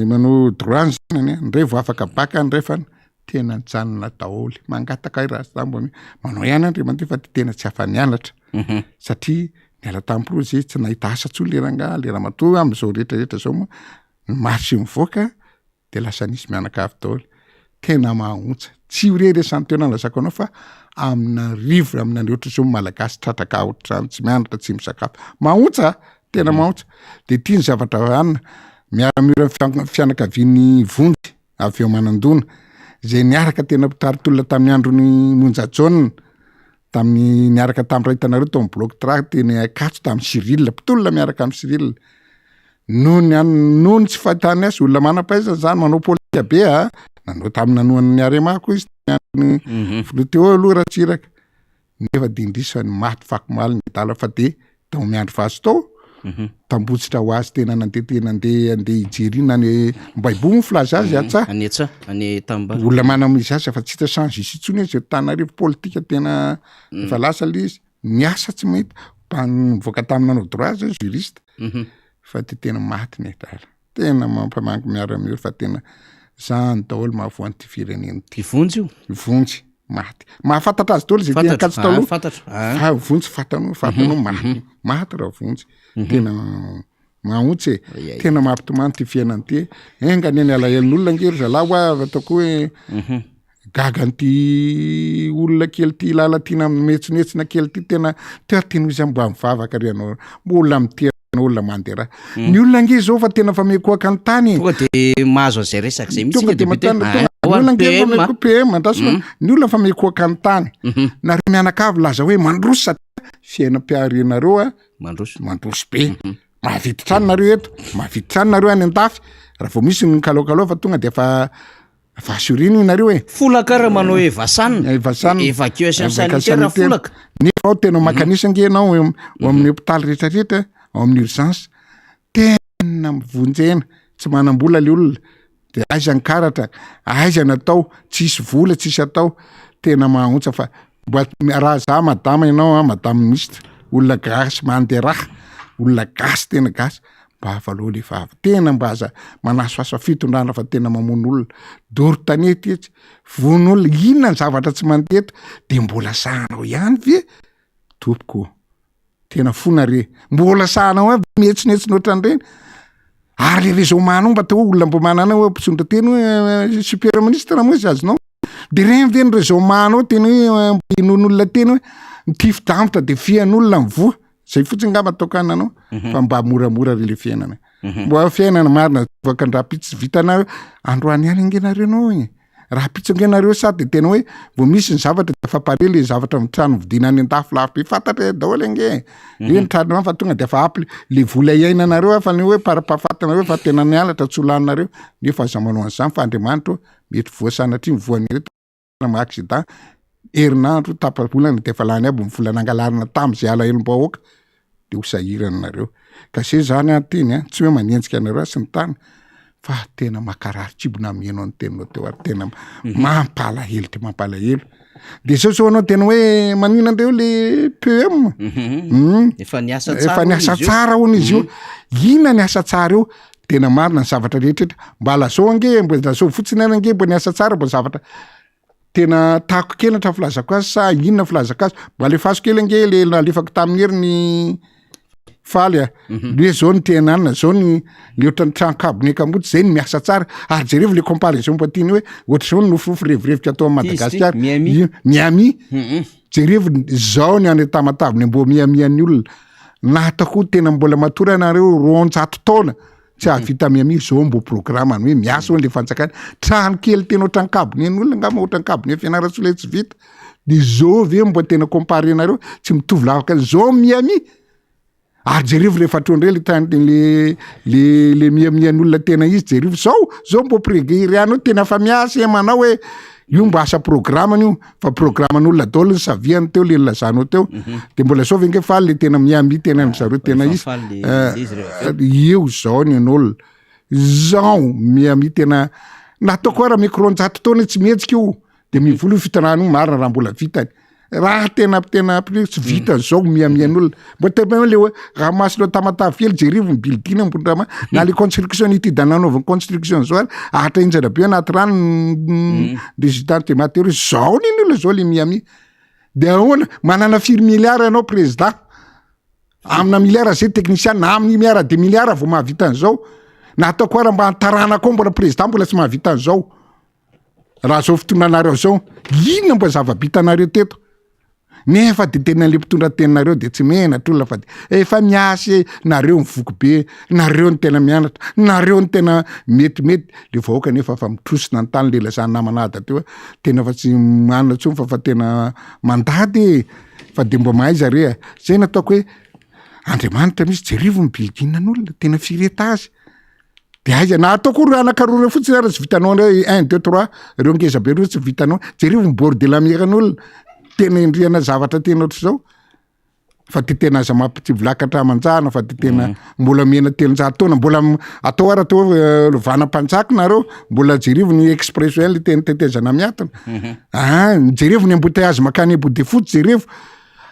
manao droit zany ndray vo afaka baka ndrefa tena janona daholo mangataka raha sambo manao ihany Andriamanitra fa tena tsy afanianatra satria niala tamin'ny projet tsy nahita asa tsony le ramatoa am'izao rehetrarehetra zao moa marché mivoaka de lasa nisy mianakavy daholo tena mahontsa tsy reresany teo nalazako anao fa amina rivotra amina rehetra zao malagasy tratraka ohatrany tsy mianatra tsy misakafo mahontsa tena mahontsa de tia ny zavatra anina miaramira fianakaviany vonjy avy eo Manandona zay niaraka tena taritolona tamin'ny androny Monjajaona tamin'ny niaraka tamin'ny Raitanareo tao bloc track teny Akatso tamin'ny Cyril pitolona miaraka amin'ny Cyril nohony tsy fahitany azy olona manam-pahaizana zany manao politika be nanao tamin'ny nanoany Aremako izy teo aloha ratsiraka nefa dindrisany maty fakomaly ny dala fa de tao miandro vazo tao tambotsitra ho azy tena nandeha ijery nany Mbaibony filaza azy atsa olona manam izy azy fa tsy hita change izy tsony izy Tanarivo politika tena efa lasa le izy niasa tsy mahita mivoaka tamin'ny nanao droit zay juriste fa tena maty ny dala tena mampamangy miaramiro fa tena zany daholo mahavoan'ny ty firenena ty vonjy maty mahafantatra azy daholo zay tena katso taloha vonjy fatanao maty raha vonjy tena mahotsy tena mampitomany ty fiainany ty enga ny alahelon'olona ngery zalahy ataoko hoe gagan'ty olona kely ty lalatina metsinetsina kely ty tena tiany izy mba mivavaka renao olona mitera olona mandera ny olona nge zao fa tena fa mekoaka ny tany tonga de mahazo azay resaka zay mitsika député PM andrasona ny olona fa mekoaka ny tany na re mianakavy laza hoe mandroso satria fiainam-piarenareo mandroso be mahavity tranonareo eto mahavity tranonareo any an-dafy raha vao misy ny kalaokaloa fa tonga de fa assuriny nareo folaka manao évacuation sanitaire folaka nefa ao tena makanisa nge anao amin'ny hôpitaly rehetrarehetra ao amin'ny urgence tena mivonjena tsy manam-bola le olona de aiza ny karatra aiza natao tsisy vola tsisy atao tena mahontsa fa raha za madama ianao madame ministre olona gasy manderaha olona gasy tena gasy mba avaloha le vavy tena mba aza manasoasa fitondrana fa tena mamono olona doro tanety etsy von'olona inona ny zavatra tsy mandeto de mbola sahanao ihany ve tompoko tena fonare mbola sahanao aby mihetsinetsiny ohatran'ireny ary le réseau manao mba tao olona mbo manana hoe mpisondra teny hoe super ministre moa izy azonao de reny ve ny réseau manao teny hoe inon'olona teny hoe mitifidampotra de fian'olona mivoa zay fotsiny ngamba ataokananao fa mba moramora le fiainana mbo fiainana marina voaka ndrapitsy vitanareo androany ihany angenareo nao raha pitsongenareo sady tena hoe vao misy ny zavatra de fa pare le zavatra mitrano vidina any an-dafy lafo be fantatra daholo ange eny trano fa tonga de fa apy le vola iainanareo fa ny hoe parapahafatanareo fa tena nialatra tsy olanareo nefa aza manao an'izany fa Andriamanitra mety voasanatry mivoany reto na accident herinandro tapa-bolana de fa lany aby mivolana angalarina tam'izay alahelom-bahoaka de ho sahiranareo kasi zany ateny tsy hoe manenjika anareo sy ny tany fa tena makarary tsibona mieno any teninao teo ary tena mampalahelo de mampalahelo de zao anao tena hoe manina andreo le PM efa niasa tsara hono izy io ina ny asa tsara io tena marina ny zavatra rehetrarehetra mba lazao ange mbo lazao fotsiny any ange mbo niasa tsara mbo zavatra tena tako kely tra filazako azy sa inona filazako azy mba le faso kely ange le nalefako tamin'ny herin'ny faly le zao ny tenanina zao ny le ohatran'ny tranokaboneka moty zay ny miasa tsara ary jereo le comparaison mbo tiany hoe ohatra zao ny nofirofo revirevitra atao amin'ny Madagasikara miami jereo zao ny any tamataviny mbo miamian'ny olona natako tena mbola matora anareo 200 taona tsy avita miami zao mbo programany hoe miasa o le fanjakany trano kely tena ohatrany kabony en'olona ngama ohatrany kabony fianarasola tsy vita de zao ve mbo tena comparenareo tsy mitovy lavaka zao miami ary jerivo rehefa atrondre le miamian'olona tena izy jerivo zao mbo préguer anao tena fa miasa emanao hoe io mbo asa programany io fa programan'olona dolo ny saviany teo le lazanao teo de mbola zao ve nge faly le tena miami tena zareo tena izy io zao ny an'olona zao miami tena nataoko raha micron-jato taona tsy mihetsika io de mivolo fitanano marina raha mbola vitany raha tena tsy vita zao miamian'olona mbo tena le raha masina tamatavy kely jerivo ny bildina mbondrama na le construction itidananaovany construction zao ahatra injana be anaty rano résultat matériaux zao niny olona zao le miami de ahoana manana firy milliard ianao président amina milliard zay technicien na amin'ny milliard de milliard vao mahavita an'izao na ataoko ara mba antarana koa mbola président mbola tsy mahavita an'izao raha zao fitonanareo zao inona mba zava-bitanareo teto nefa de tena le mpitondra tenareo de tsy menatra olona fa de efa miasa nareo mivoky be nareo ny tena mianatra nareo ny tena metimety le vahoaka nefa fa mitrosina ny tany le lazany namanada teo tena fa tsy manana tsony fa tena mandady fa de mbo mahay zare zay nataoko hoe Andriamanitra misy jerivo ny bilginan'olona tena fireta azy de aiza na ataoko ro anakaroa fotsiny ara tsy vitanao 1 2 3 reo ngeza be reo tsy vitanao jerivo ny bordela miakan'olona tena endriana zavatra tena ohatr' zao fa ty tena aza mampitivolakatra manjana fa ty tena mbola mena telonjato taona mbola atao ara to vanam-panjaka nareo mbola jerivo ny expression le tena tetezana miatana jerivo ny embouteillage makany emboude foot jerivo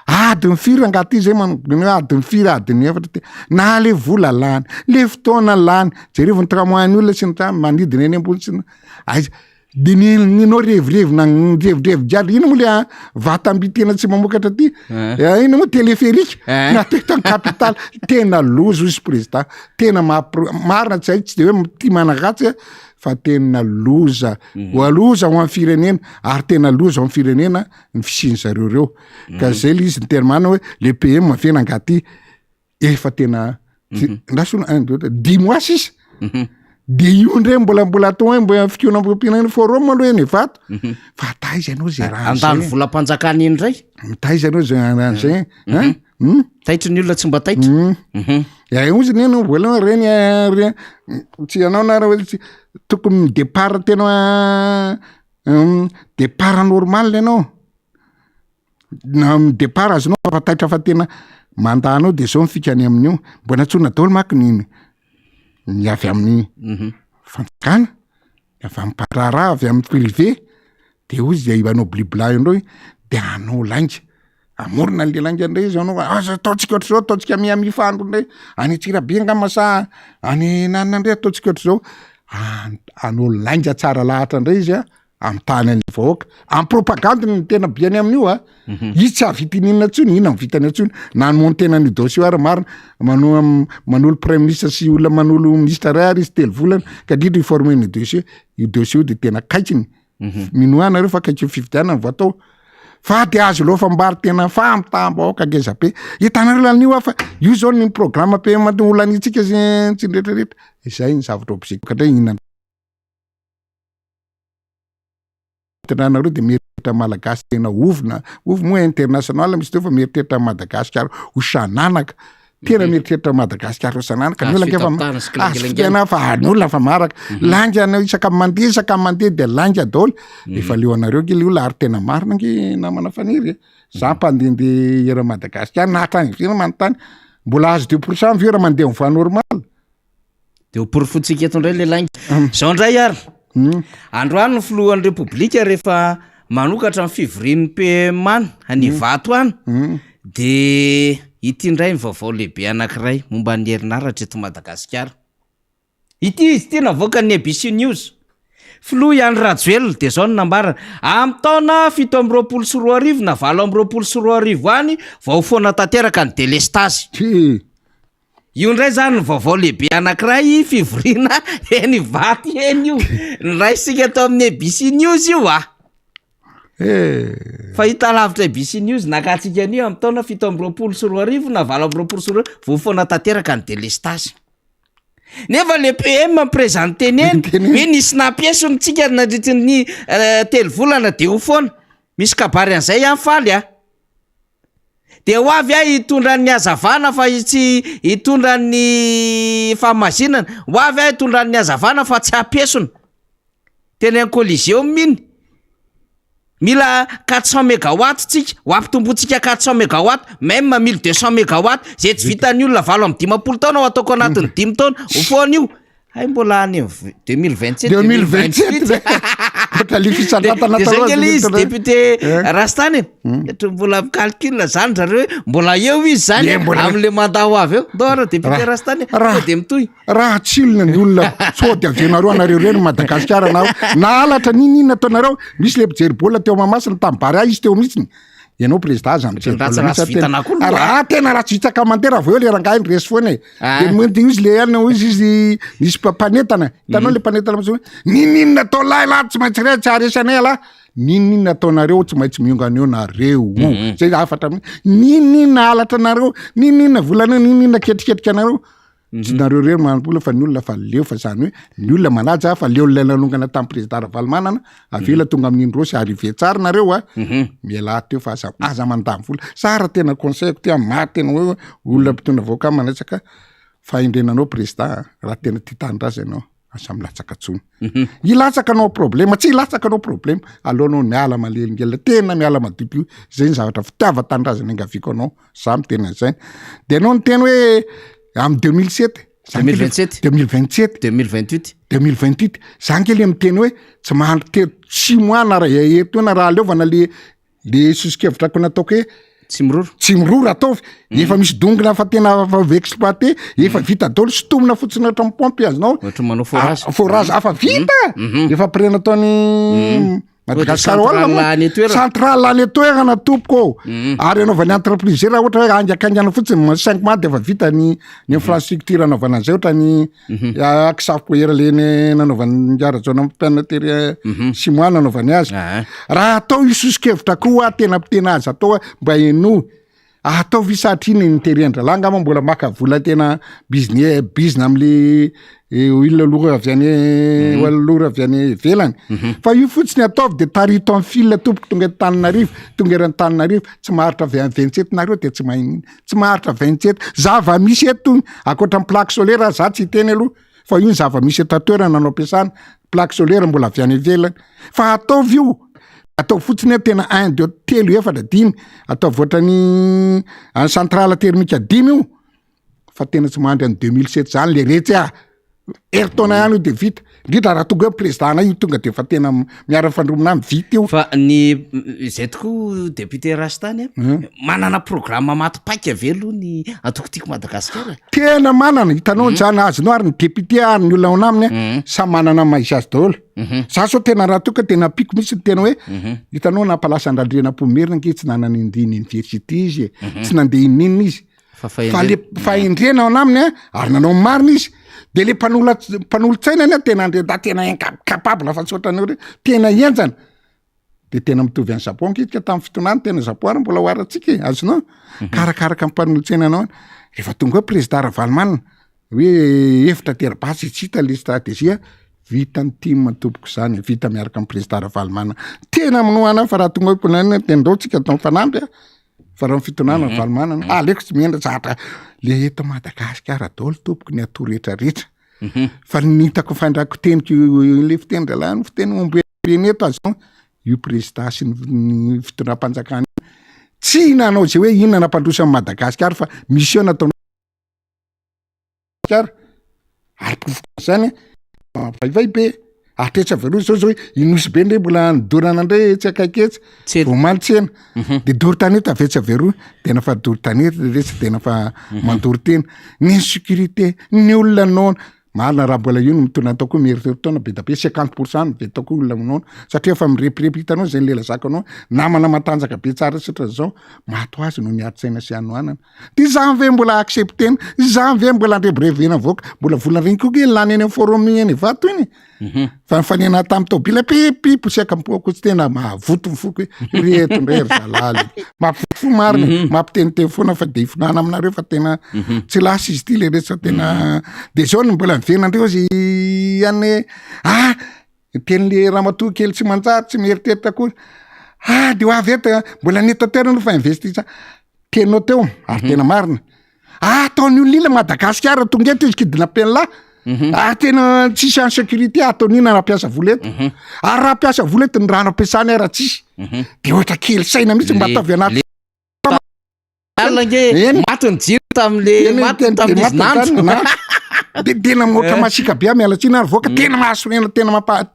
adiny firy angaty zay adiny firy adiny efatra na le vola lany le fotoana lany jerivo ny tramoany olona sy ny manidina eny ambony sy aiza de ninao revirevy na revirevy jiaby ino mo le vatamby tena tsy mamokatra ty ino mo téléphérique na tena capitale tena lozo izy président tena marina tsy hay tsy de hoe ty managatsy fa tena loza loza ho amin'ny firenena ary tena loza ho amin'ny firenena ny fisiny zareo reo ka zay le izy ny tena manana hoe le PM mafena angaty efa tena ndasona 1 2 10 mois sisa de io ndray mbola atao hoe mbo fikona mbopiana forum aloha eny vato fa taiza ianao zay raha andany volam-panjakana iny ndray taiza ianao zay zay taitry ny olona tsy mba taitra ozy neno voalohany reny tsy anao na raha hoe tokony départ tena départ normal ianao na départ azonao fa taitra fa tena mandanao de zao mifikany amin'io mbona tsona daholo maky ny avy amin'ny fanjakana avy amin'ny parara avy amin'ny privé de ozy de anao blibla indreo de anao lainga amorona le lainga ndray izy anao ataotsika ohatr' zao ataotsika miami fandro ndray any Tsirabe ngamasa any nanana ndray ataotsika ohatr' zao anao lainga tsara lahatra ndray izy amin'ny tany any vahoaka amin'ny propagande ny tena biany amin'io izy tsy avitin'inona ntsony ina vitany antsony nanomony tena ny dossier ara marina manolo premier ministre sy olona manolo ministre ray ary izy telo volana ka drindra informer ny dossier io dossier io de tena kaikiny minoanareo fa kaiky fividianana vao atao fa de azo lofa mbary tena famitabaoka ngeza be hitanareo lan'io fa io zao ny programme PM olanitsika tsy ndretraretra izay ny zavatra obsikatray inana tenanareo de meritreritra malagasy tena ovona moa international misy teo fa meritreritra Madagasikara ho sananaka tena meritreritra Madagasikara ho sananaka ny olona ngefa fa an'olona fa maraka langa anao isaka mandeha de langa daholo efa leo anareo nge le olona ary tena marina nge namana faniry za mpandehandeha era Madagasikara na hatrany vira manontany mbola azo 2% vira mandeha ny voie normal de porfotsika eto ndray le lainga zao ndray ary androany ny filohan'ny repoblika rehefa manokatra amin'ny fivorian'ny PM any vato any de ity ndray ny vaovao lehibe anankiray momba ny herinaratra eto Madagasikara ity izy tena voaka ny ABC News filoha ihany Rajoelina de zao ny nambara amin'ny taona 7 na 7 any vao foana tanteraka ny délestage io ndray zany ny vaovao lehibe anankiray fivoriana eny vaty eny io nraisika atao amin'ny ABC News io fa hita lavitra ABC News nakatsika anio amin'ny taona 7 na 7 vao foana tanteraka ny délestage nefa le PM mampiprezenteny eny hoe nisy nampiesonytsika nadritrin'ny telo volana de ho foana misy kabary an'izay ihany faly a de ho avy a hitondra ny azavana fa tsy hitondra ny fahamazinana ho avy a hitondra ny azavana fa tsy ampiesona tena en collision miny mila 400 mégawatt tsika ho ampitombotsika 400 mégawatt même 1200 mégawatt zay tsy vitan'ny olona 25 taona ho ataoko anatin'ny 5 taona ho foana io ay mbola any 2027 izy député Rastany mbola calcul zany zareo mbola eo izy zany am'le mandat ho avy eo ndora député Rastany de mitohy raha tsilona ny olona sody avenareo anareo reny Madagasikara na alatra ninina ataonareo misy le mijery bola teo Mahamasina tambara izy teo mihitsiny ianao président zany tena raha tsy vitsaka mantera vo eo le rangahy ny resy foana de mety izy le alina izy nisy mpanetana hitanao le mpanetana ninina atao lahy la tsy maintsy re tsy aresanay ala ninina ataonareo tsy maintsy miongana eo nareo zay afatra ninina alatra nareo ninina volana ninina ketriketrika anareo tsy nareo reny manompola fa ny olona fa leo fa zany hoe ny olona manaja fa leo le nanongana tamin'ny président Ravalomanana avela tonga amin'ny Indrosy arrivé tsara nareo miala teo fa aza mandamy vola sara tena conseil ty amaty tena hoe olona mpitondra voaka manatsaka fa indrenanao président raha tena titandrazy ianao asa milatsaka tsony ilatsaka anao problème tsy ilatsaka anao problème alohanao miala malelingela tena miala madipio zay ny zavatra fitiava tandrazana angaviko anao za mitena zay de anao ny tena hoe am 2028 zany kely miteny hoe tsy mahandro telo 6 mois na etoana raha leovana le sosikevitra nataoko hoe tsy miroro ataovy efa misy dongona fa tena va exploité efa vita daholo sotomina fotsiny ohatra mipompe azonao forage afa vita efa prena ataony Madagasikara centrale any toerana tompoko ary anaovany entreprise raha ohatra hoe angakangana fotsiny 5 mois de efa vita ny infrastructure anaovana an'izay ohatra ny akisafo era le nanaovany njara-jaona mpianatery 6 mois nanaovany azy raha atao isosikevitra koa tena mpitena azy atao mba eno atao visatriny niterendra ma mbola maka vola tena business am'le olona lora avy any velany fa io fotsiny ataovy de tarito amin'ny fil tompoko tonga Tananarivo tonga eran'ny Tananarivo tsy maharitra 27 nareo de tsy mahay tsy maharitra 27 zava misy eto akoatra ny plaque solaire za tsy teny aloha fa io ny zava misy eto toerana nanao ampiasana plaque solaire mbola avy any velany fa ataovy io atao fotsiny tena 1 2 3 4 5 atao voatrany any centrale thermique 10 io fa tena tsy mahandry any 2007 zany le retsy ertaona ihany io de vita indrindra raha tonga hoe président io tonga de fa tena miara-fandromina vita io fa ny zay tokoa député Rastany manana programme matipaika velo ny atokotiko Madagasikara tena manana hitanao zany azonao ary ny député ary ny olona ao aminy sa manana maisy azy daholo za so tena raha toka tena piko misy tena hoe hitanao nampalasa andradrena pomerina nke tsy nanana indiny université izy tsy nandeha ininina izy fa le fahendrena ao aminy ary nanao marina izy de le mpanolo-tsainany tena da tena incapable fa tsy ohatran'io tena enjana de tena mitovy any Japon kitika tamin'ny fitonany tena Japon ary mbola hoaratsika azonao karakaraka mpanolo-tsaina anao rehefa tonga hoe président Ravalomanana hoe efitra teribasy tsy hita le stratégie vita ny team tompoko zany vita miaraka amin'ny président Ravalomanana tena minoana fa raha tonga hoe ponana tendreo tsika atao fanamby fa raha fitonana Ravalomanana aleko tsy miendra zatra le eto Madagasikara daholo tompoko ny atao rehetrarehetra fa nitako fandrako teniko le fitendra la ny fiteny ombeneto azao io président sy ny fitondram-panjakana tsy nanao zay hoe inona nampandrosa amin'ny Madagasikara fa mission natao ary zany vaivay be atretsy aveloa zao inosy be ndray mbola nidorana ndray tsy akaiketsy vomaly tsena de dory tanety avetsy averoa tena fa dory tanety retsy tena fa mandory tena ny sécurité ny olona noana marina raha mbola io no mitona atao koa mieritreritona be da be 50% be atao koa olona noana satria fa mirepirepy hitanao zay lela zaka anao namana matanjaka be tsara satra zao mahato azy no miatsaina sy anoanana de za ve mbola acceptena za ve mbola andrebrevena voaka mbola volana regny koa lany eny forum eny vato iny fa fanena tamin'ny tobila pipi posiaka mipoko tsy tena mahavoto mifoko hoe reto ndray ry zalaly fo marina mampiteniteny foana fa de ifinana aminareo fa tena tsy lasa izy ty le rehetra tena de zao no mbola mivenandreo zy any tenyle ramatoa kely tsy manjary tsy mieritreritra kory de ho avy eta mbola netaterano fa investisa tenao teo ary tena marina ataon'io lila Madagasikara tonga eto izy kidina penla tena tsisy en sécurité ataon'ina raha piasa vola eto ary raha piasa vola eto ny rano ampiasany raha tsisy de ohatra kely saina mihitsy mba ataovy anaty matony jiro tam'le de tena moatra masika be mialatsina ary voaka tena mahasorena tena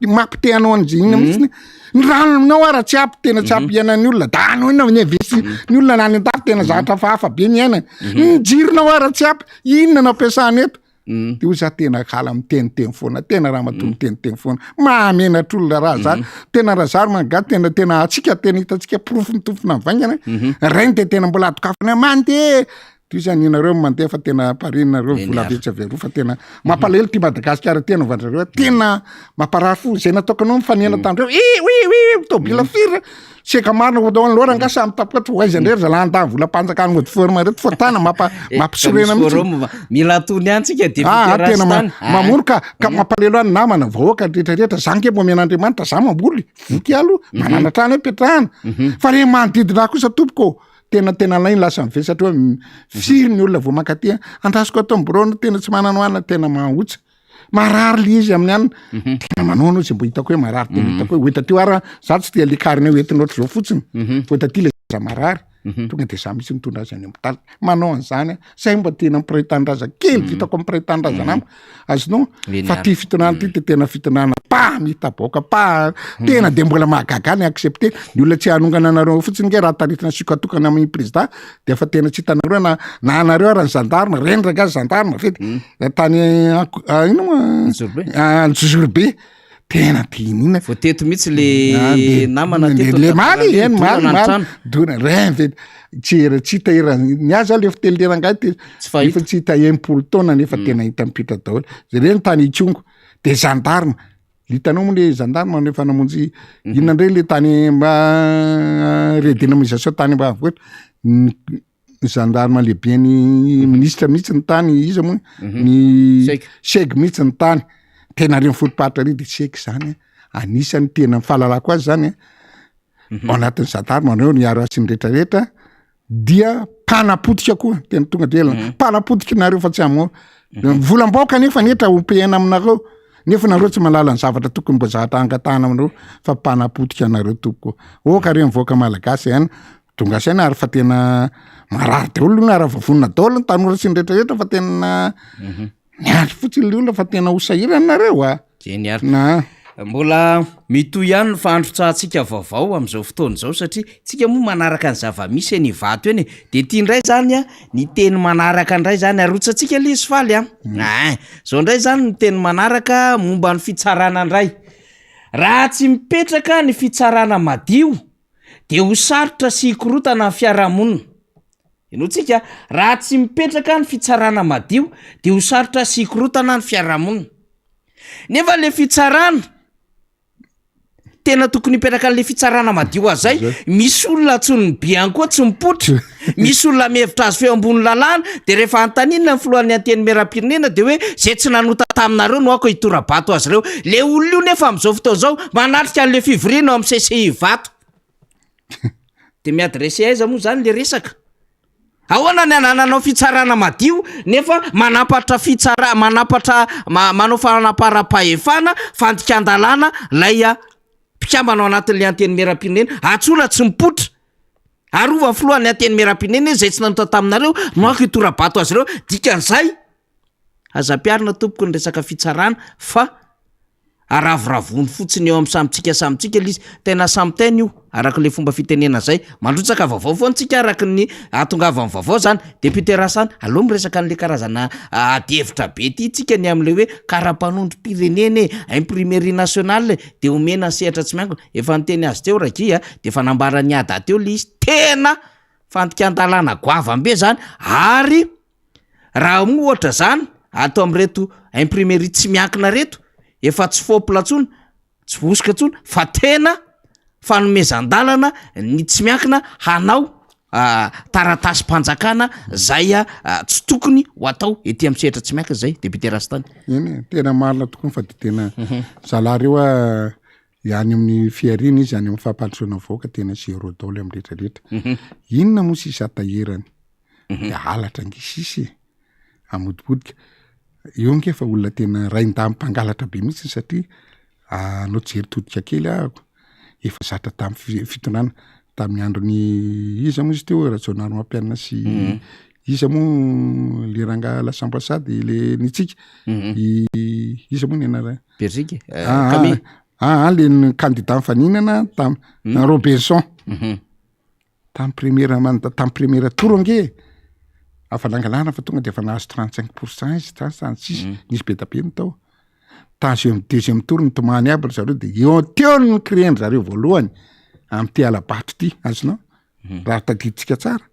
mampite anao an'ziny mihitsy ny ranonao ara tsy apy tena tsy apy ianany olona da anao ina ny investi ny olona nany an-dafy tena zatra fahafa be ny ainany ny jironao ara tsy apy inona no ampiasany eto de ho za tena kala miteniteny foana tena raha mato miteniteny foana mahamenatr'olona raha zany tena raha zary manga tena atsika tena hitatsika profo mitofona mivaingana rainy de tena mbola atokafana mandeha toy zany inareo mandeha fa tena parinareo vola vetsy averoa fa tena mampalahelo ty Madagasikara tena vandrareo tena mamparary fo zay nataokanao mifanena tandreo tobila firy seka marina odao lora nga samy tapatra hoaizandrery za landa vola panjakany mody forma reto fotana mampisorena mila tony antsika de tena mamono ka mampalahelo any namana vahoaka rehetrarehetra zany ke momen'Andriamanitra za mamboly voky aloha manana trano hoe petrahana fa le manodidina kosa tompoko tena lainy lasa mivesy satria firy ny olona vao makaty andrasiko atao mborona tena tsy manano ana tena mahotsa marary le izy amin'ny any tena manao anao zay mbo hitako hoe marary tena hitako hoe hoeta teo ara za tsy tia likarina hoentina ohatry zao fotsiny hoeta ty le za marary tonga de za misy mitondra azy any amitaly manao an'izany say mba tena mipiray-tandraza kely vitako mipiray-tandraza nama azonao fa ty fitonana ty de tena fitonana mitaboaka tena de mbola mahagaga ny accepté ny olona tsy hanongana anareo fotsiny nge raha taritina sikatokana amin'ny président de fa tena tsy hitanareo na anareo ara ny gendarme rendraka azy gendarme fety tany Anjozorobe tena tinina vo teto mihitsy le namana le maly dona ren fety tsy hita ny azy le fitelilerangay efa tsy hita impolo taona nefa tena hita mipitra daholo zay reny tany Ikongo de gendarme hitanao moa le gendarme rehefa namonjy inona ndray le tany redynamisation tany mba voatra gendarme lehibe ny ministre mihitsy ny tany izy moa ny seg mihitsy ny tany tena reny fotoparitra ry de seky zany anisany tena mifahalalako azy zany ao anatin'ny gendarme anao niaro azy ny rehetrarehetra dia panapotika koa tena tonga de elana panapotika nareo fa tsy amao volam-baoka nefa netra ompehana aminareo nefa nareo tsy malala ny zavatra tokony mbo zavatra angatahana aminareo fa panapotika nareo toko oka reny voaka malagasy any tonga saina ary fa tena marary de olona raha vavonina daolo ny tanora sy ny rehetrarehetra fa tena niandry fotsiny le olona fa tena hosahirana nareo na mbola mitoy ihany ny fahandrotsahantsika vaovao am'izao fotoana zao satria tsika moa manaraka ny zava-misy ny vato eny de tia indray zany ny teny manaraka indray zany arotsantsika le izy faly zao indray zany ny teny manaraka momba ny fitsarana indray raha tsy mipetraka ny fitsarana madio de ho sarotra sy hikorotana ny fiarahamonina enotsika raha tsy mipetraka ny fitsarana madio de ho sarotra sy hikorotana ny fiarahamonina nefa le fitsarana tena tokony hipetraka an'le fitsarana madio azay misy olona tsony biany koa tsy mipotra misy olona mihevitra azy feo ambony lalàna de rehefa antaninina ny filohan'ny anteny meram-pirenena de hoe zay tsy nanota taminareo no ako hitorabato azy reo le olona io nefa am'izao fotoana zao manatrika an'le fivoriana amin'ny CCI vato de miadresse aiza moa zany le resaka ahoana ny anananao fitsarana madio nefa manapatra manao fanapara-pahefana fandikan-dalàna lay mpikambana ao anatin'le anteny meram-pirenena atsola tsy mipotra arova filohan'ny anteny meram-pirenena zay tsy nanota taminareo no ako hitorabato azy reo dikan'izay azam-piarina tompoko ny resaka fitsarana fa aravoravony fotsiny eo amin'ny samitsika izy tena samyteny io araka le fomba fitenena zay mandrotsaka vaovao foantsika araka ny atongavan'ny vaovao zany deputerasany aloha miresaka an'le karazana adihevitra be ty tsika ny am'le hoe karapanondro pirenena imprimerie nationale de omena sehatra tsy miangona efa niteny azy teo rakia de fa nambara ny ada teo le izy tena fandikan-dalàna goavambe zany ary raha moa ohatra zany atao am'reto imprimerie tsy miankina reto efa tsy fopolatsony tsy vosoka tsony fa tena fanomezan-dalana ny tsy miankina hanao taratasy-mpanjakana zay tsy tokony ho atao ety amin'ny sehatra tsy miaka zay député Rastany. Eny tena marina tokony fa de tena zalahy reo ihany amin'ny fiarina izy any amin'ny fampandrosoana vahoaka tena zéro daoly amin'ny rehetrarehetra. Inona moa sisy atahirany de halatra ngisisy amodibodika eo nge fa olona tena rain-damy mpangalatra be mihitsy satria anao jery todika kely ahako efa zatra tamin'ny fitondrana tamin'ny androny iza moa izy teo rajonaro mampianina sy iza moa le ranga l'Assemblée le nitsika iza moa ny anara Belgique le candidat mifaninana tam Robinson tamin'ny première tour nge afalangalana fa tonga de efa nahazo 35% izy 36 nisy be tabe ny tao deuxième tour ny tomany aby zareo de teo ny créeny zareo voalohany amin'ny ty alabatro ty azonao raha tadiditsika tsara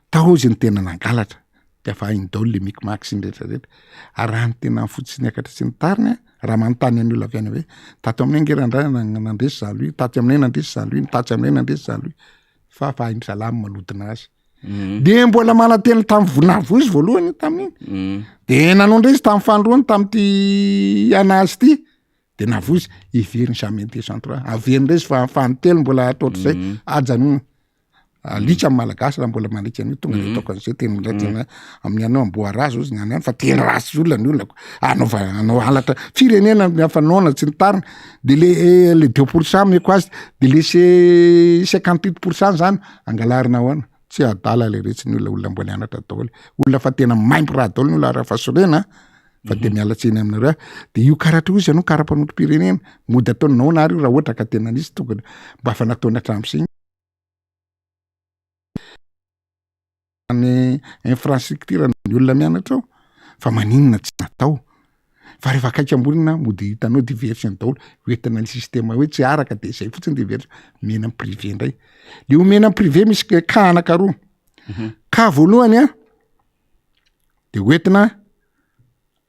taozy ny tena nangalatra de fa indao le micmac sy ny rehetrarehetra ary raha ny tena fotsiny akatra sy ny tariny raha manontany any olona avy any hoe tato aminay ngerandrana nandresy zaloy taty aminay nandresy zaloy tatsy aminay nandresy zaloy fa indry salamy malodina azy de mbola manatena tamin'ny vonavo izy voalohany tamin'iny de nanondra izy tamin'ny fandroany tamin'ity anazy ty de navozy iveriny jamais central averindray izy fa fantelo mbola ataotry zay ajanona alika amin'ny malagasy raha mbola mandrika an'io tonga de ataoko an'izay tena amin'ny anao amboarazo izy ny any fa tena rasy olona ny olona anao halatra firenena afanaona tsy ny tariny de le 2% meko azy de le 58% zany angalarina hoana tsy adala le retsy ny olona mbola anatra daoly olona fa tena maimpo raha daoly ny olona raha fasorena fa de mialatsiny aminareo de io karatra izy anao karapanotro-pirenena mody ataonao nary io raha ohatra ka tena nisy tonga mba fa nataona tramsiny ny infrastructure ny olona mianatra ao fa maninona tsy natao fa rehefa akaiky ambonina mody hitanao diversion daoly hoentina ny système hoe tsy araka de zay fotsiny diversion mena amin'ny privé indray de ho mena amin'ny privé misy ka anankaroa ka voalohany de hoentina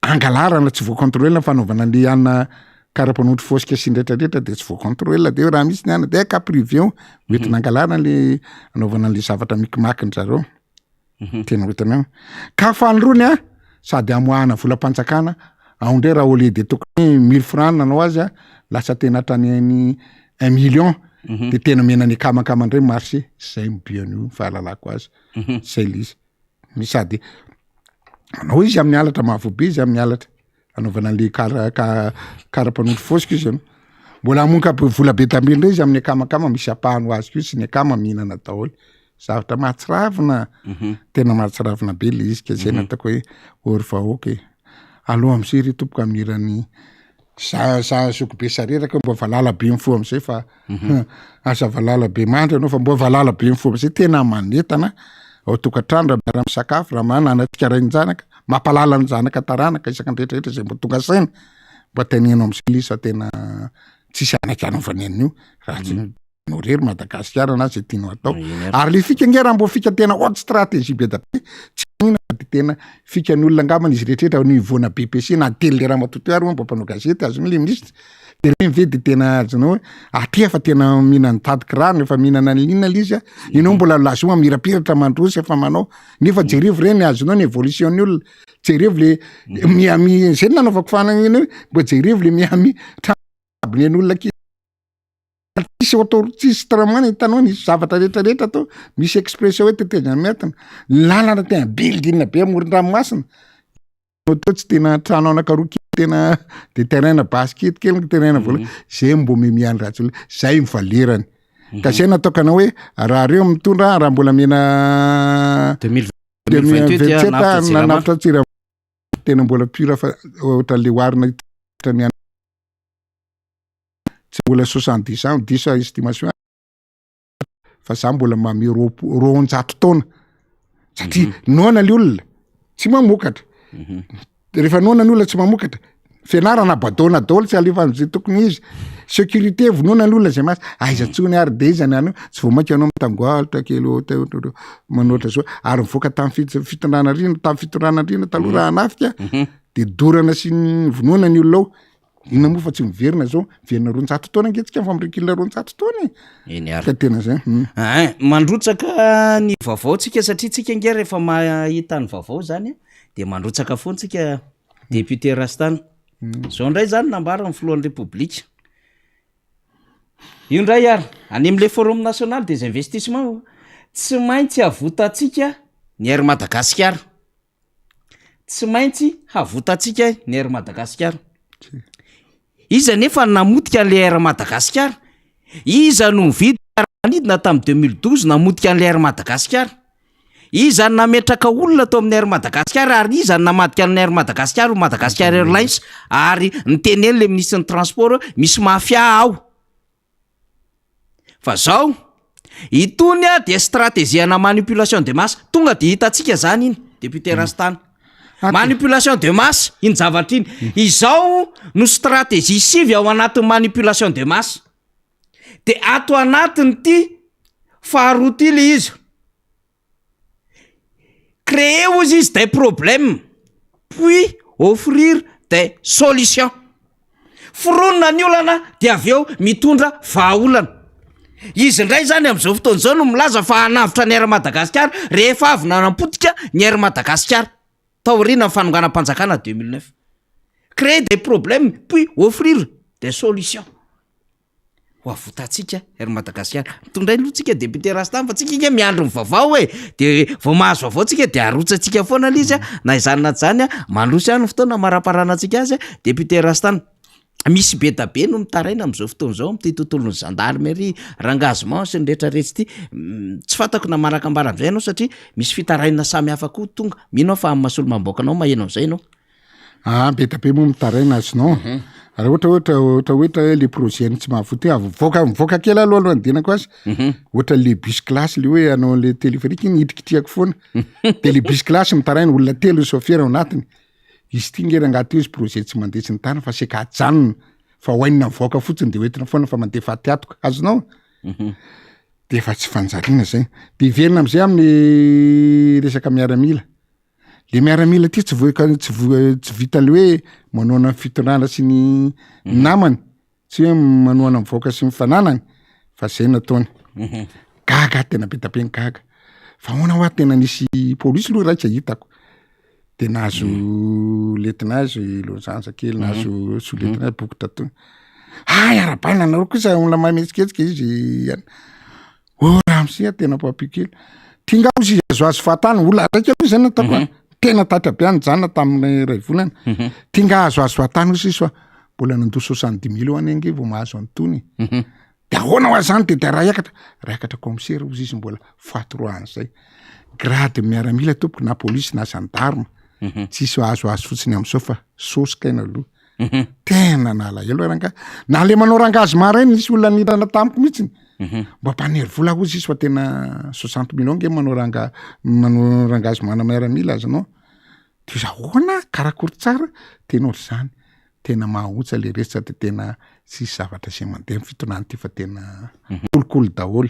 angalarana tsy voacontrôle fanaovana le anna karapanotro fosika sy ndraitrarehetra de tsy voacontrôle de raha misy ny ana de ka privé hoentina angalarana le anaovana le zavatra mikimakiny zareo tena hoentinao ka fanirony sady amoahana volam-panjakana aondray raha ole de tokony 1000 francs nanao azy lasa tena hatrany 1 million de tena menany akamakama indray marché zay mibian'io fahalalako azy zay lizy misady anao izy amin'ny alatra mahavobe izy amin'ny alatra anaovana le karapanotro fosika izy mbola amonka vola be tambe indray izy amin'ny akamakama misy apahano azy io sy ny akama mihinana daholy zavatra mahatsiravina tena mahatsiravina be le izy ka zay natako hoe ory vahoaka aloha am'zay ry tompoka amin'irany sa soko be sareraka mbo valala be mifo am'izay fa asa valala be mandry anao fa mbo valala be mifo am'izay tena manetana ao tokantrano raha miara misakafo raha mananatika ray ny zanaka mampalala ny zanaka taranaka isaka ny rehetrarehetra zay mbo tonga saina mba tenenao am'zay lisa tena tsisy anaky anaovany an'io raha tsy norery Madagasikara na zay tianao atao ary le fika nge raha mbo fika tena haute stratégie be dabe tsy inona de tena fika ny olona angambany izy rehetrarehetra ny voana BBC na tely le raha matoto ary mbo mpanao gazety azony le ministre de reny de tena azonao aty fa tena mihinana tadiky rano efa mihinana linina lizy inao mbola lazoma mirapiratra mandrosy efa manao nefa jerevo reny azonao ny évolution ny olona jerevo le miami zay nanaovako fanagny mbo jerevo le miami trabny ny olona tsisy tsisy tramana hitanao nisy zavatra rehetrarehetra atao misy expression hoe tetezana miatana lalana tena bildina be amoron-dranomasina to tsy tena trano anakaroa tena de terrain basket kely terrain vola zay mbo miany ratsy zay mivalerany ka zay nataokana hoe raha reo mitondra raha mbola mena 2027 nanafitra tsira tena mbola pura fa ohatra le oarina ny tsy mbola 70 ans 10 estimation fa za mbola mame roanjato taona satria noana le olona tsy mamokatra rehefa noana ny olona tsy mamokatra fianarana badona daoly tsy alefan'izay tokony izy sécurité vonoana ny olona zay masy aizatsony ary de izy any tsy vomaika anao mitangoalitra kely manoatra zao ary mivoaka tamin'ny fitondrana rina tamin'ny fitondrana rina taloha raha anafika de dorana sy vonoana ny olona ao Inona moa fa tsy miverina zao verina 200 taona angetsika fa mirikilina 200 taona eny ary ka tena zay mandrotsaka ny vaovaotsika satria tsika nge rehefa mahita ny vaovao zany de mandrotsaka foantsika député Rastana zao ndray zany nambara ny filohan'ny repoblika io ndray ary any am'le forum national des investissements tsy maintsy havotatsika ny air Madagasikara tsy maintsy havotatsika ny air Madagasikara iza nefa namotika an'le air Madagasikara iza no mividy manidina tamin'ny 2012 namotika an'le air Madagasikara iza nametraka olona tao amin'ny air Madagasikara ary iza namadika an'le air Madagasikara Madagascar Airlines ary nitenen'le ministre ny transport misy mafia ao fa zao itony de stratégiena manipulation de masse tonga de hitatsika zany iny député Rastana manipulation de masse iny zavatra iny izao no stratégie sivy ao anatin'ny manipulation de masse de ato anatiny ty faharoa le izy créer aux izy des problèmes puis offrir des solutions foronina ny olana de aveo mitondra vahaolana izy ndray zany am'izao fotoan'izao no milaza fa hanavitra ny air Madagasikara rehefa avy nanampotika ny air Madagasikara taorina ny fanonganam-panjakana 2009 créer des problèmes puis offrir des solutions ho avotatsika air Madagasikara mitondray lotsika député Rastana fa tsika nge miandro ny vaovao de vao mahazo vaovao tsika de arotsatsika foana lizy na izany zany mandrosy any fotoana maraparana atsika azy député Rastana misy be tabe no mitaraina am'izao fotoan'izao am'ty tontolon'ny gendarmerie rangazement sy ny rehetrarehetra ty tsy fantako na marakambara am'izay anao satria misy fitaraina samy hafa koa tonga mino fa amin'ny masolo mamboaka anao maheno am'izay anao be tabe moa mitaraina azinao raha ohatra le projet tsy mahavoty mivoaka kely aloha andinako azy ohatra le bus classe le hoe anao le téléphérique iny hitrikitiako foana de le bus classe mitaraina olona telo chauffeur ao anatiny izy ty ngery angaty izy projet tsy mandeha tsy ny tana fa seka ajanona fa hoainina mivoaka fotsiny de hoentina foana fa mandeha fatiatoko azonao de efa tsy fanjariana zay de iverina am'izay amin'ny resaka miaramila le miaramila ty tsy vita le hoe manoana fitondrana sy ny namany tsy hoe manoana mivoaka sy mifananany fa zay nataony gaga tena be tapeny gaga fa hoana hoa tena nisy polisy loha raika hitako de nahazo letinage lozanja kely nahazo soletinage bokotra to arabaina anareo kosa olona mametsiketsika izy raha misia tena papikely tingao izy azoazo fahatany olona raika izy zany natako tena tatrabe any jana tamin'ny ray volana tinga azoazo fahatany izy izy fa mbola nandoa 70 000 any ange vao mahazo antony de ahoana ho azany de raikatra commissaire izy izy mbola fahatroany zay grade miaramila tompoko na polisy na gendarme tsisy azo fotsiny am'izao fa sosikaina aloha tena nalahelo ranga na le manao rangazy marainy nisy olona nirana tamiko mihitsiny mba mpanery vola ozy izy fa tena 60 000 nge manao rangazy mana miaramila azy anao de zahoana karakory tsara tenao zany tena mahotsa le resatra de tena sisy zavatra zay mandeha fitonany ty fa tena kolokolo daholo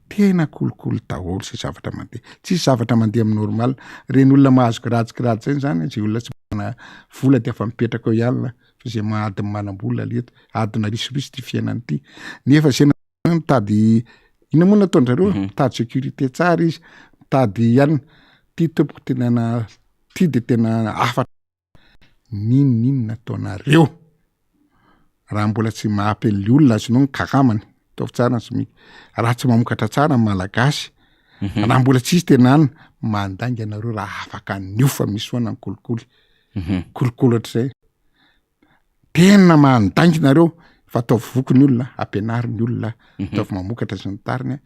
tena kolokolo daholo sy zavatra mandeha tsisy zavatra mandeha amin'ny normal reny olona mahazo grade zay zany zay olona tsy mana vola de efa mipetraka ao ihany fa zay mahadiny manam-bola leto adina risy ty fiainany ty nefa zay mitady ina moa nataon'zareo mitady sécurité tsara izy mitady ihany ty tompoko tena ty de tena afatra ninona nataonareo raha mbola tsy mahampely olona azonao ny kakamany taovy tsara ny raha tsy mamokatra tsara malagasy raha mbola tsisy tenany mandangy anareo raha afaka niofa misy foana ny kolokolo kolokolo ohatr'izay tena mandangy nareo fa ataovy voky ny olona ampianary ny olona ataovy mamokatra sy ny tariny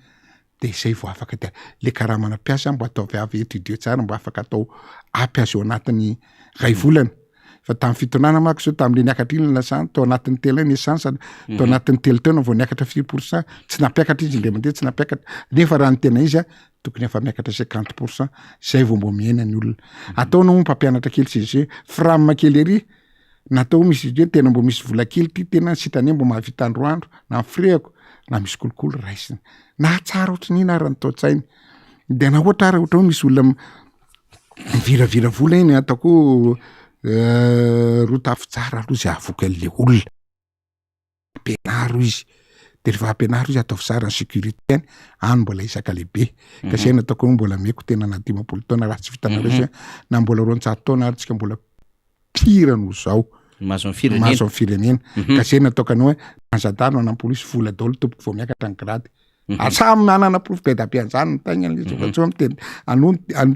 de izay vao afaka de le karaha manam-piasa mbo ataovy avy étudier tsara mbo afaka atao ampiasa ao anatin'ny ray volana fa tamin'ny fitonana mako zao tamin'le niakatra iny lasany tao anatin'ny telo ny essence tao anatin'ny telo taona vao niakatra 10% tsy nampiakatra izy le mandeha tsy nampiakatra nefa raha ny tena izy tokony efa miakatra 50% zay vao mbo miaina ny olona ataonao mpampianatra kely sy frame kely ery natao misy hoe tena mbo misy vola kely ty tena sitrany mbo mahavita androandro na frehako na misy kolokolo raisiny na tsara ohatry ny narany tao-tsainy de na ohatra ara ohatra hoe misy olona miviravira vola iny ataoko rotafo tsara aloha zay avoka an'le olona ampianaro izy de rehefa ampianaro izy ataovy tsara ny sécurité any mbola isaka lehibe ka zay nataoko hoe mbola meko tena na 10 taona raha tsy vitanareo zay na mbola 200 taona ary tsika mbola pira no zao mahazo ny firenena ka zay nataoko ny hoe anjadano ana polisy vola daholo tompoko vao miakatra ny grady samy manana profet ampianjany tagnany izy fa tsy miteny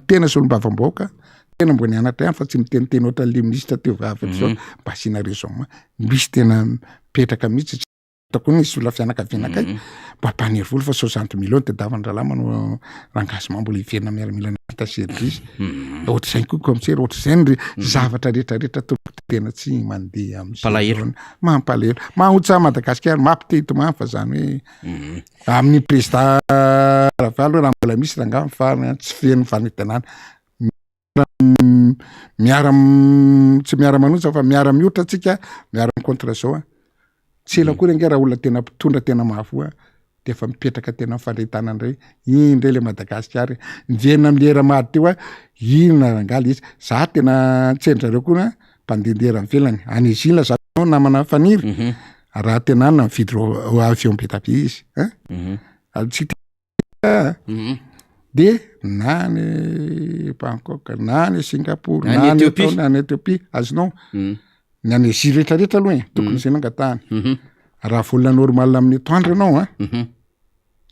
tena solombavam-baoaka tena mbo nianatra ihany fa tsy miteniteny ohatra le ministre teo vavy zao mba asiana raison misy tena mipetraka mihitsy tako ny isola fianakaviana kay mba mpaniry vola fa 60 millions tedavany rahalay manao rangasement mbola iverina miaramila nata service ohatra zay koa commissaire ohatra zay ny zavatra rehetrarehetra tompoko tena tsy mandeha Palahelo. mampalahelo mahotsa Madagasikara mampitehito fa zany hoe amin'ny président Ravalo raha mbola misy ranga fa tsy feno fanitenana tsy miara-manonja fa miara-miotra atsika miara-micontra zao tsy ela koa renge raha olona tena mpitondra tena mahavoa de efa mipetraka tena mifandretana ndray indray le Madagasikara miverina amilera mady teo inona rangaly izy za tena tsendrareo koa mpandendera mivelany any izila za namana faniry raha tena na mividy avion be tabe izy tsy de na ny Bangkok na ny Singapour na ny Ethiopie azonao ny any Asie rehetrarehetra aloha tokony zay nangatahany raha vola normal amin'ny atoandro anao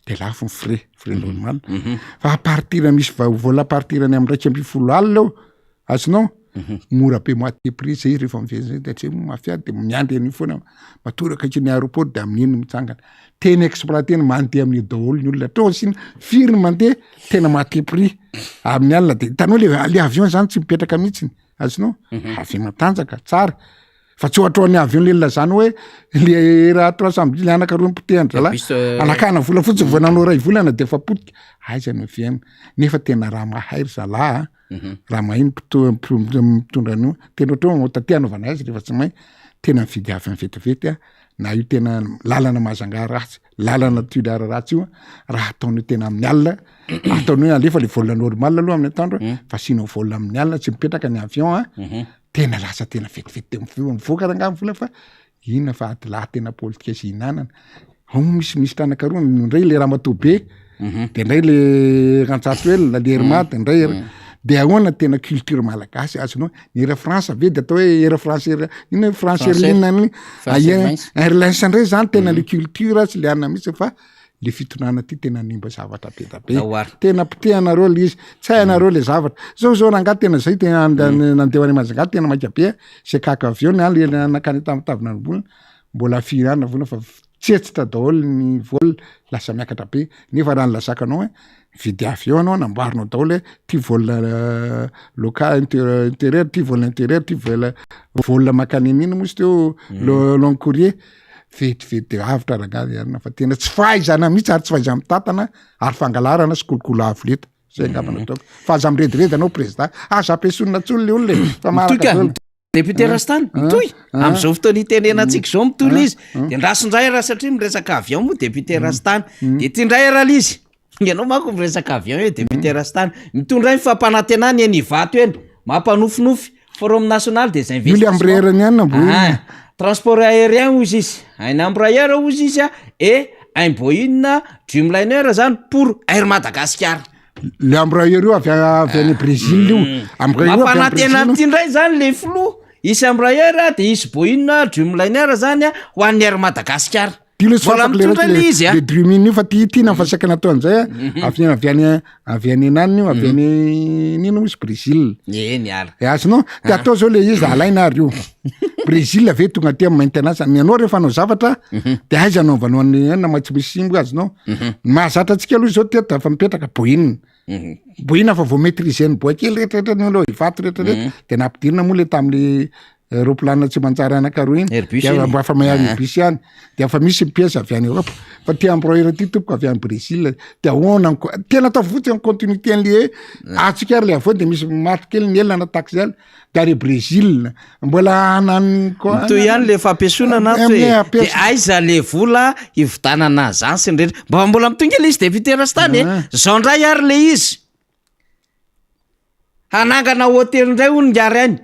de lafo ny frais normal fa partir misy vola partir any amin'ny 210 alina eo azonao mora be moitié prix zay rehefa miveny zay de tsy mafiady de miandry any foana matoraka ny aéroport de amin'iny mitsangana tena exploiter mandeha amin'ny daholo ny olona tao sina firy mandeha tena moitié prix amin'ny alina de hitanao le avion zany tsy mipetraka mihitsy azonao avy matanjaka tsara fa tsy ohatra ny avion le lazany hoe le raha 300 le anakaroa potehana la anakana vola fotsiny voananao ray volana de efa potika aiza no viana nefa tena raha mahay zala raha mahiny mitondra anio tena ohatra hoe tatianaovana azy rehefa tsy mahay tena mividy avy amin'ny vetivety na io tena lalana mazanga ratsy lalana tudara ratsy io raha ataonao tena amin'ny alina ataonao alefa le vola normal aloha amin'ny atoandro fa sinao vola amin'ny alina tsy mipetraka ny avion tena lasa tena vetivety mivoaka rangamy vola fa inona fa laha tena politika sy hinanana misy tanakaroa ndray le Ramatobe de ndray le Rantsatroel le Hermate ndray de ahoana tena culture malagasy azonao ny era France ave de atao hoe era français ino français linany airlines ndray zany tena le culture sy le anina mihitsy fa le fitonana ty tena nimba zavatra be tena pitehanareo le izy tsy hainareo le zavatra zao ranga tena zay tena nandeha any Mazanga tena maika be zay kaka avion le nakany tamitavina volana mbola firana volana fa tsetsitra daholo ny vol lasa miakatra be nefa raha nylazakanao vidy avion anao namboarinao daholo ty vol local intérieur ty vol intérieur ty vol makanenina mosy teo long courrier vetivety avitra rangady arina fa tena tsy fahaizana mihitsy ary tsy fahaizana mitatana ary fangalarana sy kolokolo avo leta zay angambana ataoko fa aza mirediredy anao président aza ampiasonina tsolo le olona fa maraka député Rastany mitoy am'izao fotoana itenenantsika zao mitoly izy de ndrasondray raha satria miresaka avion moa député Rastany de tindray raha izy ianao manko miresaka avion hoe député Rastany mitondray fampanantenany eny Ivato eny mampanofinofy forum national des investissements transport aérien ozy izy un embrailleur ozy izy et un Boeing Dreamliner zany pour Air Madagascar le embrailleur io avy any Brésil io mampanantena am'tindray zany le flou isy embrailleur de isy Boeing Dreamliner zany ho an'ny Air Madagascar le Dreamliner io fa tina fa saika natao an'izay avy any enaniny io avy any nino misy Brésil eny ara azonao de atao zao le izy alaina ary io Brésil ave tonga aty amin'ny maintenance ny anao rehefa anao zavatra de aiza anaovanao any na maitsy misy simbo azonao mahazatra antsika aloha zao teto fa mipetraka Boeing fa vao maîtriser ny bois kely rehetrarehetra ny aloha Ivato rehetrarehetra de nampidirina moa le tamin'le aeroplanina tsy manjary anakaroa iny mba fa mahary Airbus ihany de fa misy pièce avy any Europe fa ty embrailleur ty tompoko avy any Brésil de ahoana tena atao fotsiny continuité an'le atsika ary le avao de misy marque kely ny elana taxel de ary Brésil mbola anany koa toy ihany le fampiasona na de aiza le vola ividanana zany sy ny rehetra mbola mitonga le izy député Rastany zao ndray ary le izy hanangana hôtely ndray hono ngary any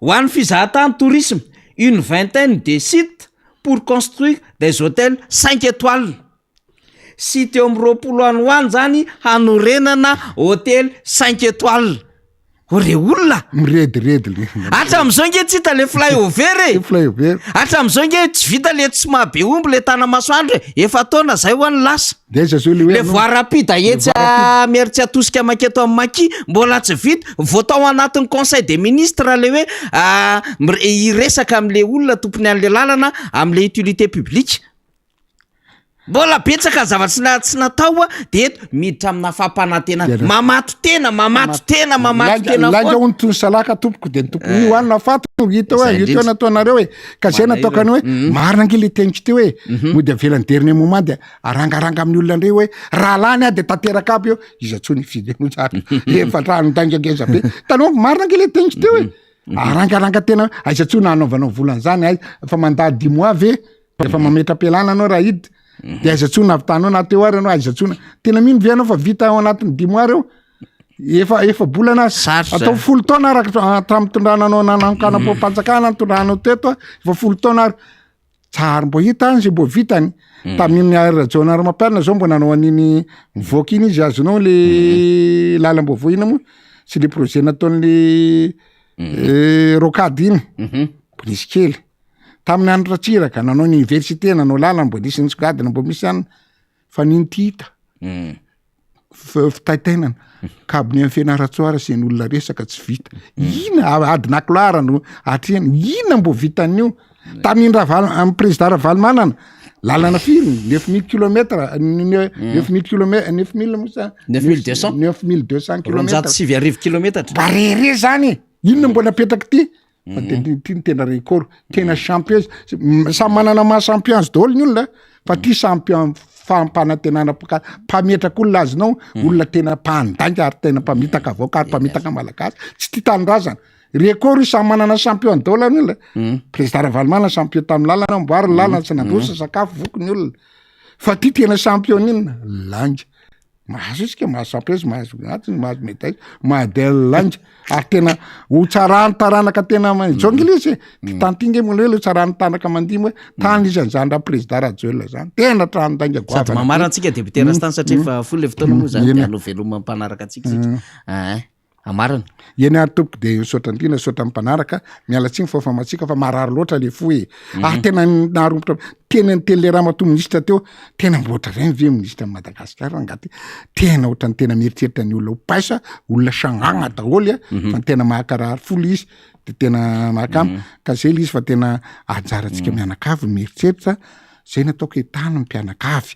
ho an'ny fizahatany tourisme une vingtaine de sites pour construire des hôtels 5 étoiles. Site eo amin'ny 20 any ho any zany hanorenana hôtel 5 étoiles. Ore olona mirediredy hatram'izao nge tsy hita le flyover flyover hatram'izao nge tsy vita le tsy mahabe omby le tana masoandro efa taona zay ho any lasa le voie rapide etsy miary tsy atosika maketo amin'ny maki mbola tsy vita voatao anatin'ny conseil des ministres le hoe iresaka am'le olona tompony an'le lalana am'le utilité publique. Mbola betsaka zavatra tsy natao de eto miditra amina fampanantenana mamato tena langa ontony salaka tompoko de tompoko io anina fato hita hoe io teo nataonareo hoe ka zay nataokany hoe marina ange le tenitry teo hoe mody avelany dernier moment de arangaranga amin'ny olona ndreo hoe raha lany a de tanteraka aby eo izy atsony fidy mojary efa rano dangangeza be taloha marina ange le tenitry teo hoe arangaranga tena aiza atsony anaovanao volan'izany ay fa mandady 10 mois ve efa mametra pelana anao raha hidy de aizatsona avitanao na teo ary anao aizatsona tena mino ve anao fa vita ao anatin'ny 10 mois reo efa bolana atao 10 taona araka tamitondrana anao nanankana mpanjakana tondrahanao teto efa 10 taona ary tsary mbo hita any zay mbo vitany tamin'ny rajaona ary mampiarina zao mbo nanao an'iny mivoaka iny izy azonao le lalambo voina moa sy le projet nataon'le rocade iny polisy kely tamin'ny andro ratsiraka nanao ny université nanao lalana mbo nisy nitsokadina mbo misy any fa niny ty hita fitaitainana kabony amin'ny fianaratsoara sy ny olona resaka tsy vita ina adina kloara no atriany ina mbo vitan'io tamin'ny raha président Ravalomanana lalana firy 9000 kilomètres 9000 kilomètres 9200 kilomètres barere zany inona mbo napetraka ty fa ty tena record tena champion samy manana maha champions daholo ny olona fa ty champion fampanantenana mpametraka olona azonao olona tena mpandanga ary tena mpamitaka avoaka ary mpamitaka malagasy tsy ty tanindrazana record samy manana champion daholo ny olona président Ravalomanana champion tamin'ny lalana mboary lalana tsy nandrosa sakafo voko ny olona fa ty tena champion inona lanja mahazo isika mahazo champion mahazo médaille mahadel lanja ary tena ho tsarany taranaka tena jongilise ty tantinge mola hoe tsarany tanaka mandimo hoe tany izy an'izany raha président Rajoelina zany tena tranodanga goavana sady mamara antsika député tany satria fa folo le fotoana moa zany de aloveloma mpanaraka antsika amarana eny ary tompoko de misaotra andrina misaotra mpanaraka miala tsiny fa matsika fa marary loatra le fo e tena naharombotra tena ny teny le raha mato ministra teo tena mboatra reny ve ministra Madagasikara angaty tena ohatrany tena mieritreritra ny olona ho paisa olona sangagna daholo fa tena mahakarary folo izy de tena mahakamy ka zay le izy fa tena ajarantsika mianakavy mieritreritra zay nataoko hitana mpianakavy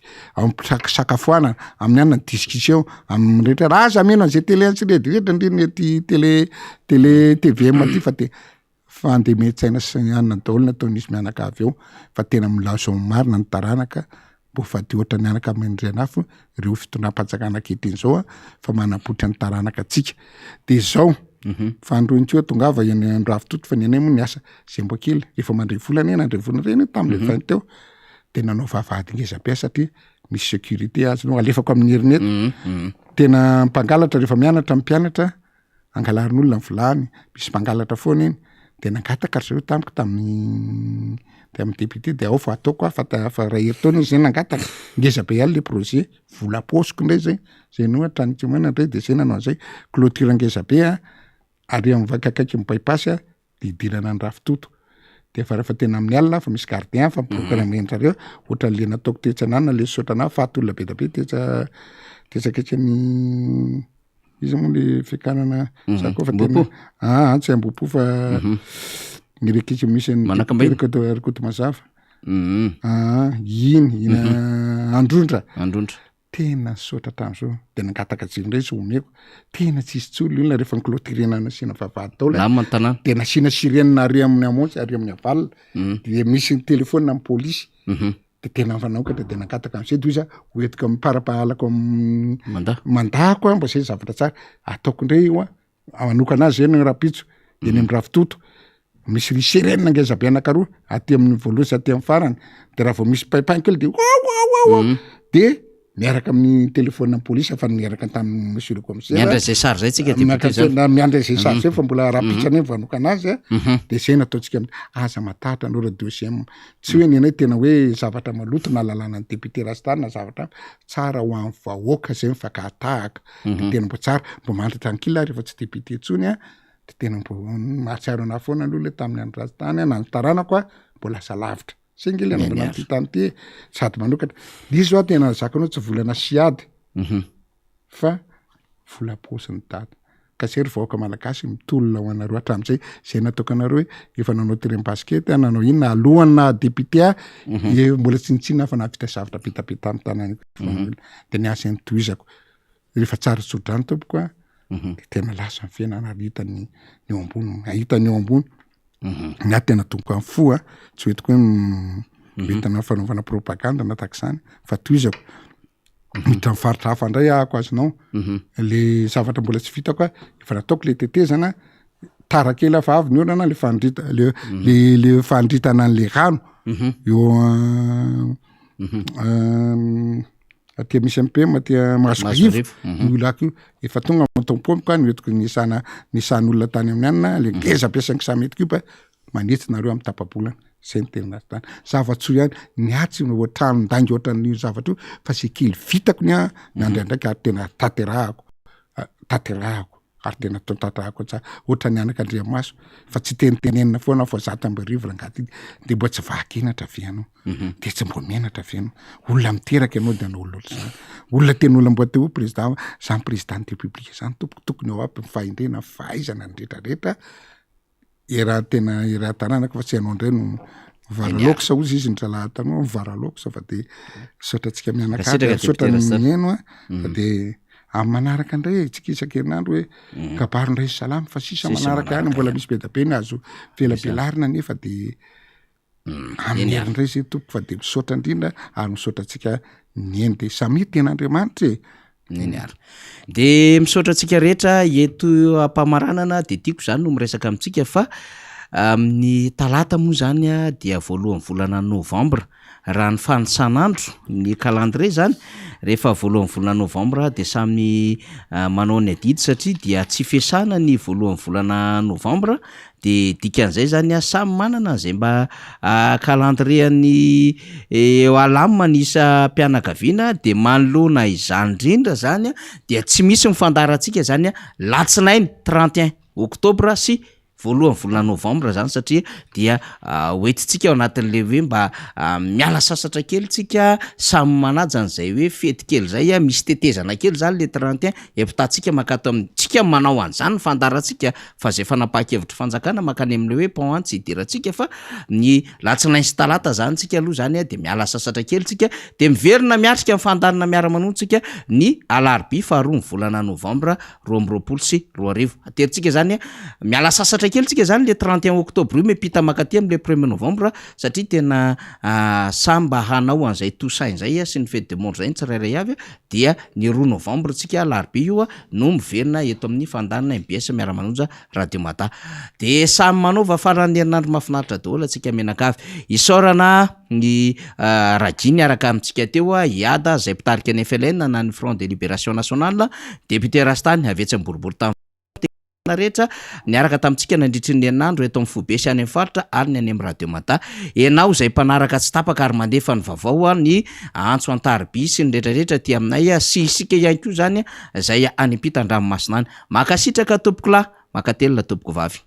sakafona amin'ny anna discussion amin'ny rehetra raha aza meno an'izay télé antsiredirehitra ndriny ty télé TVM ty fa te fandemetsaina sy anna daholo nataon'izy mianakavy eo fa tena milazo marina ny taranaka mbo fa ty ohatra ny anaka amindrenafo ireo fitondram-panjakana ankehitriny zao fa manapoitra ny taranaka atsika de zao fa androintsio tongava eny androavitoto fa nenay moa ny asa zay mbo kely efa mandray volana eny andray volana reny tamin'le 20 teo tena nao vavahady ngeza-be satria misy sécurité azy no alefako amin'ny herinety tena mpangalatra rehefa mianatra mpianatra angalarin'olona ny vilany misy mpangalatra foana iny de nangataka ry zareo tamiko tamin'ny député de ao fa ataoko fa raha heritaona izy zay nangataka ngeza-be ihany le projet vola posiko indray zay no atranytsimana indray de zay nanao an'izay clôture ngeza-be ary am'vakakaiky mipaipasy de idirana ny ravitoto de fa rehefa tena amin'ny alina fa misy gardien fa programmendrareo ohatra le nataoko tetsanana le sotana fatolona be da be tetsaketsa ny izy moa le fikanana sako fa tena tsy ambopo fa mireketry misy rikoto mazava iny androndra tena sotra tam'zao de nangataka jindray sy omeko tena tsisy tsolo olona rehefa nyclôtirena nasina vavahady taola de nasina sirenina ary amin'ny amontsy ary amin'ny avalina de misy ny telefôna amin'ny polisy de tena fanaokatra de nangataka am'zay de izy hoetika miparapahalako mandako mba zay zavatra tsara ataoko indray io manokana azy zay ny rapitso de ny am'ravitoto misy ry sirenina ngezabe anakaroa aty amin'ny voalohany sy aty amin'ny farany de raha vao misy paipain kely de de miaraka amin'ny telefôna polisy fa niaraka tamin'ny monsieur le commissaire miandra zay sary zay tsika miandra zay sary zay fa mbola raha-pitsany vanokana azy de zay nataontsika aza matahatra no radiosi tsy hoe nenay tena hoe zavatra maloto na lalàna ny député Rastany na zavatra tsara ho amin'ny vahoaka zay mifakatahaka de tena mbo tsara mbo mandritra ny kila rehefa tsy député tsony de tena mbo mahatsiaro foana aloha le tamin'ny andro Rastany na ny taranako mbo lasa lavitra singely anambona ty tany ty sady manokatra izy zao tena zakanao tsy volana siady fa vola posiny dady ka sery vahoaka malagasy mitolona ho anareo hatramin'izay zay nataokanareo hoe efa nanao terrain basket nanao inona alohany na député mbola tsinitsina fa navita zavatra pitapita amin'ny tanany de niasa ny toizako rehefa tsara sodrany tompoko de tena lasa ny fiainana hitany eo ambony ahitany eo ambony na tena tomoko amin'ny fo tsy hoetiko hoe mitana fanaovana propaganda na takizany fa toizako mitra mifaritra hafa indray ahako azonao le zavatra mbola tsy vitako efa nataoko le tetezana tara kely afa avy ny orana le fandrita le fandritana an'le rano eo atia misy MP atia Masorivo olako efa tonga tompompoko ny hoetiko nisan'olona tany amin'ny anina le ngeza ampiasain'ny 100 mètres cube manetsy nareo amin'ny tapabolana zay ny tena tany zava-tso ihany niatsy ohatrano ndangy ohatran'io zavatra io fa sy kely vitako ny nandraindraiky ary tena taterahako ary tena taterahako tsara ohatra ny anak'Andriamaso fa tsy tenitenenina foana fa zata ambarivo rangaty de mbo tsy vakinatra vianao de tsy mbo menatra vianao olona miteraka ianao de anao olona tena olona mbo teo président zany président république zany tokony ao aby fahendrena fahaizana ny rehetrarehetra era tena era taranaka fa tsy anao indray no varaloko sa ozy izy ndralahatanao varaloko sa fa de sotratsika mianakavy sotra mieno de amin'ny manaraka indray tsika isan-kerinandro hoe kabaro indray salama fa sisa manaraka ihany mbola misy bedabeny azo velabelarina nefa de amin'ny herindray zay tompo fa de misaotra indrindra ary misaotratsika nieny de samy ten'Andriamanitra neny ary de misaotra antsika rehetra eto ampamaranana de tiako zany no miresaka amintsika fa amin'ny talata moa zany dia voalohan'ny volana novambra raha ny fanisan'andro ny calendrier zany rehefa voalohan'ny volana novambra de samy manao ny adidy satria dia tsy fiasana ny voalohan'ny volana novambra de dikan'izay zany samy manana zay mba calendrier-ny alama nisa mpianakaviana de manoloana izany indrindra zany dia tsy misy mifandarantsika zany latsinainy 31 oktobra sy voalohan'ny volana novambra zany satria dia hoentitsika ao anatin'le hoe mba miala sasatra kely tsika samy manaja an'izay hoe fety kely zay misy tetezana kely zany le 31 epitantsika makato amintsika manao an'izany fandarantsika fa zay fanapahakevitra fanjakana makany amin'le hoe pont tsy hidirantsika fa ny latsinainy sy talata zany tsika aloha zany de miala sasatra kely tsika de miverina miatrika amin'ny fandarina miara-manontsika ny alarobia faharoa ny volana novambra 2024 aterintsika zany miala sasatra kely tsika zany le 31 oktobra io mepita makaty am'le 1er novambra satria tena samba hanao an'izay tosain zay sy ny fête de monde zay tsirairay avy dia ny 2 novambra tsika alarobia io no miverina eto amin'ny fandanina MBS miara-manonja radio mata de samy manaova farany herinandro mahafinaritra daholo atsika menakavy isaorana ny raginy araka amintsika teo iada zay mpitarika ny FLN na ny Front de Libération Nationale député Rastany avetsy boribory tamy rehetra niaraka tamintsika nandritry ny herinandro eto amin'ny Fobe sy any amin'ny faritra ary ny any amin'ny radio mata enao zay mpanaraka tsy tapaka ary mandefa ny vaovao ny antso antarby sy ny rehetrarehetra ty aminay sy isika ihany koa zany zay any ampitan-dranomasina any makasitraka tompoko lahy makatelona tompoko vavy